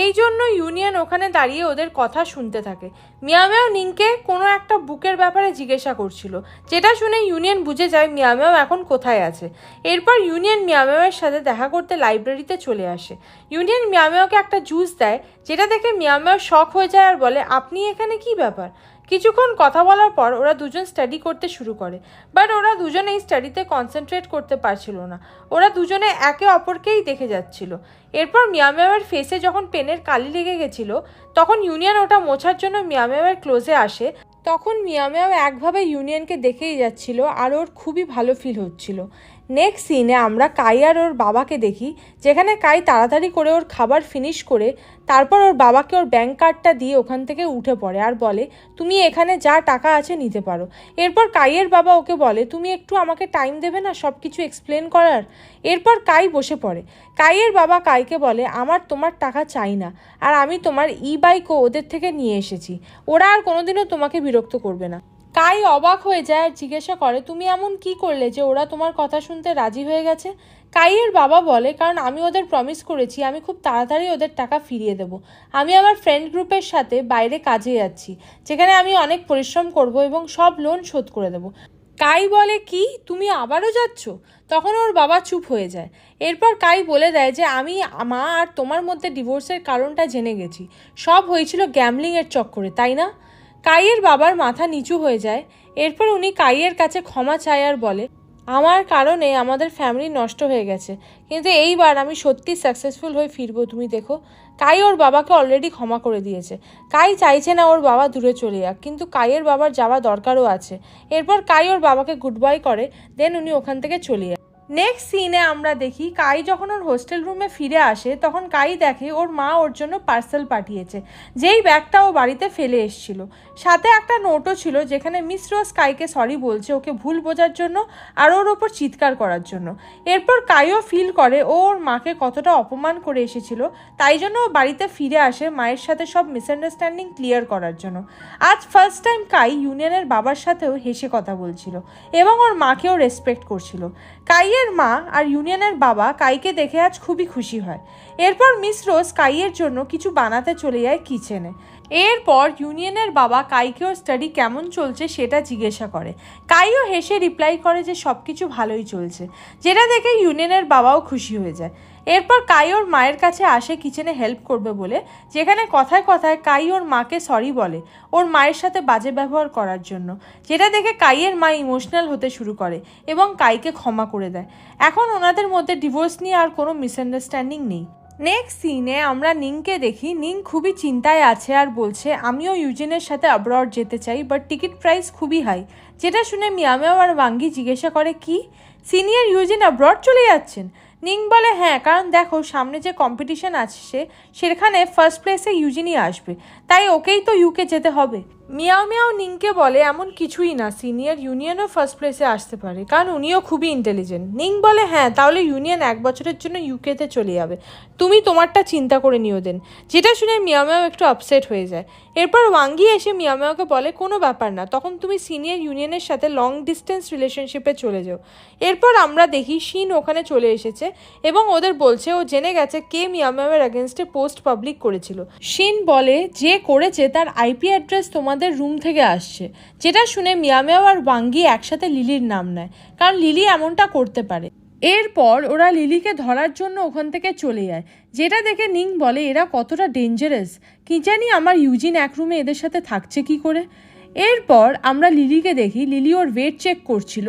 এই জন্য ইউনিয়ন ওখানে দাঁড়িয়ে ওদের কথা শুনতে থাকে। মিয়ামেও নিংকে কোনো একটা বুকের ব্যাপারে জিজ্ঞাসা করছিল, যেটা শুনে ইউনিয়ন বুঝে যায় মিয়ামেও এখন কোথায় আছে। এরপর ইউনিয়ন মিয়ামেওয়ের সাথে দেখা করতে লাইব্রেরিতে চলে আসে। ইউনিয়ন মিয়ামেওকে একটা জুস দেয়, যেটা দেখে মিয়ামেও শক হয়ে যায় আর বলে আপনি এখানে কি ব্যাপার। কিছুক্ষণ কথা বলার পর ওরা দুজন স্টাডি করতে শুরু করে, বাট ওরা দুজনেই স্টাডিতে কনসেন্ট্রেট করতে পারছিল না, ওরা দুজনে একে অপরকেই দেখে যাচ্ছিল। এরপর মিয়ামেওয়ের ফেসে যখন পেনের কালি লেগে গেছিল তখন ইউনিয়ন ওটা মোছার জন্য মিয়ামেওয়ের ক্লোজে আসে, তখন মিয়ামেও একভাবে ইউনিয়নকে দেখেই যাচ্ছিল আর ওর খুবই ভালো ফিল হচ্ছিল। নেক্সট সিনে আমরা কাই আর ওর বাবাকে দেখি, যেখানে কাই তাড়াতাড়ি করে ওর খাবার ফিনিশ করে তারপর ওর বাবাকে ওর ব্যাংক কার্ডটা দিয়ে ওখান থেকে উঠে পড়ে আর বলে তুমি এখানে যা টাকা আছে নিতে পারো। এরপর কাইয়ের বাবা ওকে বলে তুমি একটু আমাকে টাইম দেবে না সব কিছু এক্সপ্লেন করার। এরপর কাই বসে পড়ে। কাইয়ের বাবা কাইকে বলে আমার তোমার টাকা চাই না, আর আমি তোমার বাইকও ওদের থেকে নিয়ে এসেছি, ওরা আর কোনোদিনও তোমাকে বিরক্ত করবে না। কাই অবাক হয়ে যায় আর জিজ্ঞাসা করে তুমি এমন কি করলে যে ওরা তোমার কথা শুনতে রাজি হয়ে গেছে। কাইয়ের বাবা বলে কারণ আমি ওদের প্রমিস করেছি আমি খুব তাড়াতাড়ি ওদের টাকা ফিরিয়ে দেব। আমি আমার ফ্রেন্ড গ্রুপের সাথে বাইরে কাজে যাচ্ছি, যেখানে আমি অনেক পরিশ্রম করব এবং সব লোন শোধ করে দেব। কাই বলে কি তুমি আবারও যাচ্ছ? তখন ওর বাবা চুপ হয়ে যায়। এরপর কাই বলে দেয় যে আমি মা আর তোমার মধ্যে ডিভোর্সের কারণটা জেনে গেছি, সব হয়েছিল গ্যামলিংয়ের চক্করে, তাই না? কাইয়ের বাবার মাথা নিচু হয়ে যায়। এরপর উনি কাইয়ের কাছে ক্ষমা চায় আর বলে আমার কারণে আমাদের ফ্যামিলি নষ্ট হয়ে গেছে, কিন্তু এইবার আমি সত্যি সাকসেসফুল হয়ে ফিরবো, তুমি দেখো। কাই ওর বাবাকে অলরেডি ক্ষমা করে দিয়েছে। কাই চাইছে না ওর বাবা দূরে চলে যাক, কিন্তু কাইয়ের বাবার যাওয়া দরকারও আছে। এরপর কাই ওর বাবাকে গুড বাই করে, দেন উনি ওখান থেকে চলে যায়। নেক্সট সিনে আমরা দেখি কাই যখন ওর হোস্টেল রুমে ফিরে আসে তখন কাই দেখে ওর মা ওর জন্য পার্সেল পাঠিয়েছে, যেই ব্যাগটা ও বাড়িতে ফেলে এসেছিল। সাথে একটা নোটও ছিল যেখানে মিস রোজ কাইকে সরি বলছে ওকে ভুল বোঝার জন্য আর ওর ওপর চিৎকার করার জন্য। এরপর কাইও ফিল করে ও ওর মাকে কতটা অপমান করে এসেছিল, তাই জন্য ও বাড়িতে ফিরে আসে মায়ের সাথে সব মিসআন্ডারস্ট্যান্ডিং ক্লিয়ার করার জন্য। আজ ফার্স্ট টাইম কাই ইউনিয়নের বাবার সাথেও হেসে কথা বলছিল এবং ওর মাকেও রেসপেক্ট করছিল। কাইয়ের মা আর ইউনিয়নের বাবা কাইকে দেখে আজ খুবই খুশি হয়। এরপর মিস রোজ কাইয়ের জন্য কিছু বানাতে চলে যায় কিচেনে। এরপর ইউনিয়নের বাবা কাইকে ওর স্টাডি কেমন চলছে সেটা জিজ্ঞাসা করে। কাইও হেসে রিপ্লাই করে যে সব কিছু ভালোই চলছে, যেটা দেখে ইউনিয়নের বাবাও খুশি হয়ে যায়। এরপর কাই ওর মায়ের কাছে আসে কিচেনে হেল্প করবে বলে, যেখানে কথায় কথায় কাই ওর মাকে সরি বলে ওর মায়ের সাথে বাজে ব্যবহার করার জন্য, যেটা দেখে কাইয়ের মা ইমোশনাল হতে শুরু করে এবং কাইকে ক্ষমা করে দেয়। এখন ওনাদের মধ্যে ডিভোর্স নিয়ে আর কোনো মিসআন্ডারস্ট্যান্ডিং নেই। নেক্সট সিনে আমরা নিংকে দেখি। নিং খুবই চিন্তায় আছে আর বলছে আমিও ইউজিনের সাথে অ্যাব্রড যেতে চাই, বাট টিকিট প্রাইস খুবই হাই। যেটা শুনে মিয়ামেও আর ওয়াঙ্গি জিজ্ঞাসা করে কি সিনিয়র ইউজিন অ্যাব্রড চলে যাচ্ছেন? নিং বলে হ্যাঁ, কারণ দেখো সামনে যে কম্পিটিশন আসছে সেখানে ফার্স্ট প্লেসে ইউজিনই আসবে, তাই ওকেই তো ইউকে যেতে হবে। মিয়াও মিয়াও নিংকে বলে এমন কিছুই না, সিনিয়র ইউনিয়নও ফার্স্ট প্লেসে আসতে পারে, কারণ উনিও খুবই ইন্টেলিজেন্ট। নিং বলে হ্যাঁ, তাহলে ইউনিয়ন 1 বছরের জন্য ইউকেতে চলে যাবে, তুমি তোমারটা চিন্তা করে নিও দেন। যেটা শুনে মিয়াও মিয়াও একটু আপসেট হয়ে যায়। এরপর ওয়াঙ্গি এসে মিয়াও মিয়াওকে বলে কোনো ব্যাপার না, তখন তুমি সিনিয়র ইউনিয়নের সাথে লং ডিস্টেন্স রিলেশনশিপে চলে যাও। এরপর আমরা দেখি শিন ওখানে চলে এসেছে এবং ওদের বলছে ও জেনে গেছে কে মিয়াও মিয়াওয়ের এগেনস্টে পোস্ট পাবলিক করেছিল। শিন বলে যে করেছে তার আইপি অ্যাড্রেস তোমাদের রুম থেকে আসছে। যেটা শুনে মিয়াও মিয়াও আর ওয়াঙ্গি একসাথে লিলির নাম নেয়, কারণ লিলি এমনটা করতে পারে। এরপর ওরা লিলিকে ধরার জন্য ওখান থেকে চলে যায়। যেটা দেখে নিং বলে এরা কতটা ডেঞ্জারাস, কি জানি আমার ইউজিন এক রুমে এদের সাথে থাকছে কি করে। এরপর আমরা লিলিকে দেখি, লিলি ওর ওয়েট চেক করছিল।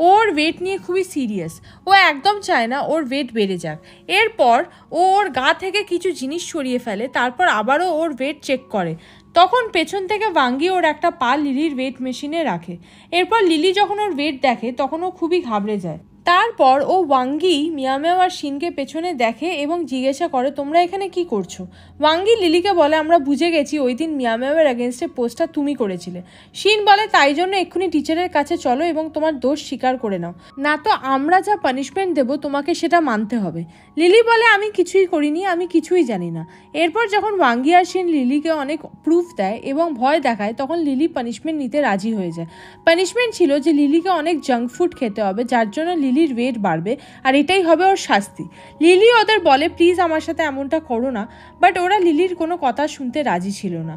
ওর ওয়েট নিয়ে খুবই সিরিয়াস, ও একদম চায় না ওর ওয়েট বেড়ে যাক। এরপর ও ওর গা থেকে কিছু জিনিস সরিয়ে ফেলে, তারপর আবারও ওর ওয়েট চেক করে। তখন পেছন থেকে ওয়াঙ্গি ওর একটা পা লিলির ওয়েট মেশিনে রাখে। এরপর লিলি যখন ওর ওয়েট দেখে তখন ও খুবই ঘাবড়ে যায়। তারপর ও ওয়াঙ্গি মিয়াও মিয়াও আর শিনকে পেছনে দেখে এবং জিজ্ঞাসা করে তোমরা এখানে কি করছো। ওয়াঙ্গি লিলিকে বলে আমরা বুঝে গেছি ওই দিন মিয়াও মিয়াওয়ের এগেনস্টে পোস্টটা তুমি করেছিলে। শিন বলে তাই জন্য এক্ষুনি টিচারের কাছে চলো এবং তোমার দোষ স্বীকার করে নাও, না তো আমরা যা পানিশমেন্ট দেবো তোমাকে সেটা মানতে হবে। লিলি বলে আমি কিছুই করিনি, আমি কিছুই জানি না। এরপর যখন ওয়াঙ্গি আর শিন লিলিকে অনেক প্রুফ দেয় এবং ভয় দেখায় তখন লিলি পানিশমেন্ট নিতে রাজি হয়ে যায়। পানিশমেন্ট ছিল যে লিলিকে অনেক জাঙ্ক ফুড খেতে হবে, যার জন্য লিলির ওয়েট বাড়বে আর এটাই হবে ওর শাস্তি। লিলি ওদের বলে প্লিজ আমার সাথে এমনটা করো না, বাট ওরা লিলির কোনো কথা শুনতে রাজি ছিল না।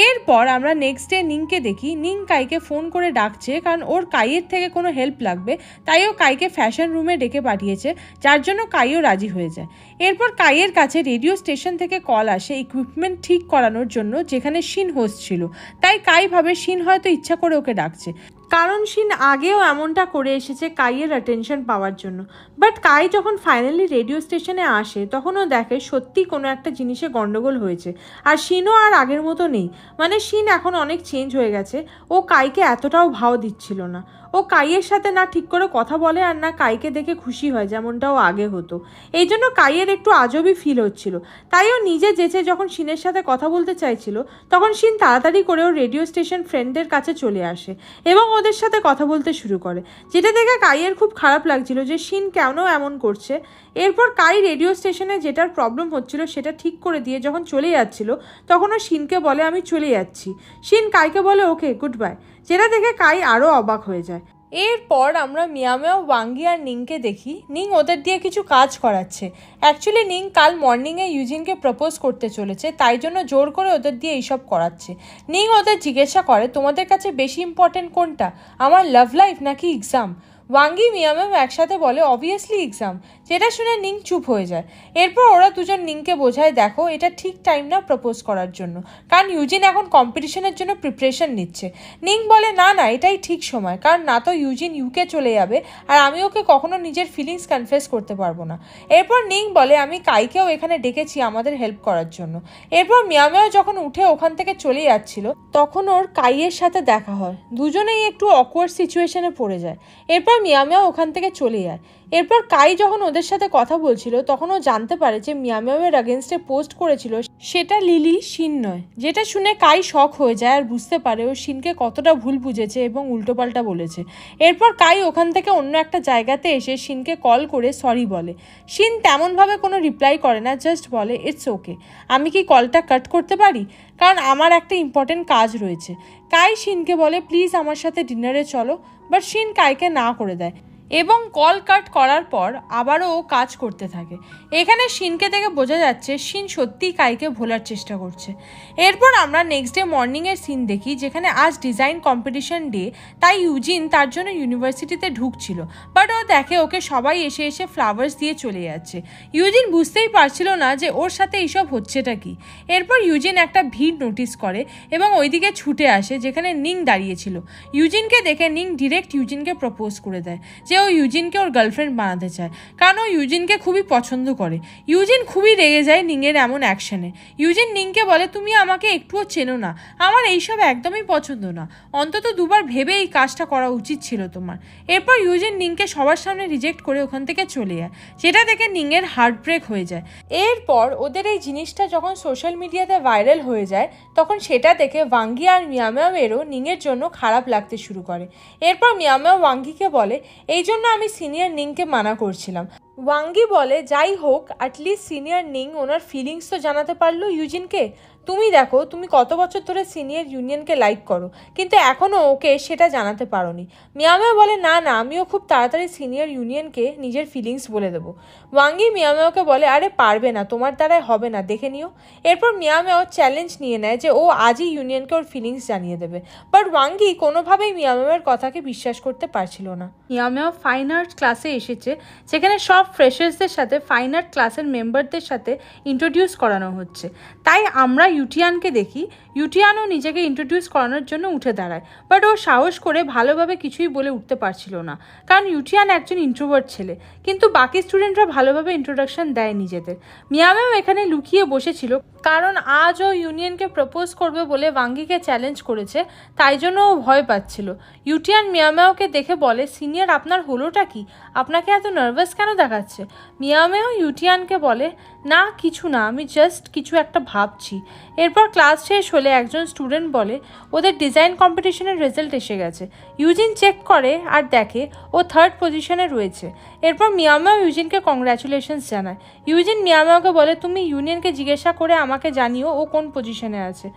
এরপর আমরা নেক্সট ডে নিংকে দেখি, নিং কাইকে ফোন করে ডাকছে কারণ ওর কাইয়ের থেকে কোনো হেল্প লাগবে, তাই ও কাইকে ফ্যাশন রুমে ডেকে পাঠিয়েছে, যার জন্য কাইও রাজি হয়ে যায়। এরপর কাইয়ের কাছে রেডিও স্টেশন থেকে কল আসে ইকুইপমেন্ট ঠিক করানোর জন্য, যেখানে শিন হোস্ট ছিল। তাই কাই ভাবে শিন হয়তো ইচ্ছা করে ওকে ডাকছে, কারণ শিন আগেও এমনটা করে এসেছে কাইয়ের অ্যাটেনশন পাওয়ার জন্য। বাট কাই যখন ফাইনালি রেডিও স্টেশনে আসে তখন ও দেখে সত্যি কোনো একটা জিনিসে গন্ডগোল হয়েছে, আর শিনও আর আগের মতো নেই। মানে শিন এখন অনেক চেঞ্জ হয়ে গেছে, ও কাইকে এতটাও ভাও দিচ্ছিল না। ও কাইয়ের সাথে না ঠিক করে কথা বলে আর না কাইকে দেখে খুশি হয় যেমনটাও আগে হতো। এই জন্য কাইয়ের একটু আজবই ফিল হচ্ছিল। তাই ও নিজে যেচে যখন শিনের সাথে কথা বলতে চাইছিল তখন শিন তাড়াতাড়ি করে ওর রেডিও স্টেশন ফ্রেন্ডের কাছে চলে আসে এবং ওদের সাথে কথা বলতে শুরু করে। যেটা দেখে কাইয়ের খুব খারাপ লাগছিল যে শিন কেন এমন করছে। এরপর কাই রেডিও স্টেশনে যেটার প্রবলেম হচ্ছিল সেটা ঠিক করে দিয়ে যখন চলে যাচ্ছিল তখন ও শিনকে বলে আমি চলে যাচ্ছি। শিন কাইকে বলে ওকে গুড বাই, যেটা দেখে কাই আরও অবাক হয়ে যায়। এরপর আমরা মিয়াও মিয়াও ওয়াঙ্গি আর নিংকে দেখি, নিং ওদের দিয়ে কিছু কাজ করাচ্ছে। অ্যাকচুয়ালি নিং কাল মর্নিংয়ে ইউজিনকে প্রপোজ করতে চলেছে, তাই জন্য জোর করে ওদের দিয়ে এইসব করাচ্ছে। নিং ওদের জিজ্ঞাসা করে তোমাদের কাছে বেশি ইম্পর্টেন্ট কোনটা, আমার লাভ লাইফ নাকি এক্সাম। ওয়াঙ্গি মিয়াও মিয়াও একসাথে বলে অবভিয়াসলি এক্সাম, যেটা শুনে নিং চুপ হয়ে যায়। এরপর ওরা দুজন নিংকে বোঝায় দেখো এটা ঠিক টাইম না প্রপোজ করার জন্য, কারণ ইউজিন এখন কম্পিটিশনের জন্য প্রিপারেশন নিচ্ছে। নিং বলে না না এটাই ঠিক সময়, কারণ না তো ইউজিন ইউকে চলে যাবে আর আমি ওকে কখনো নিজের ফিলিংস কনফেস করতে পারবো না। এরপর নিং বলে আমি কাইকেও এখানে ডেকেছি আমাদের হেল্প করার জন্য। এরপর মিয়াও মিয়াও যখন উঠে ওখান থেকে চলে যাচ্ছিল তখন ওর কাইয়ের সাথে দেখা হয়, দুজনেই একটু অকওয়ার্ড সিচুয়েশনে পড়ে যায়। এরপর মিয়াও মিয়াও ওখান থেকে চলে যায়। এরপর কাই যখন ওদের সাথে কথা বলছিল তখন ও জানতে পারে যে মিয়াও মিয়াওয়ের এগেনস্টে পোস্ট করেছিল সেটা লিলি, শিন নয়। যেটা শুনে কাই শক হয়ে যায় আর বুঝতে পারে ও শিনকে কতটা ভুল বুঝেছে এবং উল্টোপাল্টা বলেছে। এরপর কাই ওখান থেকে অন্য একটা জায়গাতে এসে শিনকে কল করে সরি বলে। শিন তেমনভাবে কোনো রিপ্লাই করে না, জাস্ট বলে ইটস ওকে, আমি কি কলটা কাট করতে পারি, কারণ আমার একটা ইম্পর্টেন্ট কাজ রয়েছে। কাই শিনকে বলে প্লিজ আমার সাথে ডিনারে চলো, বাট শিন কাইকে না করে দেয় এবং কল কাট করার পর আবারও ও কাজ করতে থাকে। এখানে শিনকে দেখে বোঝা যাচ্ছে শিন সত্যিই কাইকে ভোলার চেষ্টা করছে। এরপর আমরা নেক্সট ডে মর্নিংয়ের সিন দেখি, যেখানে আজ ডিজাইন কম্পিটিশন ডে, তাই ইউজিন তার জন্য ইউনিভার্সিটিতে ঢুকছিল। বাট ও দেখে ওকে সবাই এসে এসে ফ্লাওয়ার্স দিয়ে চলে যাচ্ছে। ইউজিন বুঝতেই পারছিল না যে ওর সাথে এইসব হচ্ছেটা কি। এরপর ইউজিন একটা ভিড় নোটিস করে এবং ওইদিকে ছুটে আসে যেখানে নিং দাঁড়িয়েছিল। ইউজিনকে দেখে নিং ডিরেক্ট ইউজিনকে প্রপোজ করে দেয়, যে ও ইউজিনকে ওর গার্লফ্রেন্ড বানাতে চায়, কারণ ও ইউজিনকে খুবই পছন্দ করে। ইউজিন খুবই রেগে যায় নিংয়ের এমন অ্যাকশনে। ইউজিন নিংকে বলে, তুমি আমাকে একটুও চেনো না, আমার এইসব একদমই পছন্দ না, অন্তত দুবার ভেবে এই কাজটা করা উচিত ছিল তোমার। এরপর ইউজিন নিংকে সবার সামনে রিজেক্ট করে ওখান থেকে চলে যায়, যেটা দেখে নিংয়ের হার্ট ব্রেক হয়ে যায়। এরপর ওদের এই জিনিসটা যখন সোশ্যাল মিডিয়াতে ভাইরাল হয়ে যায়, তখন সেটা দেখে ওয়াঙ্গি আর মিয়ামিয়াওয়েরও নিংয়ের জন্য খারাপ লাগতে শুরু করে। এরপর মিয়ামিয়াও ওয়াঙ্গিকে বলে, এই জন্য আমি সিনিয়র নিংকে মানা করছিলাম। ওয়াঙ্গি বলে, যাই হোক, অ্যাটলিস্ট সিনিয়র নিং ওনার ফিলিংস তো জানাতে পারলো ইউজিনকে। তুমি দেখো, তুমি কত বছর ধরে সিনিয়র ইউনিয়নকে লাইক করো, কিন্তু এখনও ওকে সেটা জানাতে পারোনি। মিয়ামিয়াও বলে, না না, আমিও খুব তাড়াতাড়ি সিনিয়র ইউনিয়নকে নিজের ফিলিংস বলে দেবো। ওয়াঙ্গি মিয়ামিয়াওকে বলে, আরে পারবে না, তোমার দ্বারাই হবে না, দেখে নিও। এরপর মিয়ামিয়াও চ্যালেঞ্জ নিয়ে নেয় যে ও আজই ইউনিয়নকে ওর ফিলিংস জানিয়ে দেবে। বাট ওয়াঙ্গি কোনোভাবেই মিয়ামিয়াওয়ের কথাকে বিশ্বাস করতে পারছিল না। মিয়ামিয়াও ফাইন আর্ট ক্লাসে এসেছে, যেখানে সব ফ্রেশার্সদের সাথে ফাইন আর্ট ক্লাসের মেম্বারদের সাথে ইন্ট্রোডিউস করানো হচ্ছে। তাই আমরা ইউটিয়ানকে দেখি, ইউটিয়ানও নিজেকে ইন্ট্রোডিউস করানোর জন্য উঠে দাঁড়ায়, বাট ও সাহস করে ভালোভাবে কিছুই বলে উঠতে পারছিল না, কারণ ইউটিয়ান একজন ইন্ট্রোভার্ট ছেলে, কিন্তু বাকি স্টুডেন্টরা ভালোভাবে ইন্ট্রোডাকশন দেয় নিজেদের। মিয়ামিয়াও এখানে লুকিয়ে বসেছিল, কারণ আজ ও ইউনিয়নকে প্রপোজ করবে বলে ওয়াঙ্গিকে চ্যালেঞ্জ করেছে, তাই জন্য ও ভয় পাচ্ছিল। ইউটিয়ান মিয়ামিয়াওকে দেখে বলে, সিনিয়র আপনার হলোটা কি, আপনাকে এত নার্ভাস কেন দেখাচ্ছে? মিয়ামিয়াও ইউটিয়ানকে বলে, না কিছু না, আমি জাস্ট কিছু একটা ভাবছি। এরপর ক্লাস শেষ হলে একজন স্টুডেন্ট বলে, ওদের ডিজাইন কম্পিটিশনের রেজাল্ট এসে গেছে। ইউজিন চেক করে আর দেখে ও 3rd পজিশনে রয়েছে। এরপর মিয়ামিয়াও ইউজিনকে কংগ্র্যাচুলেশনস জানায়। ইউজিন মিয়ামিয়াওকে বলে, তুমি ইউনিয়নকে জিজ্ঞাসা করে আমাকে জানিও ও কোন পজিশনে আছে।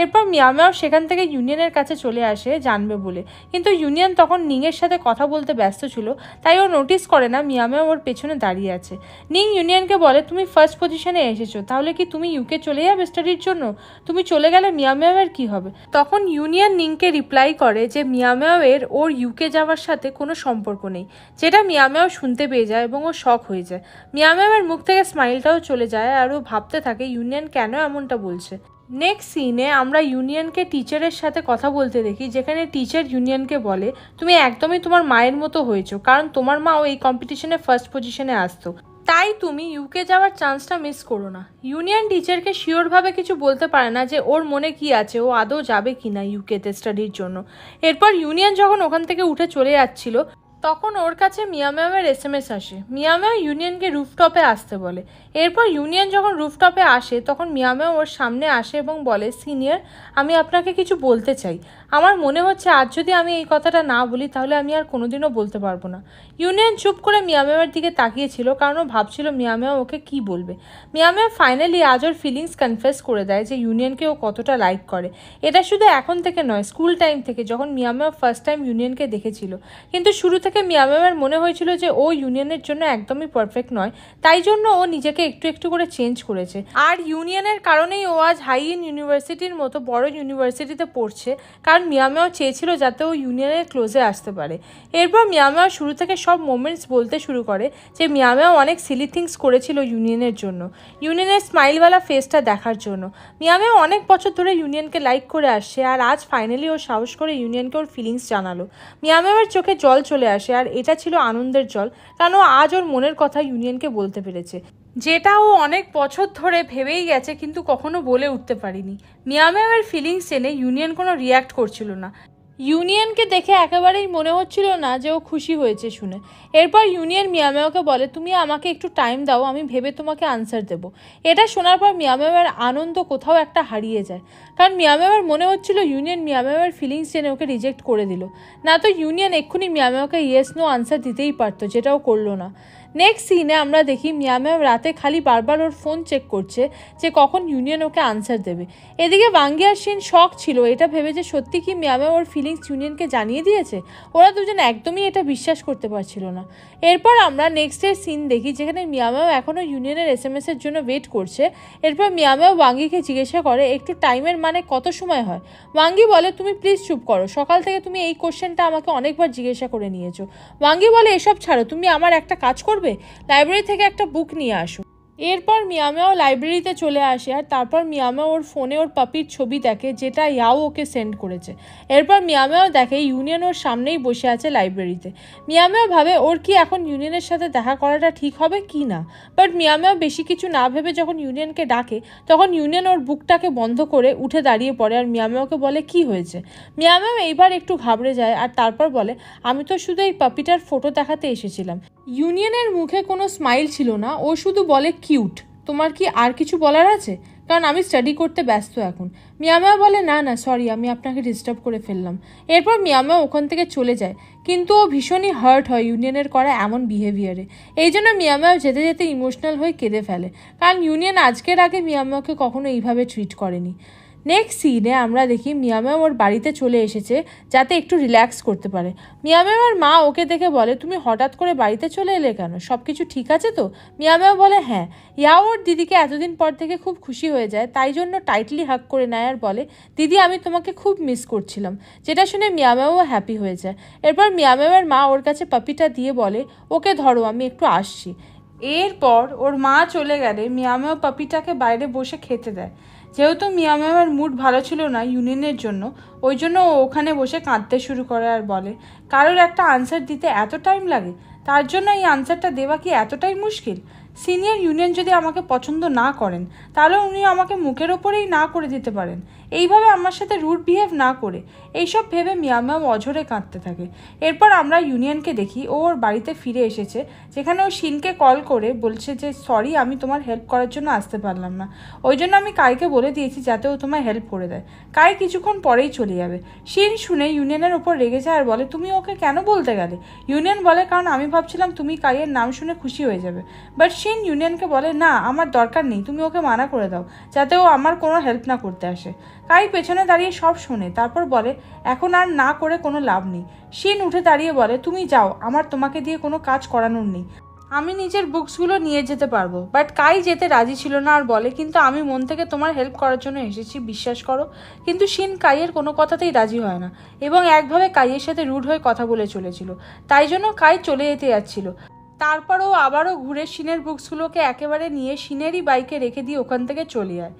এরপর মিয়ামিয়াও সেখান থেকে ইউনিয়নের কাছে চলে আসে জানবে বলে, কিন্তু ইউনিয়ন তখন নিংয়ের সাথে কথা বলতে ব্যস্ত ছিল, তাই ও নোটিস করে না মিয়ামিয়াও ওর পেছনে দাঁড়িয়ে আছে। নিং ইউনিয়নকে বলে, তুমি 1st পজিশনে এসেছো, তাহলে কি তুমি ইউকে চলে যাবে স্টাডির জন্য? তুমি চলে গেলে মিয়ামিয়াওয়ের কি হবে? তখন ইউনিয়ন নিংকে রিপ্লাই করে যে মিয়ামিয়াওয়ের ওর ইউকে যাওয়ার সাথে কোনো সম্পর্ক নেই, যেটা মিয়ামিয়াও শুনতে পেয়ে যায় এবং ও শক হয়ে যায়। মিয়ামিয়াওয়ের মুখ থেকে স্মাইলটাও চলে যায় আর ও ভাবতে থাকে ইউনিয়ন কেন এমনটা বলছে। নেক্সট সিনে আমরা ইউনিয়নকে টিচারের সাথে কথা বলতে দেখি, যেখানে টিচার ইউনিয়নকে বলে, তুমি একদমই তোমার মায়ের মতো হয়েছো, কারণ তোমার মাও এই কম্পিটিশনে 1st পজিশনে আসতো, তাই তুমি ইউকে যাওয়ার চান্সটা মিস করো না। ইউনিয়ন টিচারকে শিওরভাবে কিছু বলতে পারে না যে ওর মনে কি আছে, ও আদৌ যাবে কিনা ইউকেতে স্টাডির জন্য। এরপর ইউনিয়ন যখন ওখান থেকে উঠে চলে যাচ্ছিল, তখন ওর কাছে মিয়ামিয়াওয়ের SMS আসে। মিয়ামিয়াও ইউনিয়নকে রুফটপে আসতে বলে। এরপর ইউনিয়ন যখন রুফটপে আসে, তখন মিয়ামিয়াও ওর সামনে আসে এবং বলে, সিনিয়র, আমি আপনাকে কিছু বলতে চাই। আমার মনে হচ্ছে আজ যদি আমি এই কথাটা না বলি তাহলে আমি আর কোনোদিনও বলতে পারবো না। ইউনিয়ন চুপ করে মিয়ামিয়াওয়ের দিকে তাকিয়েছিল, কারণ ও ভাবছিল মিয়ামিয়াও ওকে কি বলবে। মিয়ামিয়াও ফাইনালি আজ ওর ফিলিংস কনফেস করে দেয় যে ইউনিয়নকে ও কতটা লাইক করে। এটা শুধু এখন থেকে নয়, স্কুল টাইম থেকে, যখন মিয়ামিয়াও ফার্স্ট টাইম ইউনিয়নকে দেখেছিল। কিন্তু শুরু থেকে মিয়ামিয়াওয়ের মনে হয়েছিল যে ও ইউনিয়নের জন্য একদমই পারফেক্ট নয়, তাই জন্য ও নিজেকে একটু একটু করে চেঞ্জ করেছে। আর ইউনিয়নের কারণেই ও আজ হাইয়েন ইউনিভার্সিটির মতো বড় ইউনিভার্সিটিতে পড়ছে, কারণ মিয়ামিয়াও চেয়েছিল যাতে ও ইউনিয়নের ক্লোজে আসতে পারে। এরপর মিয়ামিয়াও শুরু থেকে সব মোমেন্টস বলতে শুরু করে যে মিয়ামিয়াও অনেক সিলি থিংস করেছিল ইউনিয়নের জন্য, ইউনিয়নের স্মাইলওয়ালা ফেসটা দেখার জন্য। মিয়ামিয়াও অনেক বছর ধরে ইউনিয়নকে লাইক করে আসছে, আর আজ ফাইনালি ও সাহস করে ইউনিয়নকে ওর ফিলিংস জানালো। মিয়ামিয়াওয়ের চোখে জল চলে আসে, আর এটা ছিল আনন্দের জল, কারণ ও আজ ওর মনের কথা ইউনিয়নকে বলতে পেরেছে, যেটা ও অনেক বছর ধরে ভেবেই গেছে কিন্তু কখনো বলে উঠতে পারিনি। মিয়ামিয়াওয়ের ফিলিংস জেনে ইউনিয়ন কোনো রিয়্যাক্ট করছিল না। ইউনিয়নকে দেখে একেবারেই মনে হচ্ছিল না যে ও খুশি হয়েছে শুনে। এরপর ইউনিয়ন মিয়ামিয়াওকে বলে, তুমি আমাকে একটু টাইম দাও, আমি ভেবে তোমাকে আনসার দেবো। এটা শোনার পর মিয়ামিয়াওয়ের আনন্দ কোথাও একটা হারিয়ে যায়, কারণ মিয়ামিয়াওয়ের মনে হচ্ছিল ইউনিয়ন মিয়ামিয়াওয়ের ফিলিংস জেনে ওকে রিজেক্ট করে দিল। না তো ইউনিয়ন এক্ষুনি মিয়ামিয়াওকে ইয়েস নো আনসার দিতেই পারতো, যেটা ও করলো না। নেক্সট সিনে আমরা দেখি মিয়ামিয়াও রাতে খালি বারবার ওর ফোন চেক করছে যে কখন ইউনিয়ন ওকে আনসার দেবে। এদিকে ওয়াঙ্গি আর শিন শক ছিল এটা ভেবে যে সত্যি কি মিয়ামিয়াও ওর ফিলিংস ইউনিয়নকে জানিয়ে দিয়েছে। ওরা দুজন একদমই এটা বিশ্বাস করতে পারছিল না। এরপর আমরা নেক্সট ডে সিন দেখি, যেখানে মিয়ামিয়াও এখনও ইউনিয়নের SMS এর জন্য ওয়েট করছে। এরপর মিয়ামিয়াও ওয়াঙ্গিকে জিজ্ঞাসা করে একটু টাইমের মানে কত সময় হয়। ওয়াঙ্গি বলে, তুমি প্লিজ চুপ করো, সকাল থেকে তুমি এই কোশ্চেনটা আমাকে অনেকবার জিজ্ঞাসা করে নিয়েছো। ওয়াঙ্গি বলে, এসব ছাড়ো, তুমি আমার একটা কাজ করবে, লাইব্রেরি থেকে একটা বুক নিয়ে আসো। এরপর মিয়ামিয়াও লাইব্রেরিতে চলে আসে আর তারপর মিয়ামিয়াও ওর ফোনে ওর পাপির ছবি দেখে যেটা ইয়াও ওকে সেন্ড করেছে। এরপর মিয়ামিয়াও দেখে ইউনিয়ন ওর সামনেই বসে আছে লাইব্রেরিতে। মিয়ামিয়াও ভাবে ওর কি এখন ইউনিয়নের সাথে দেখা করাটা ঠিক হবে কি না, বাট মিয়ামিয়াও বেশি কিছু না ভেবে যখন ইউনিয়নকে ডাকে তখন ইউনিয়ন ওর বুকটাকে বন্ধ করে উঠে দাঁড়িয়ে পড়ে আর মিয়ামিয়াওকে বলে কি হয়েছে। মিয়ামিয়াও এইবার একটু ঘাবড়ে যায় আর তারপর বলে আমি তো শুধু এই পাপিটার ফটো দেখাতে এসেছিলাম। ইউনিয়নের মুখে কোনো স্মাইল ছিল না, ও শুধু বলে কিউট, তোমার কি আর কিছু বলার আছে, কারণ আমি স্টাডি করতে ব্যস্ত এখন। মিয়ামিয়াও বলে না না সরি, আমি আপনাকে ডিস্টার্ব করে ফেললাম। এরপর মিয়ামিয়াও ওখান থেকে চলে যায়, কিন্তু ও ভীষণই হার্ট হয় ইউনিয়নের করা এমন বিহেভিয়ারে। এই জন্য মিয়ামিয়াও যেতে যেতে ইমোশনাল হয়ে কেঁদে ফেলে, কারণ ইউনিয়ন আজকের আগে মিয়ামিয়াওকে কখনো এইভাবে ট্রিট করেনি। নেক্সট সিনে আমরা দেখি মিয়ামিয়াও ওর বাড়িতে চলে এসেছে যাতে একটু রিল্যাক্স করতে পারে। মিয়ামিয়াওর মা ওকে দেখে বলে তুমি হঠাৎ করে বাড়িতে চলে এলে কেন, সব কিছু ঠিক আছে তো? মিয়ামিয়াও বলে হ্যাঁ। ইয়াও ওর দিদিকে এতদিন পর থেকে খুব খুশি হয়ে যায়, তাই জন্য টাইটলি হাগ করে নেয় আর বলে দিদি আমি তোমাকে খুব মিস করছিলাম, যেটা শুনে মিয়ামিয়াও হ্যাপি হয়ে যায়। এরপর মিয়ামিয়াওর মা ওর কাছে পাপিটা দিয়ে বলে ওকে ধরো আমি একটু আসছি। এরপর ওর মা চলে গেলে মিয়ামিয়াও পাপিটাকে বাইরে বসে খেতে দেয়। যেহেতু মিয়ামিয়াওর মুড ভালো ছিল না ইউনিয়নের জন্য, ওই জন্য ও ওখানে বসে কাঁদতে শুরু করে আর বলে কারোর একটা আনসার দিতে এত টাইম লাগে, তার জন্য এই আনসারটা দেওয়া কি এতটাই মুশকিল? সিনিয়র ইউনিয়ন যদি আমাকে পছন্দ না করেন তাহলে উনি আমাকে মুখের ওপরেই না করে দিতে পারেন, এইভাবে আমার সাথে রুড বিহেভ না করে। এইসব ভেবে মিয়ামিয়াও অঝরে কাঁদতে থাকে। এরপর আমরা ইউনিয়নকে দেখি ও ওর বাড়িতে ফিরে এসেছে, যেখানে ও শিনকে কল করে বলছে যে সরি আমি তোমার হেল্প করার জন্য আসতে পারলাম না, ওই জন্য আমি কাইকে বলে দিয়েছি যাতে ও তোমায় হেল্প করে দেয়। কাই কিছুক্ষণ পরেই চলে যাবে। শিন শুনে ইউনিয়নের ওপর রেগে যায় আর বলে তুমি ওকে কেন বলতে গেলে? ইউনিয়ন বলে কারণ আমি ভাবছিলাম তুমি কাইয়ের নাম শুনে খুশি হয়ে যাবে। বাট শিন ইউনিয়নকে বলে না আমার দরকার নেই, তুমি ওকে মানা করে দাও যাতে ও আমার কোনো হেল্প না করতে আসে। কাই পেছনে দাঁড়িয়ে সব শোনে, তারপর বলে এখন আর না করে কোনো লাভ নেই। শিন উঠে দাঁড়িয়ে বলে তুমি যাও, আমার তোমাকে দিয়ে কোনো কাজ করানোর নেই, আমি নিজের বুকসগুলো নিয়ে যেতে পারবো। বাট কাই যেতে রাজি ছিল না আর বলে কিন্তু আমি মন থেকে তোমার হেল্প করার জন্য এসেছি, বিশ্বাস করো। কিন্তু শিন কাইয়ের কোনো কথাতেই রাজি হয় না এবং একভাবে কাইয়ের সাথে রুড হয়ে কথা বলে চলেছিল, তাই জন্য কাই চলে যেতে যাচ্ছিল। তারপর ও আবারও ঘুরে শিনের বুকসগুলোকে একেবারে নিয়ে শিনেরই বাইকে রেখে দিয়ে ওখান থেকে চলে যায়।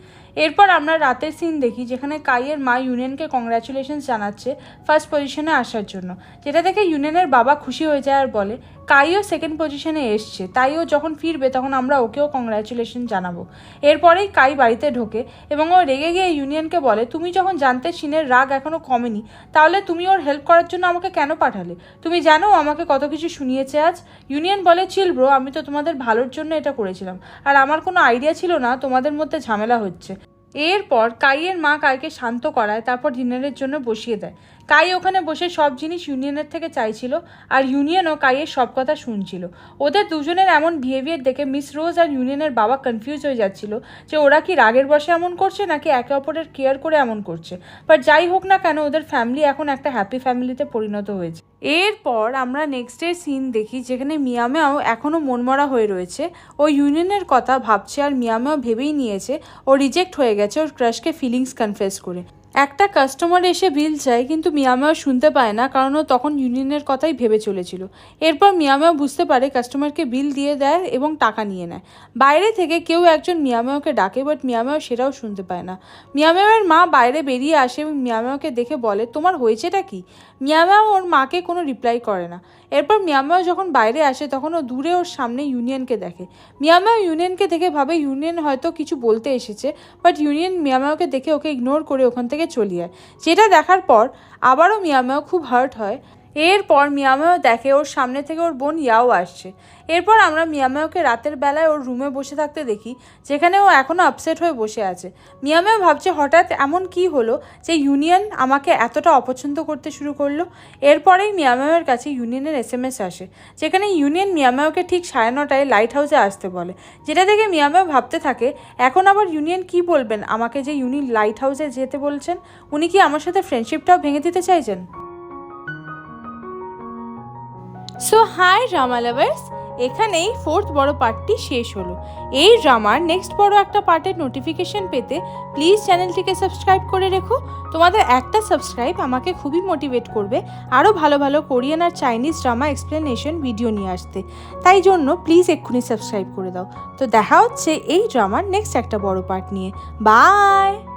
এরপর আমরা রাতের সিন দেখি যেখানে কাইয়ের মা ইউনিয়নকে কংগ্রাচুলেশনস জানাচ্ছে ফার্স্ট পজিশনে আসার জন্য, যেটা দেখে ইউনিয়নের বাবা খুশি হয়ে যায় আর বলে কাইও সেকেন্ড পজিশনে এসছে, তাই ও যখন ফিরবে তখন আমরা ওকেও কংগ্রাচুলেশন জানাবো। এরপরেই কাই বাড়িতে ঢোকে এবং ও রেগে গিয়ে ইউনিয়নকে বলে তুমি যখন জানতে শিনের রাগ এখনও কমেনি তাহলে তুমি ওর হেল্প করার জন্য আমাকে কেন পাঠালে? তুমি জানো আমাকে কত কিছু শুনিয়েছে আজ? ইউনিয়ন বলে চিল ব্রো, আমি তো তোমাদের ভালোর জন্য এটা করেছিলাম আর আমার কোনো আইডিয়া ছিল না তোমাদের মধ্যে ঝামেলা হচ্ছে। এরপর কাইয়ের মা কাইকে শান্ত করায়, তারপর ডিনারের জন্য বসিয়ে দেয়। কাই ওখানে বসে সব জিনিস ইউনিয়নের থেকে চাইছিল আর ইউনিয়নও কাইয়ের সব কথা শুনছিল। ওদের দুজনের এমন বিহেভিয়ার দেখে মিস রোজ আর ইউনিয়নের বাবা কনফিউজ হয়ে যাচ্ছিল যে ওরা কি রাগের বশে এমন করছে নাকি একে অপরের কেয়ার করে এমন করছে। বাট যাই হোক না কেন ওদের ফ্যামিলি এখন একটা হ্যাপি ফ্যামিলিতে পরিণত হয়েছে। এরপর আমরা নেক্সট ডে সিন দেখি যেখানে মিয়ামিয়াও এখনও মনমরা হয়ে রয়েছে। ও ইউনিয়নের কথা ভাবছে আর মিয়ামিয়াও ভেবেই নিয়েছে ও রিজেক্ট হয়ে গেছে ওর ক্রাশকে ফিলিংস কনফেস করে। একটা কাস্টমার এসে বিল চায় কিন্তু মিয়ামিয়াও শুনতে পায় না, কারণ ও তখন ইউনিয়নের কথাই ভেবে চলেছিল। এরপর মিয়ামিয়াও বুঝতে পারে কাস্টমারকে বিল দিয়ে দেয় এবং টাকা নিয়ে নেয়। বাইরে থেকে কেউ একজন মিয়ামিয়াওকে ডাকে, বাট মিয়ামিয়াও সেটাও শুনতে পায় না। মিয়ামিয়াওয়ের মা বাইরে বেরিয়ে আসে এবং মিয়ামিয়াওকে দেখে বলে তোমার হয়েছেটা কি? মিয়ামিয়াও ওর মাকে কোনো রিপ্লাই করে না। এরপর মিয়ামিয়াও যখন বাইরে আসে তখন ও দূরে ওর সামনে ইউনিয়নকে দেখে। মিয়ামিয়াও ইউনিয়নকে দেখে ভাবে ইউনিয়ন হয়তো কিছু বলতে এসেছে, বাট ইউনিয়ন মিয়ামিয়াওকে দেখে ওকে ইগনোর করে ওখান থেকে চলে যায়। যেটা দেখার পর আবারও মিয়ামিয়াও খুব হার্ট হয়। এরপর মিয়ামিয়াও দেখে ওর সামনে থেকে ওর বোন ইয়াও আসছে। এরপর আমরা মিয়ামিয়াওকে রাতের বেলায় ওর রুমে বসে থাকতে দেখি, যেখানে ও এখনও আপসেট হয়ে বসে আছে। মিয়ামিয়াও ভাবছে হঠাৎ এমন কি হলো যে ইউনিয়ন আমাকে এতটা অপছন্দ করতে শুরু করলো। এরপরেই মিয়ামিয়াওয়ের কাছে ইউনিয়নের SMS আসে, যেখানে ইউনিয়ন মিয়ামিয়াওকে ঠিক 9:30 লাইট হাউসে আসতে বলে। যেটা দেখে মিয়ামিয়াও ভাবতে থাকে এখন আবার ইউনিয়ন কি বলবেন আমাকে যে উনি লাইট হাউসে যেতে বলছেন, উনি কি আমার সাথে ফ্রেন্ডশিপটাও ভেঙে দিতে চাইছেন? সো হাই ড্রামা লাভার্স, এখানেই ফোর্থ বড় পার্টটি শেষ হলো। এই ড্রামার নেক্সট বড় একটা পার্টের নোটিফিকেশন পেতে প্লিজ চ্যানেলটিকে সাবস্ক্রাইব করে রেখো। তোমাদের একটা সাবস্ক্রাইব আমাকে খুবই মোটিভেট করবে আরও ভালো ভালো কোরিয়ান আর চাইনিজ ড্রামা এক্সপ্লেনেশন ভিডিও নিয়ে আসতে। তাই জন্য প্লিজ এক্ষুনি সাবস্ক্রাইব করে দাও। তো দেখা হচ্ছে এই ড্রামার নেক্সট একটা বড় পার্ট নিয়ে। বাই।